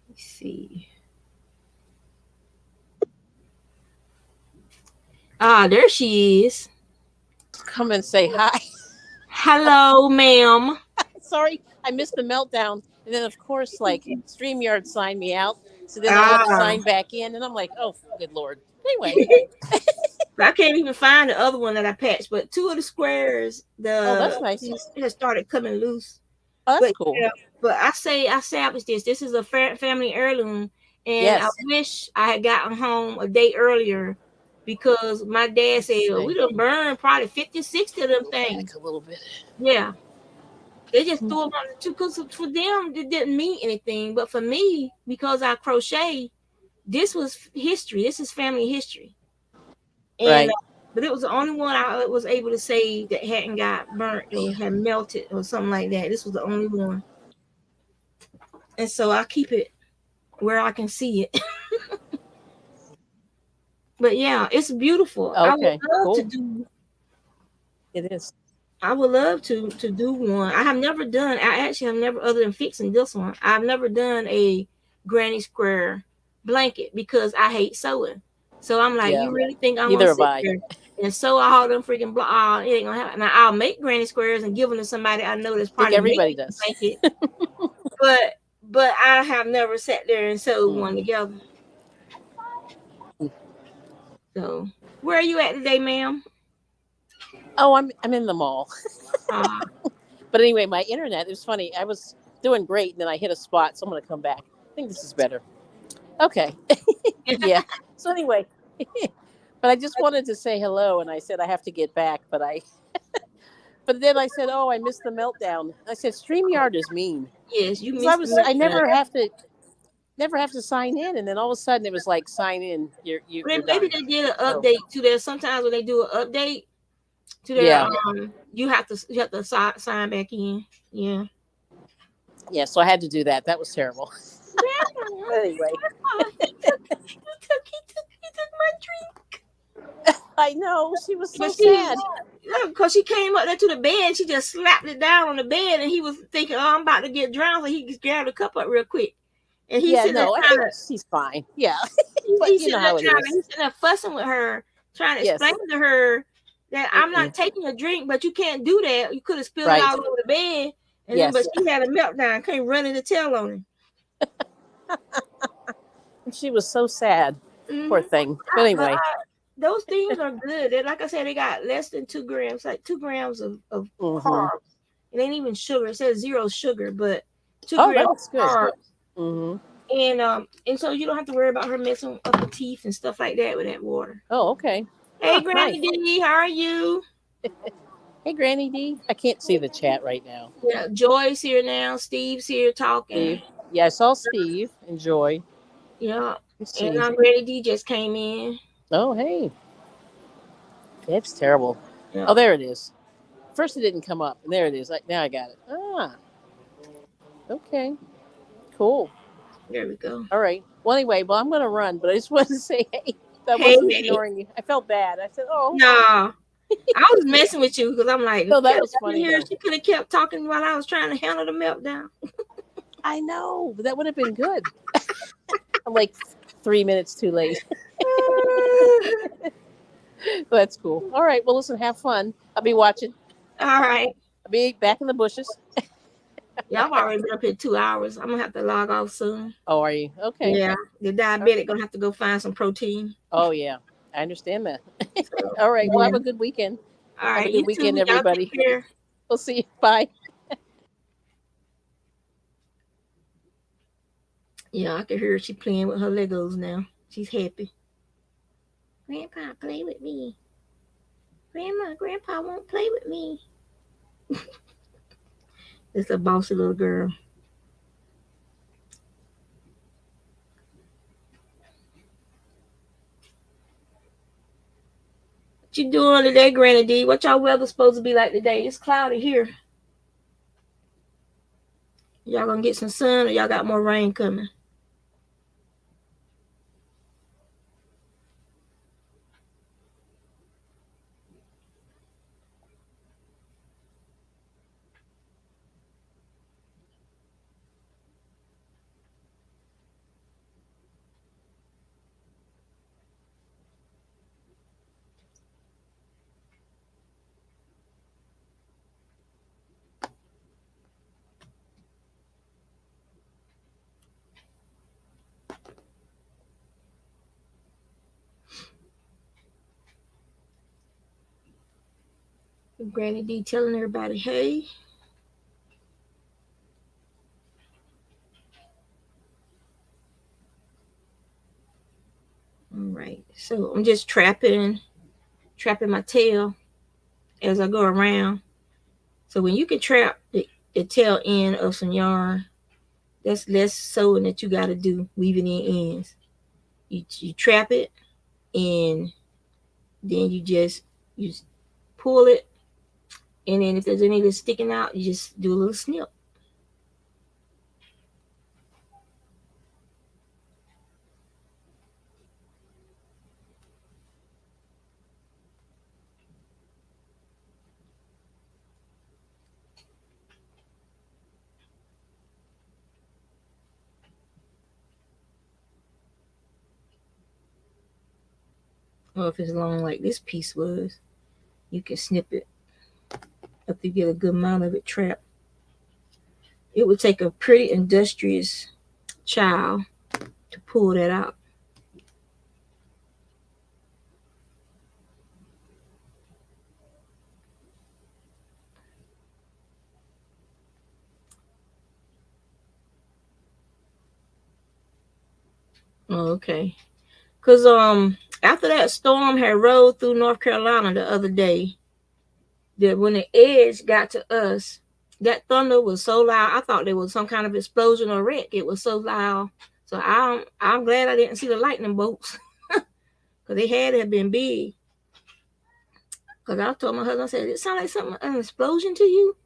Let's see. Ah, there she is. Come and say hi. Hello, ma'am. Sorry, I missed the meltdown. And then, of course, like StreamYard signed me out. So then I had to Ah, sign back in. And I'm like, oh, good Lord. Anyway, I can't even find the other one that I patched, but two of the squares, oh, the that's nice. it has started coming loose. Oh, that's But cool. yeah, but I salvaged this. This is a family heirloom, and I Yes. wish I had gotten home a day earlier because my dad Let's said, "Oh, we see. done burned probably 50, 60 of them Go things." back a little bit. Yeah, they just threw them on the two because for them it didn't mean anything, but for me, because I crochet, this was history. This is family history, and Right. but it was the only one I was able to say that hadn't got burnt or had melted or something like that. This was the only one, and so I keep it where I can see it. But yeah, it's beautiful. I would Okay, love to cool. do. It is. I would love to do one. I have never done. I actually have never, other than fixing this one, I've never done a granny square blanket because I hate sewing. So I'm like, you Yeah. really think I'm gonna Neither have sit I. there and sew all them freaking it ain't gonna happen. Now I'll make granny squares and give them to somebody I know that's I think probably everybody making a does. blanket, but I have never sat there and sewed Mm. one together. So where are you at today, ma'am? Oh, I'm in the mall. Uh, But anyway, my internet, it was funny. I was doing great and then I hit a spot, so I'm gonna come back. I think this is better. Okay. Yeah. So anyway, but I just wanted to say hello and I said I have to get back, but then I said, "Oh, I missed the meltdown." I said StreamYard is mean. yes, you Cuz missed the I meltdown. never have to sign in and then all of a sudden it was like sign in, you're Maybe done. they did an So, update to their. Sometimes when they do an update to their, yeah. you have to sign back in. Yeah. Yeah, so I had to do that. That was terrible. Grandma, But anyway, he took my drink. I know she was so But she, sad. because she came up there to the bed, she just slapped it down on the bed, and he was thinking, "Oh, I'm about to get drowned," so he just grabbed the cup up real quick, and he's Yeah, sitting there no, I trying think to, she's fine. Yeah. But he's you know sitting there how it trying to, is. he's sitting there fussing with her, trying to explain Yes. to her that I'm not Mm-mm. taking a drink, but you can't do that. You could have spilled it Right. all over the bed, and then, but Yes. she had a meltdown, came running to tell on him. She was so sad. Poor Mm-hmm. thing. But But anyway. those things are good. They, like I said, they got less than 2 grams, like 2 grams of Hmm. carbs. It ain't even sugar. It says zero sugar, but two Oh, grams that's of good. carbs. Hmm. And so you don't have to worry about her messing up her teeth and stuff like that with that water. Oh, okay. Hey, Oh, Granny nice. D, how are you? Hey, Granny D. I can't see the chat right now. Yeah, Joy's here now. Steve's here talking. Steve. Yeah, I saw Steve. Enjoy. Yeah, Let's and see. Granny D just came in. Oh, hey. It's terrible. Yeah, Oh, there it is. First it didn't come up, and there it is. Like now I got it. Ah, okay, cool. there we go. All right. Well, anyway, well, I'm going to run, but I just wanted to say, hey, I Hey, wasn't hey. ignoring you. I felt bad. I said, oh, Nah, I was messing with you because I'm like, no, that Kelly, was I can funny hear though. she could have kept talking while I was trying to handle the meltdown. I know, but that would have been good. I'm like 3 minutes too late. That's cool. All right. Well, listen, have fun. I'll be watching. All right. I'll be back in the bushes. Yeah, I've already been up here 2 hours. I'm gonna have to log off soon. Oh, are you? Okay. Yeah, the All right. diabetic gonna have to go find some protein. Oh, yeah. I understand that. So, All right. Well, yeah. have a good weekend. All Have a right, good you weekend, too. Y'all everybody. take care. We'll see you. Bye. Yeah, I can hear she playing with her Legos now. She's happy. Grandpa, play with me. Grandpa won't play with me. It's a bossy little girl. What you doing today, Granny D? What y'all weather supposed to be like today? It's cloudy here. Y'all gonna get some sun or y'all got more rain coming? Granny D telling everybody, hey. All right. So I'm just trapping my tail as I go around. So when you can trap the tail end of some yarn, that's less sewing that you got to do weaving in ends. You trap it and then you pull it, and then if there's any that's sticking out, you just do a little snip. or if it's long like this piece was, you can snip it up to get a good amount of it trapped. It would take a pretty industrious child to pull that out. Oh, okay. Cause after that storm had rolled through North Carolina the other day, that when the edge got to us, that thunder was so loud. I thought there was some kind of explosion or wreck. It was so loud. So I'm glad I didn't see the lightning bolts because they had to have been big. Because I told my husband, I said, it sounded like something an explosion to you,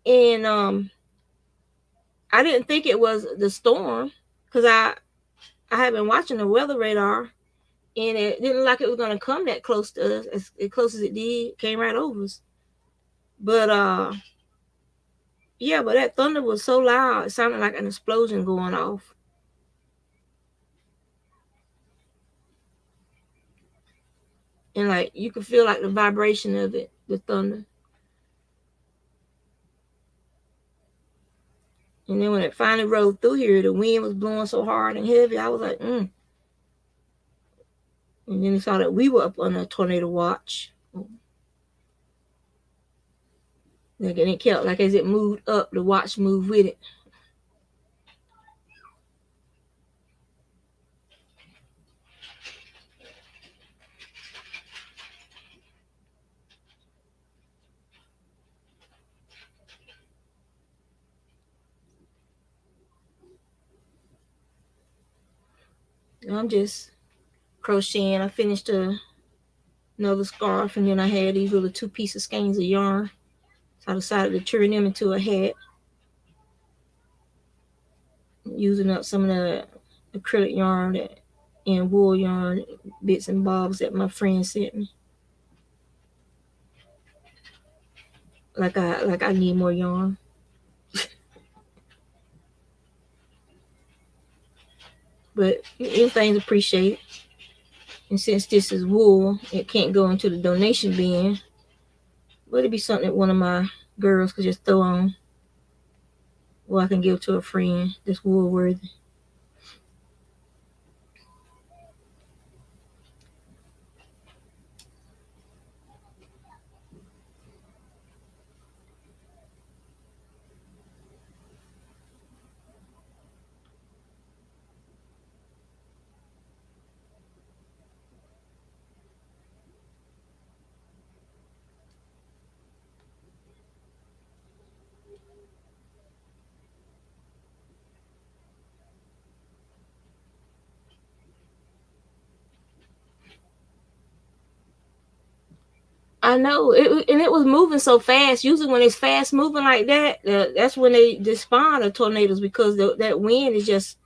and I didn't think it was the storm because I had been watching the weather radar and it didn't look like it was gonna come that close to us. As close as it did, it came right over us. But yeah, but that thunder was so loud, it sounded like an explosion going off. And like you could feel like the vibration of it, the thunder. And then when it finally rolled through here, the wind was blowing so hard and heavy. I was like, mm. And then he saw that we were up on a tornado watch. Like, and it kept like as it moved up, the watch moved with it. And I'm just crocheting. I finished another scarf, and then I had these little 2 piece of skeins of yarn. So I decided to turn them into a hat, using up some of the acrylic yarn and wool yarn bits and bobs that my friend sent me. Like I need more yarn, but anything's appreciated. And since this is wool, it can't go into the donation bin, but it'd be something that one of my girls could just throw on, or I can give to a friend that's wool worthy. I know it, and it was moving so fast. Usually, when it's fast moving like that, that's when they spawn of tornadoes because that wind is just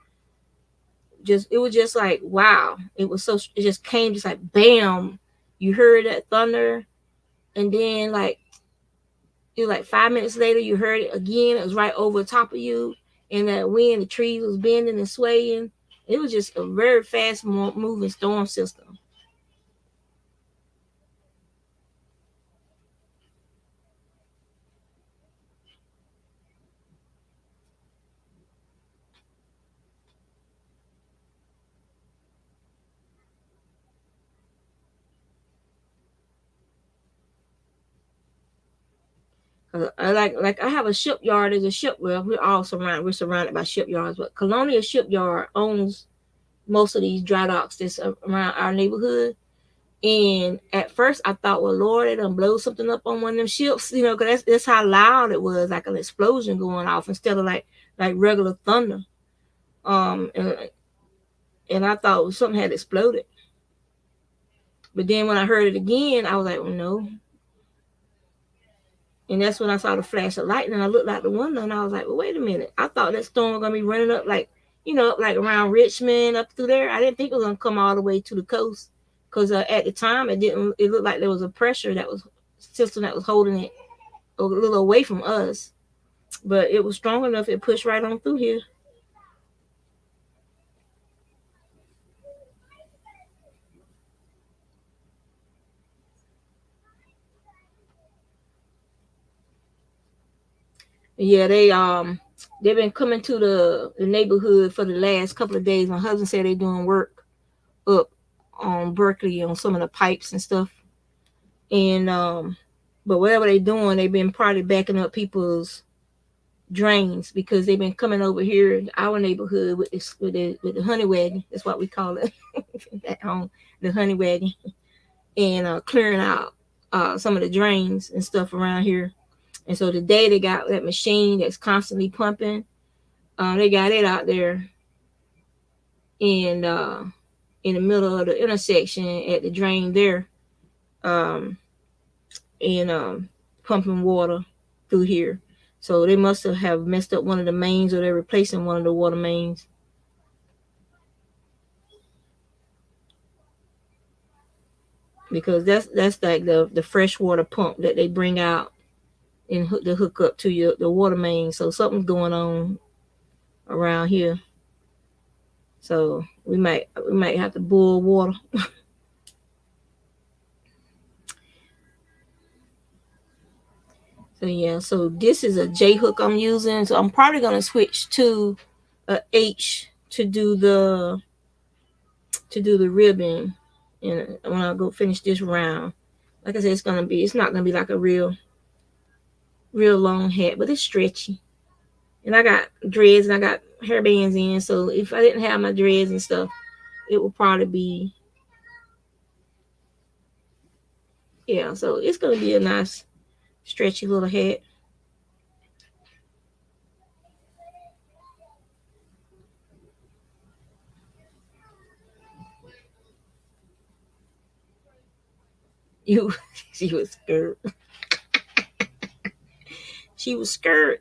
it was just like wow. It was so it just came just like bam. You heard that thunder, and then like it was like 5 minutes later, you heard it again. It was right over the top of you, and that wind, the trees was bending and swaying. It was just a very fast moving storm system. I have a shipyard as a ship. Well, we're surrounded by shipyards, but Colonial Shipyard owns most of these dry docks that's around our neighborhood. And at first, I thought, well, Lord, they done blow something up on one of them ships, because that's how loud it was, like an explosion going off instead of like regular thunder. And I thought something had exploded. But then when I heard it again, I was like, well, no. And that's when I saw the flash of lightning. I looked out the window and I was like, well, wait a minute. I thought that storm was gonna be running up like around Richmond up through there. I didn't think it was gonna come all the way to the coast because at the time it didn't. It looked like there was a pressure that was system that was holding it a little away from us, but it was strong enough. It pushed right on through here. Yeah, they've been coming to the neighborhood for the last couple of days. My husband said they're doing work up on Berkeley on some of the pipes and stuff. And but whatever they're doing, they've been probably backing up people's drains because they've been coming over here in our neighborhood with this with the honey wagon. That's what we call it at home, the honey wagon, and clearing out some of the drains and stuff around here. And so today they got that machine that's constantly pumping. They got it out there in in the middle of the intersection at the drain there, um, and pumping water through here. So they must have messed up one of the mains, or they're replacing one of the water mains, because that's like the freshwater pump that they bring out and hook up to your the water main. So something's going on around here. So we might have to boil water. So yeah, so this is a J hook I'm using. So I'm probably gonna switch to a H to do the ribbon, and when I go finish this round, like I said, it's not gonna be like a real long hat, but it's stretchy. And I got dreads and I got hair bands in, so if I didn't have my dreads and stuff, it would probably be, yeah. So it's gonna be a nice stretchy little hat. You, she was scared. She was scared.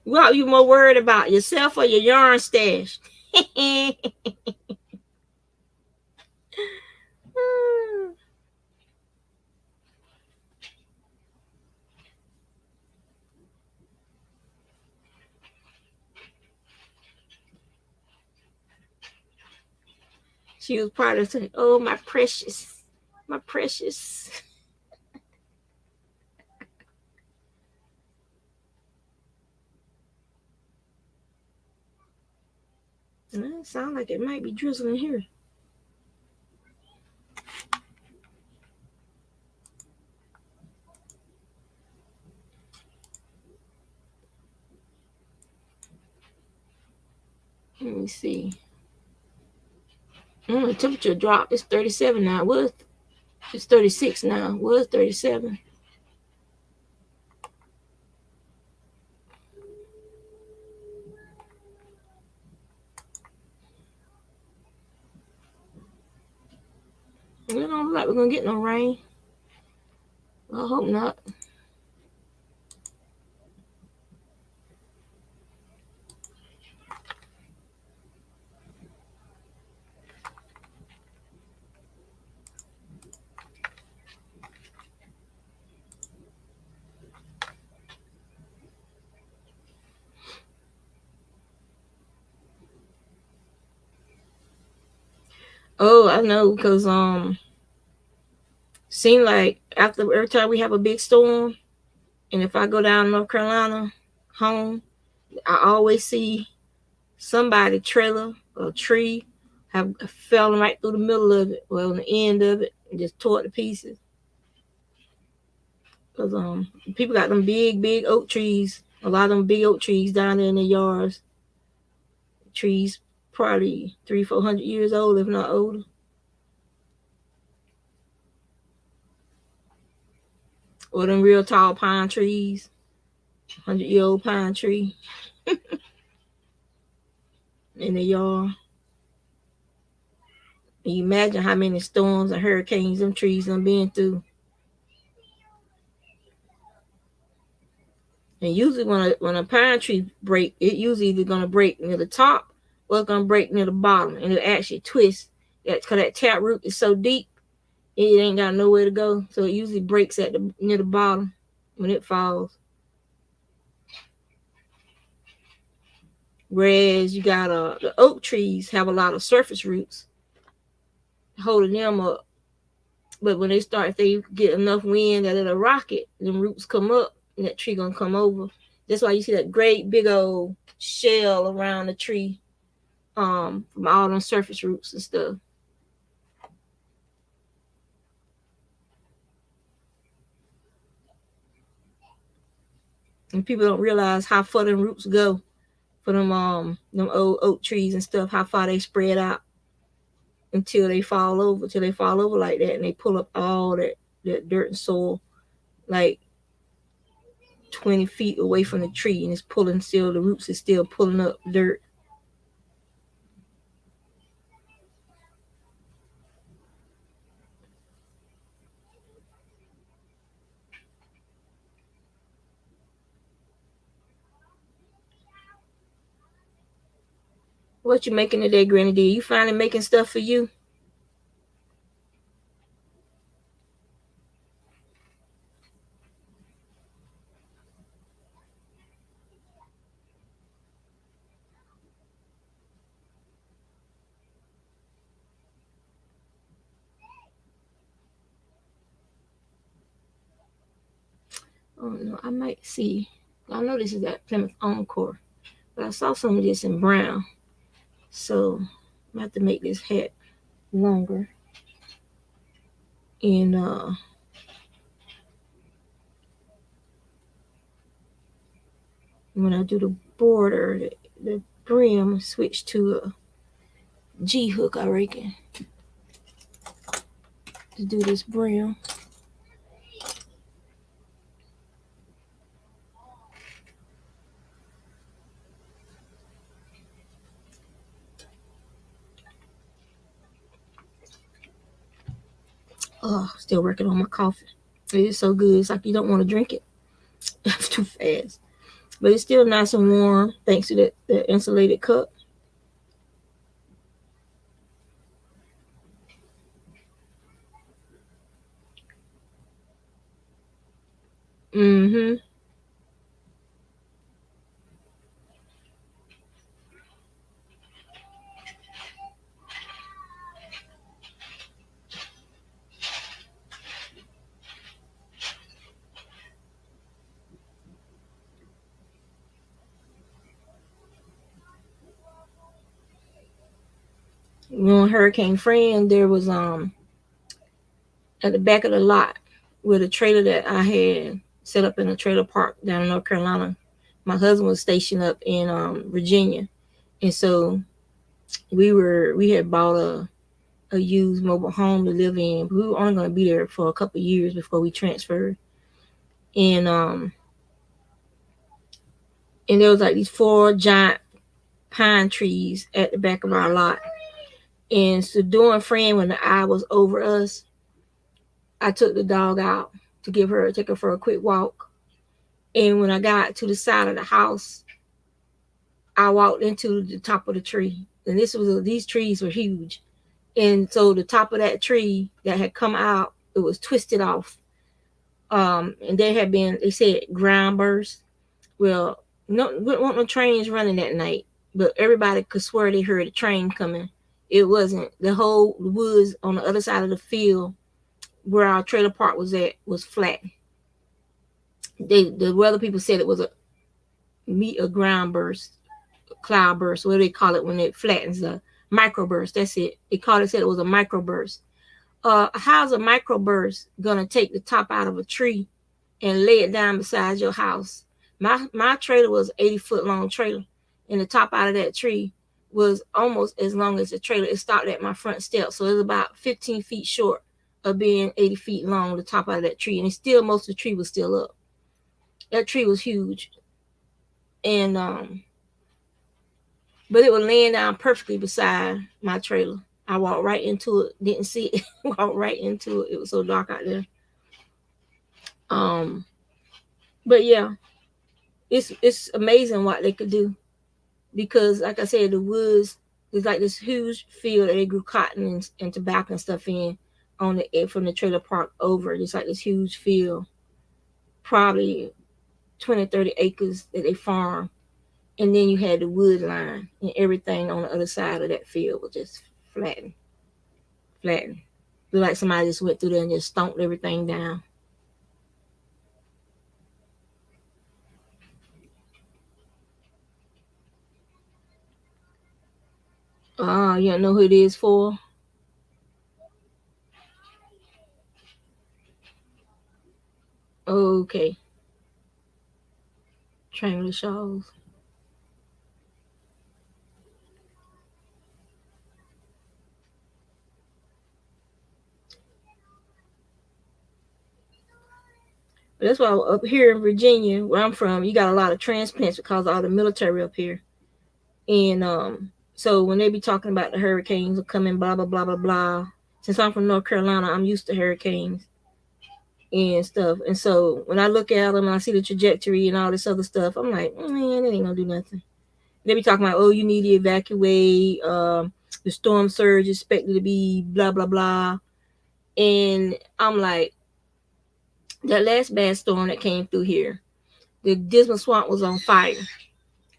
What you more worried about, yourself or your yarn stash? She was probably saying, "Oh, my precious, my precious." It sounds like it might be drizzling here. Let me see. The temperature dropped. It's 37 now. It's 36 now. It was 37. It don't look like we're gonna get no rain. I hope not. Oh, I know, because seem like after every time we have a big storm, and if I go down North Carolina home, I always see somebody trailer or tree have fallen right through the middle of it, well, on the end of it, and just tore it to pieces. Cause people got them big oak trees. A lot of them big oak trees down there in the yards. Trees probably 300-400 years old, if not older. Or them real tall pine trees, 100-year-old pine tree in the yard. And you imagine how many storms and hurricanes them trees done been through. And usually when a pine tree break, it usually either gonna break near the top or it's gonna break near the bottom, and it actually twists. Cause that tap root is so deep, it ain't got nowhere to go. So it usually breaks at the near the bottom when it falls. Whereas you got the oak trees have a lot of surface roots holding them up, But when they start, if they get enough wind that it'll rock it, them roots come up, and that tree gonna come over. That's why you see that great big old shell around the tree, from all them surface roots and stuff. And people don't realize how far them roots go for them old oak trees and stuff. How far they spread out until they fall over, till they fall over like that, and they pull up all that dirt and soil, like 20 feet away from the tree, and it's pulling still. The roots is still pulling up dirt. What you making today, Granny D? You finally making stuff for you? Oh no, I might see. I know this is that Plymouth Encore, but I saw some of this in brown, so I'm have to make this hat longer. And when I do the border, the brim, switch to a G hook, I reckon, to do this brim. Oh, still working on my coffee. It is so good. It's like you don't want to drink it. It's too fast. But it's still nice and warm thanks to that insulated cup. Mm-hmm. On Hurricane Fran, there was at the back of the lot with a trailer that I had set up in a trailer park down in North Carolina. My husband was stationed up in Virginia, and so we had bought a used mobile home to live in. But we were only going to be there for a couple of years before we transferred. And there was like these four giant pine trees at the back of our lot. And so during Fran, when the eye was over us, I took the dog out to take her for a quick walk. And when I got to the side of the house, I walked into the top of the tree. And these trees were huge. And so the top of that tree that had come out, it was twisted off. And they said ground burst. Well, no, we don't want no trains running that night, but everybody could swear they heard a train coming. It wasn't. The whole woods on the other side of the field where our trailer park was at was flat. The weather people said it was a ground burst, cloud burst, what do they call it when it flattens, a microburst. That's it. Said it was a microburst. How's a microburst gonna take the top out of a tree and lay it down beside your house? My trailer was 80 foot long trailer, and the top out of that tree was almost as long as the trailer. It stopped at my front step, so it was about 15 feet short of being 80 feet long. The top out of that tree, and still most of the tree was still up. That tree was huge, and but it was laying down perfectly beside my trailer. I walked right into it, didn't see it, walked right into it. It was so dark out there. Um, but yeah, it's amazing what they could do because, like I said, the woods is like this huge field that they grew cotton and tobacco and stuff in on the from the trailer park over. It's like this huge field, probably 20, 30 acres that they farm, and then you had the wood line and everything on the other side of that field was just flattened. Look like somebody just went through there and just stomped everything down. You don't know who it is for? Okay, triangular shawls. But that's why up here in Virginia, where I'm from, you got a lot of transplants because of all the military up here. And so when they be talking about the hurricanes are coming, blah blah blah blah blah. Since I'm from North Carolina, I'm used to hurricanes and stuff. And so when I look at them and I see the trajectory and all this other stuff, I'm like, man, it ain't gonna do nothing. They be talking about, oh, you need to evacuate. The storm surge is expected to be blah blah blah. And I'm like, that last bad storm that came through here, the Dismal Swamp was on fire,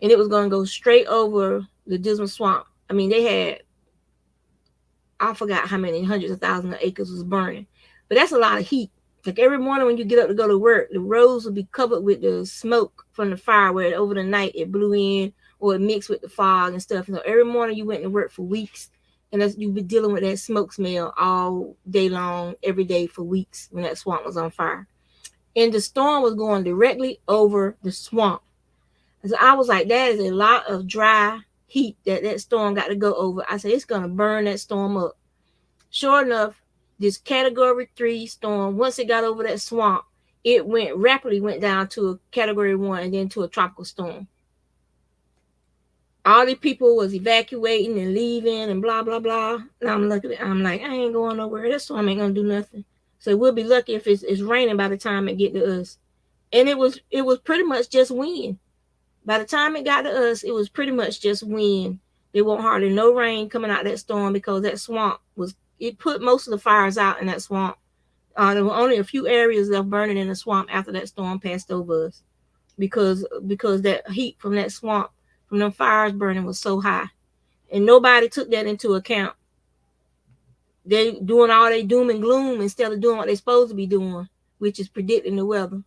and it was gonna go straight over the Dismal Swamp. I mean, they had, I forgot how many hundreds of thousands of acres was burning, but that's a lot of heat. Like every morning when you get up to go to work, the roads will be covered with the smoke from the fire where over the night it blew in or it mixed with the fog and stuff. And so every morning you went to work for weeks, and that's, you've been dealing with that smoke smell all day long, every day for weeks when that swamp was on fire. And the storm was going directly over the swamp. And so I was like, that is a lot of dry heat that storm got to go over. I said, it's going to burn that storm up. Sure enough, this category 3 storm, once it got over that swamp, it went down to a category 1 and then to a tropical storm. All the people was evacuating and leaving and blah blah blah. And I'm like, I ain't going nowhere. That storm ain't gonna do nothing. So we'll be lucky if it's raining by the time it get to us. And it was pretty much just wind. By the time it got to us, it was pretty much just wind. There wasn't hardly no rain coming out of that storm because that swamp was, it put most of the fires out in that swamp. There were only a few areas left burning in the swamp after that storm passed over us because that heat from that swamp, from them fires burning, was so high, and nobody took that into account. They doing all they doom and gloom instead of doing what they're supposed to be doing, which is predicting the weather.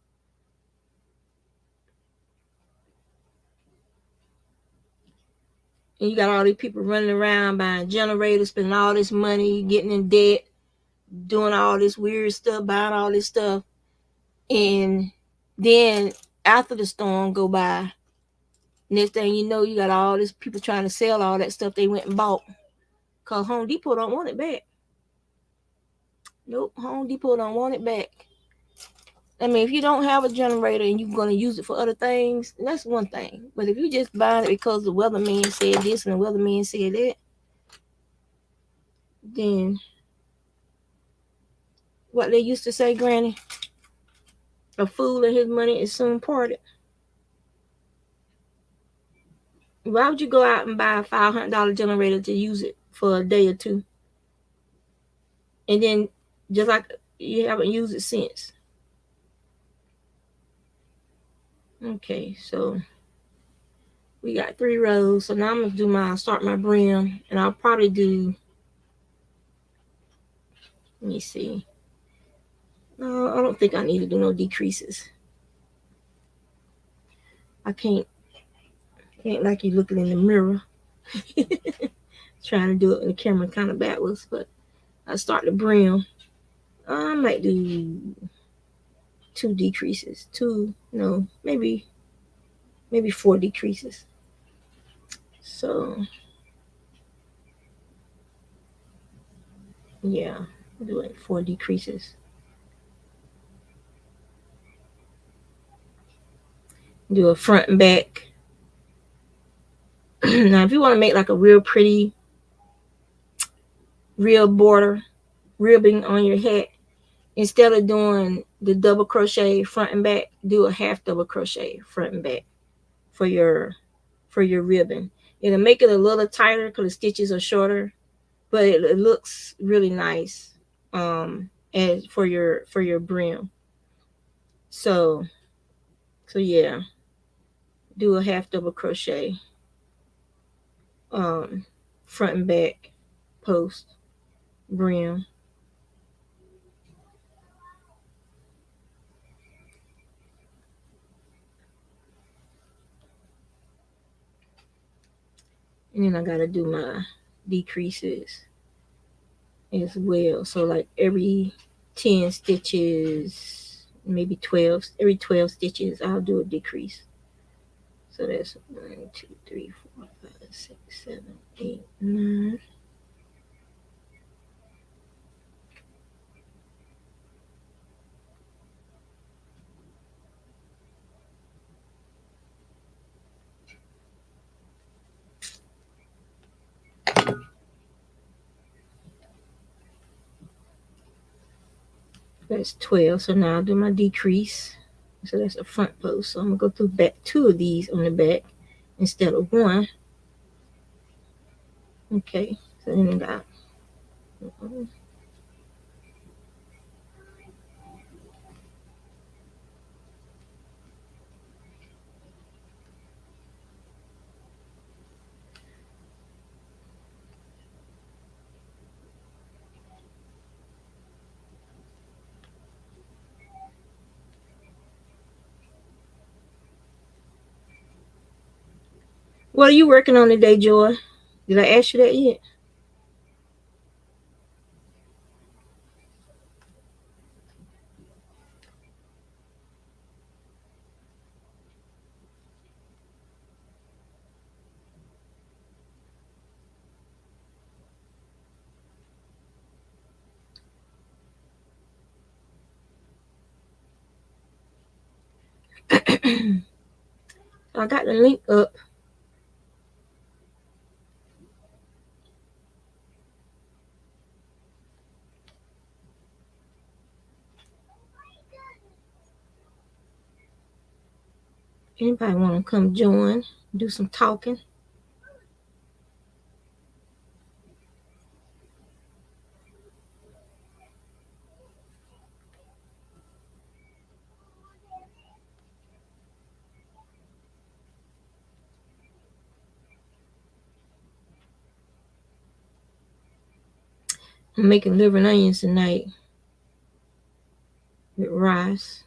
And you got all these people running around buying generators, spending all this money, getting in debt, doing all this weird stuff, buying all this stuff. And then after the storm go by, next thing you know, you got all these people trying to sell all that stuff they went and bought. Cause Home Depot don't want it back. Nope, Home Depot don't want it back. I mean, if you don't have a generator and you're gonna use it for other things, that's one thing. But if you just buying it because the weatherman said this and the weatherman said that, then what they used to say, Granny, a fool and his money is soon parted. Why would you go out and buy a $500 generator to use it for a day or two, and then just like you haven't used it since? Okay, so we got 3 rows. So now I'm gonna start my brim, and I'll probably do. Let me see. No, I don't think I need to do no decreases. I can't like you looking in the mirror. Trying to do it in the camera kind of backwards, but I start the brim. I might do 2 decreases. Two, no, maybe 4 decreases. So yeah, doing 4 decreases. Do a front and back. Now, if you want to make like a real pretty, real border ribbing on your hat, instead of doing the double crochet front and back, do a half double crochet front and back for your ribbon. It'll make it a little tighter because the stitches are shorter, but it looks really nice. As for your brim. So yeah, do a half double crochet front and back post brim. And then I gotta do my decreases as well. So like every 10 stitches, maybe 12, every 12 stitches, I'll do a decrease. So that's 1, 2, 3, 4, 5, 6, 7, 8, 9. That's 12. So now I'll do my decrease. So that's a front post. So I'm gonna go through back two of these on the back instead of one. Okay. So then I got what are you working on today, Joy? Did I ask you that yet? I got the link up. Anybody want to come join? Do some talking. I'm making liver and onions tonight with rice.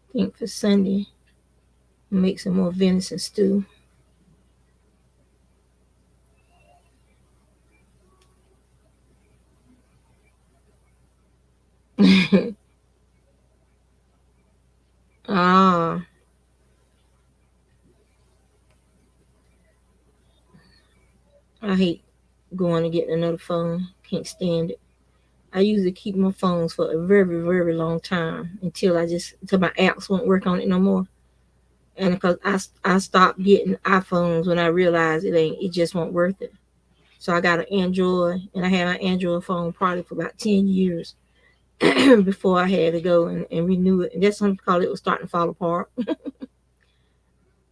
I think for Sunday, I'll make some more venison stew. Ah, I hate going to get another phone. Can't stand it. I usually keep my phones for a very, very long time until my apps won't work on it no more. And because I stopped getting iPhones when I realized it just won't worth it. So I got an Android, and I had my Android phone probably for about 10 years before I had to go and renew it. And that's something because it was starting to fall apart.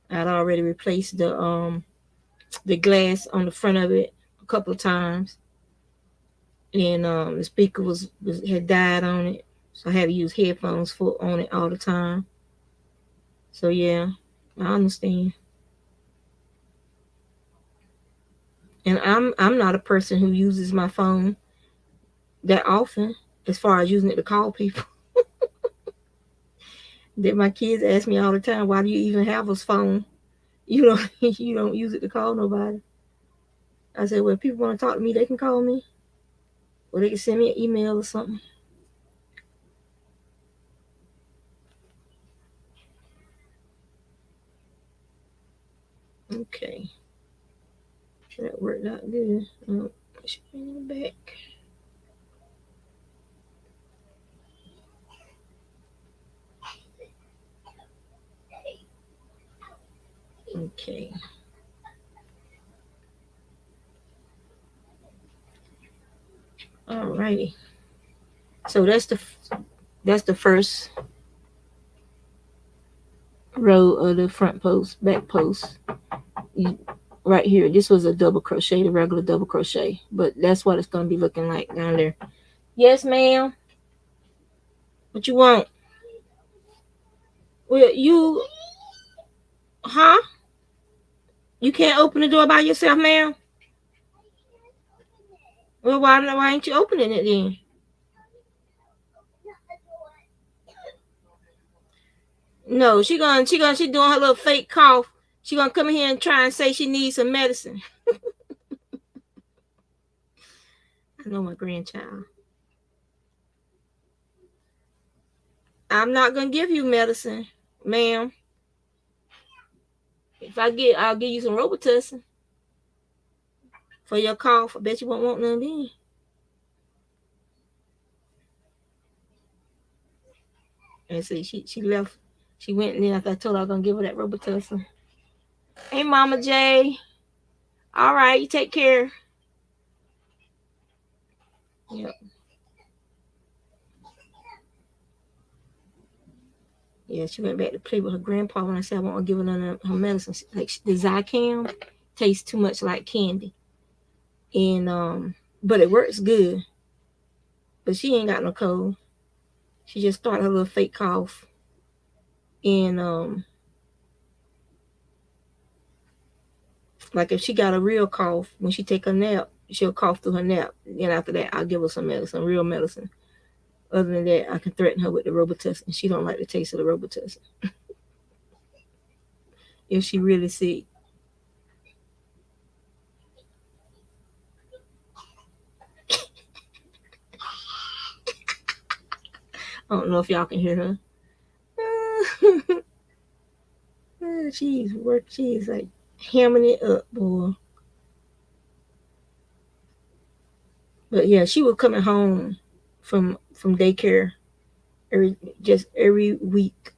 I'd already replaced the glass on the front of it a couple of times, and the speaker was had died on it, so I had to use headphones for on it all the time. So yeah, I understand. And I'm not a person who uses my phone that often, as far as using it to call people. That my kids ask me all the time, "Why do you even have a phone? You don't you don't use it to call nobody." I said, "Well, if people want to talk to me, they can call me, or they can send me an email or something." Okay, that worked out good. I should bring it back. Okay, alrighty. So that's the first row of the front post, back post. You, right here, this was a double crochet, the regular double crochet, but that's what it's gonna be looking like down there. Yes, ma'am. What you want? Well, huh? You can't open the door by yourself, ma'am. Well, why ain't you opening it then? No, she doing her little fake cough. She gonna come in here and try and say she needs some medicine. I know my grandchild. I'm not gonna give you medicine, ma'am. I'll give you some Robitussin for your cough. I bet you won't want none then. And see, she left. She went and then after I told her I was gonna give her that Robitussin. Hey, Mama J. All right, you take care. Yep. Yeah, she went back to play with her grandpa when I said I won't give her none of her medicine. Like the Zycam tastes too much like candy, and but it works good. But she ain't got no cold. She just started her little fake cough, and like if she got a real cough when she take a nap, she'll cough through her nap. Then after that, I'll give her some medicine, real medicine. Other than that, I can threaten her with the Robitussin. She don't like the taste of the Robitussin if she really sick. I don't know if y'all can hear her. She's like hamming it up, boy. But yeah, she was coming home from daycare every just every week,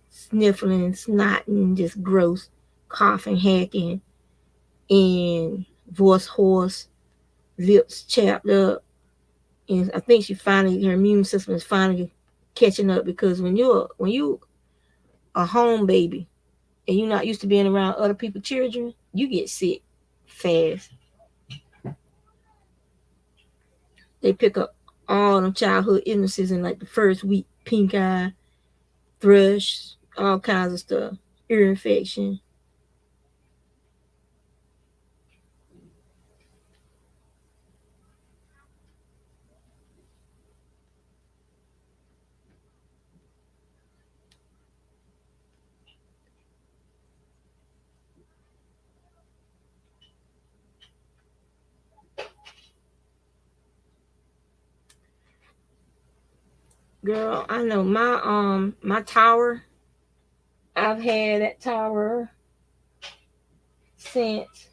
sniffling, snotting, just gross, coughing, hacking, and voice hoarse, lips chapped up. And I think she finally her immune system is finally catching up because when you a home baby and you're not used to being around other people's children, you get sick fast. They pick up all them childhood illnesses in like the first week: pink eye, thrush, all kinds of stuff, ear infection. Girl, I know my tower. I've had that tower since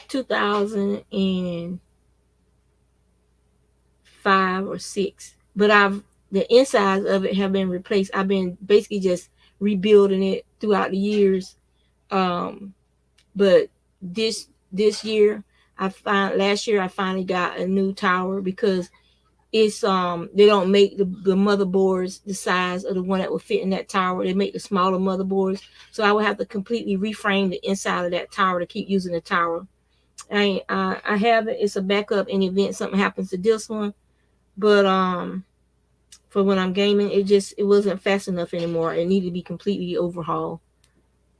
2005 or six. But I've the insides of it have been replaced. I've been basically just rebuilding it throughout the years. Um, but this year, I find last year I finally got a new tower because it's they don't make the motherboards the size of the one that would fit in that tower. They make the smaller motherboards, so I would have to completely reframe the inside of that tower to keep using the tower. I have it. It's a backup in the event something happens to this one, but for when I'm gaming, it wasn't fast enough anymore. It needed to be completely overhauled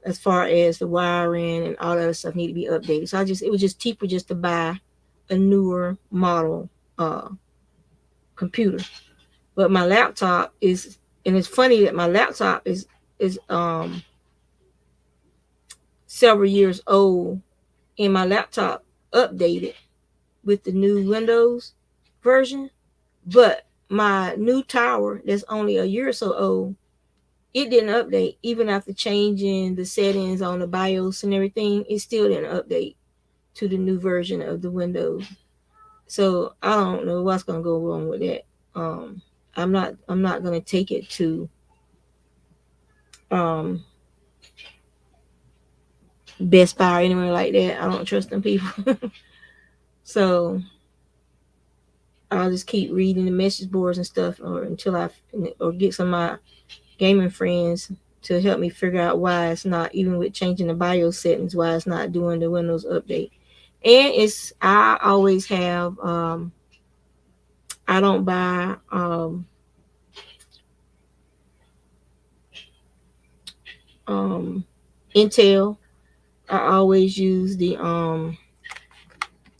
as far as the wiring and all that other stuff need to be updated. So it was just cheaper just to buy a newer model computer. But my laptop is, and it's funny that my laptop is several years old, and my laptop updated with the new Windows version, but my new tower that's only a year or so old, it didn't update even after changing the settings on the BIOS and everything. It still didn't update to the new version of the Windows. So I don't know what's gonna go wrong with that. Um, I'm not gonna take it to um Best Buy or anywhere like that. I don't trust them people. So I'll just keep reading the message boards and stuff, or until or get some of my gaming friends to help me figure out why it's not, even with changing the BIOS settings, why it's not doing the Windows update. And I always have I don't buy um Intel. I always use the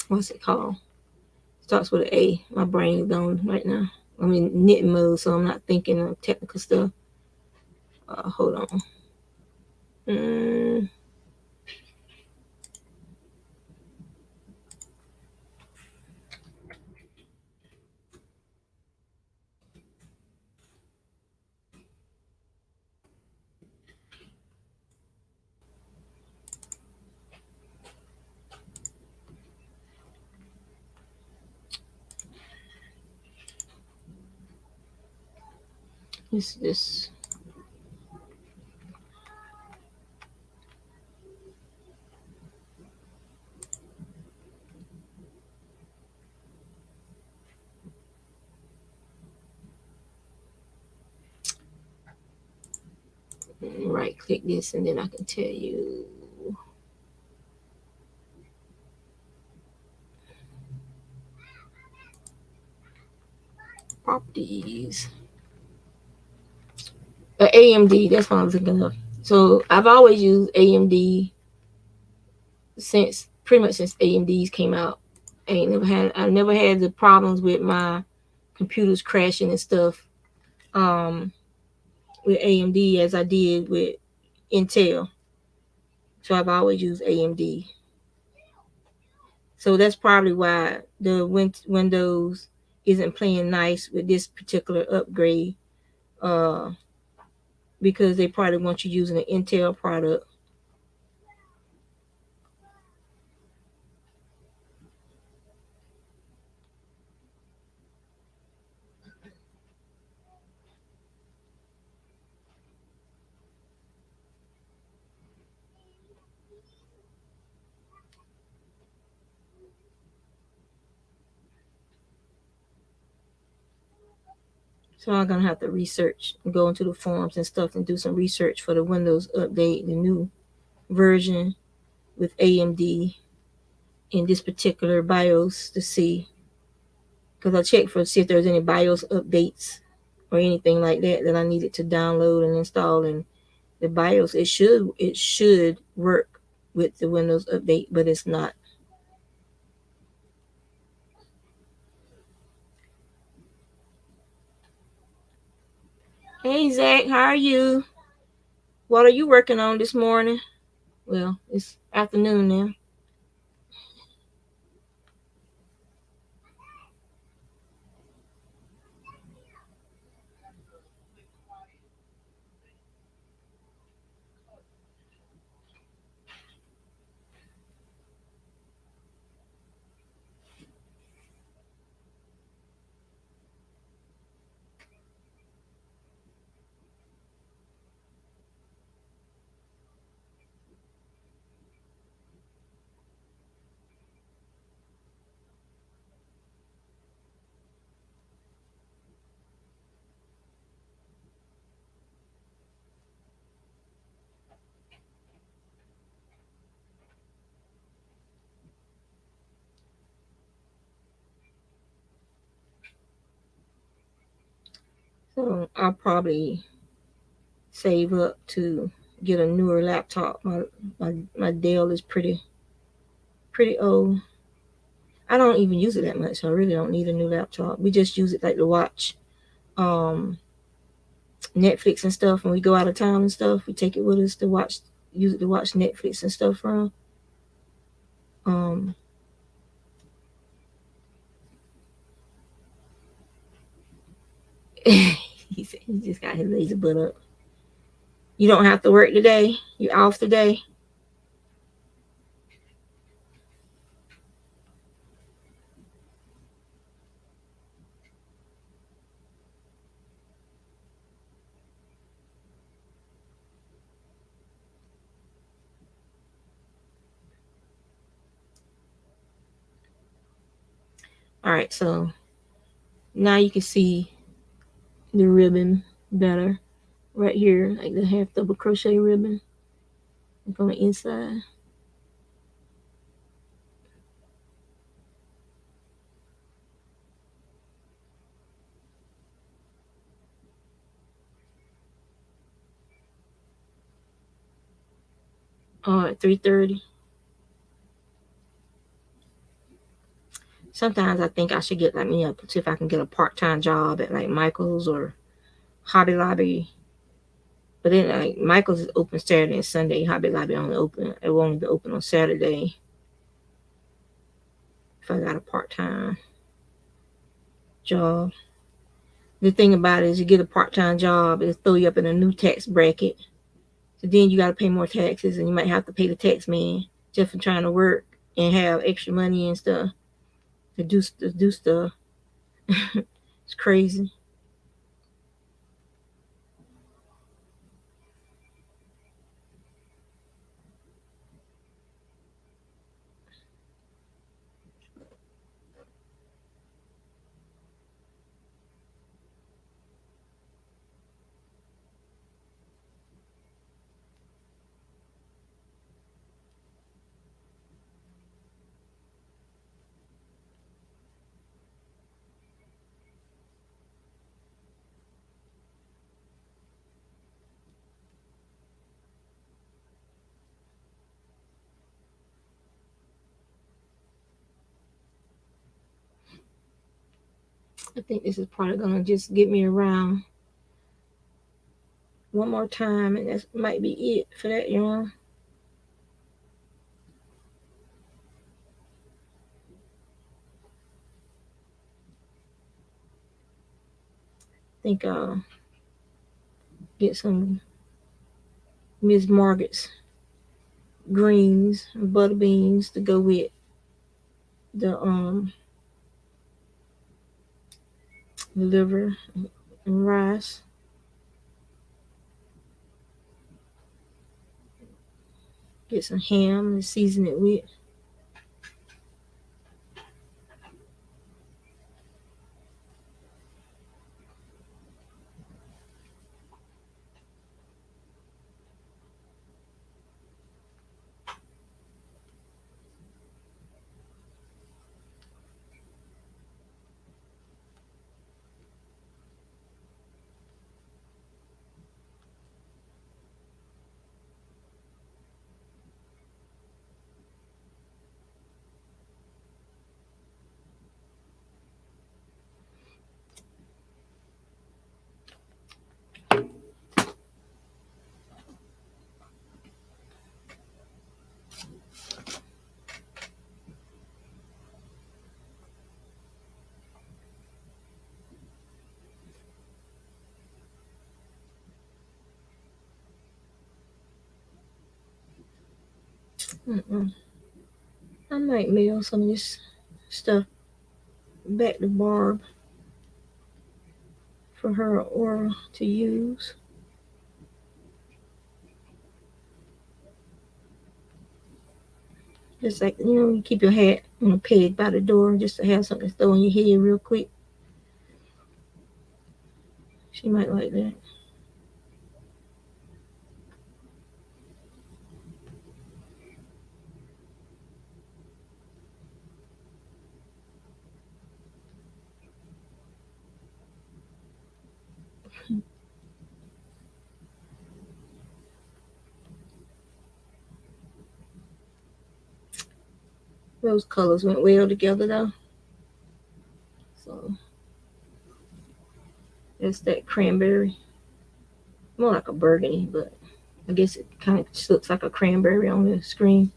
what's it called? Starts with an A. My brain is gone right now. I'm in knitting mode, so I'm not thinking of technical stuff. Hold on. Mm, it's this. Right click this, and then I can tell you properties. AMD. That's what I was thinking of. So I've always used AMD since pretty much since AMDs came out. I never had the problems with my computers crashing and stuff um, with AMD as I did with Intel. So I've always used AMD. So that's probably why the Windows isn't playing nice with this particular upgrade, uh, because they probably want you using an Intel product. So I'm gonna have to research and go into the forums and stuff and do some research for the Windows update, the new version with AMD in this particular BIOS to see, because I checked for see if there's any BIOS updates or anything like that that I needed to download and install. And the BIOS it should work with the Windows update, but it's not. Hey Zach, how are you? What are you working on this morning? Well, it's afternoon now. So I'll probably save up to get a newer laptop. My Dell is pretty old. I don't even use it that much. So I really don't need a new laptop. We just use it like to watch um Netflix and stuff. When we go out of town and stuff, we take it with us to watch, use it to watch Netflix and stuff from. Um, he just got his lazy butt up. You don't have to work today. You're off today. All right. So now you can see the ribbon better right here, like the half double crochet ribbon, like on the inside. at 3:30. Sometimes I think I should get like me up, see if I can get a part-time job at like Michael's or Hobby Lobby. But then like Michael's is open Saturday and Sunday. Hobby Lobby only open. It will only be open on Saturday. If I got a part-time job. The thing about it is, you get a part-time job, it'll throw you up in a new tax bracket. So then you got to pay more taxes, and you might have to pay the tax man just for trying to work and have extra money and stuff to do stuff. It's crazy. I think this is probably gonna just get me around one more time, and that might be it for that, y'all. I think I'll get some Miss Margaret's greens and butter beans to go with the liver and rice. Get some ham and season it with. Mm-mm. I might mail some of this stuff back to Barb for her or to use. Just like, you keep your hat on a peg by the door just to have something to throw in your head real quick. She might like that. Those colors went well together though. So that's that cranberry. More like a burgundy, but I guess it kind of looks like a cranberry on the screen.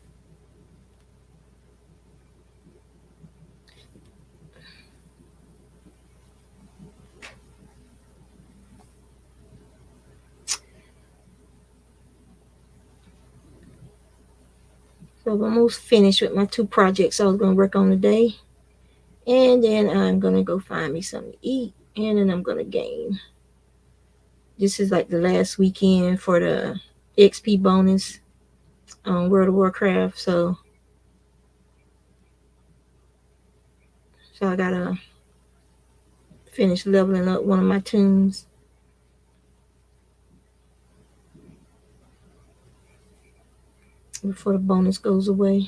So I'm almost finished with my two projects I was going to work on today. And then I'm going to go find me something to eat. And then I'm going to game. This is like the last weekend for the XP bonus on World of Warcraft. So I got to finish leveling up one of my toons before the bonus goes away.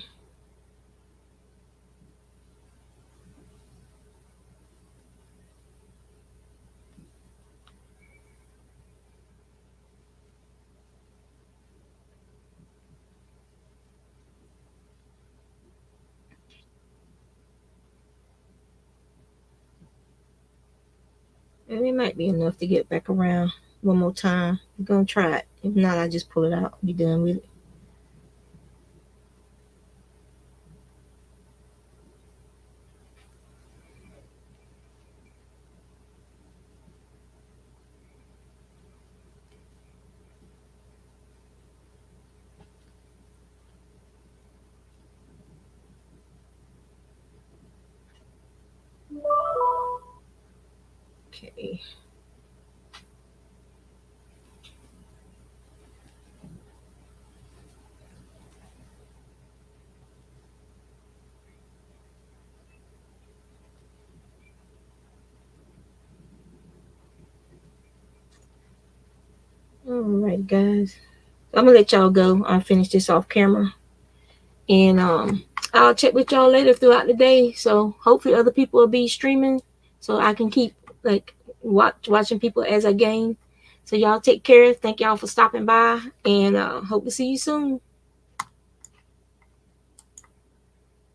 And it might be enough to get back around one more time. I'm gonna try it. If not, I just pull it out. Be done with it. Okay. All right, guys. I'm gonna let y'all go. I'll finish this off camera, and I'll check with y'all later throughout the day. So hopefully other people will be streaming, so I can keep like watching people as I game. So y'all take care. Thank y'all for stopping by, and hope to see you soon.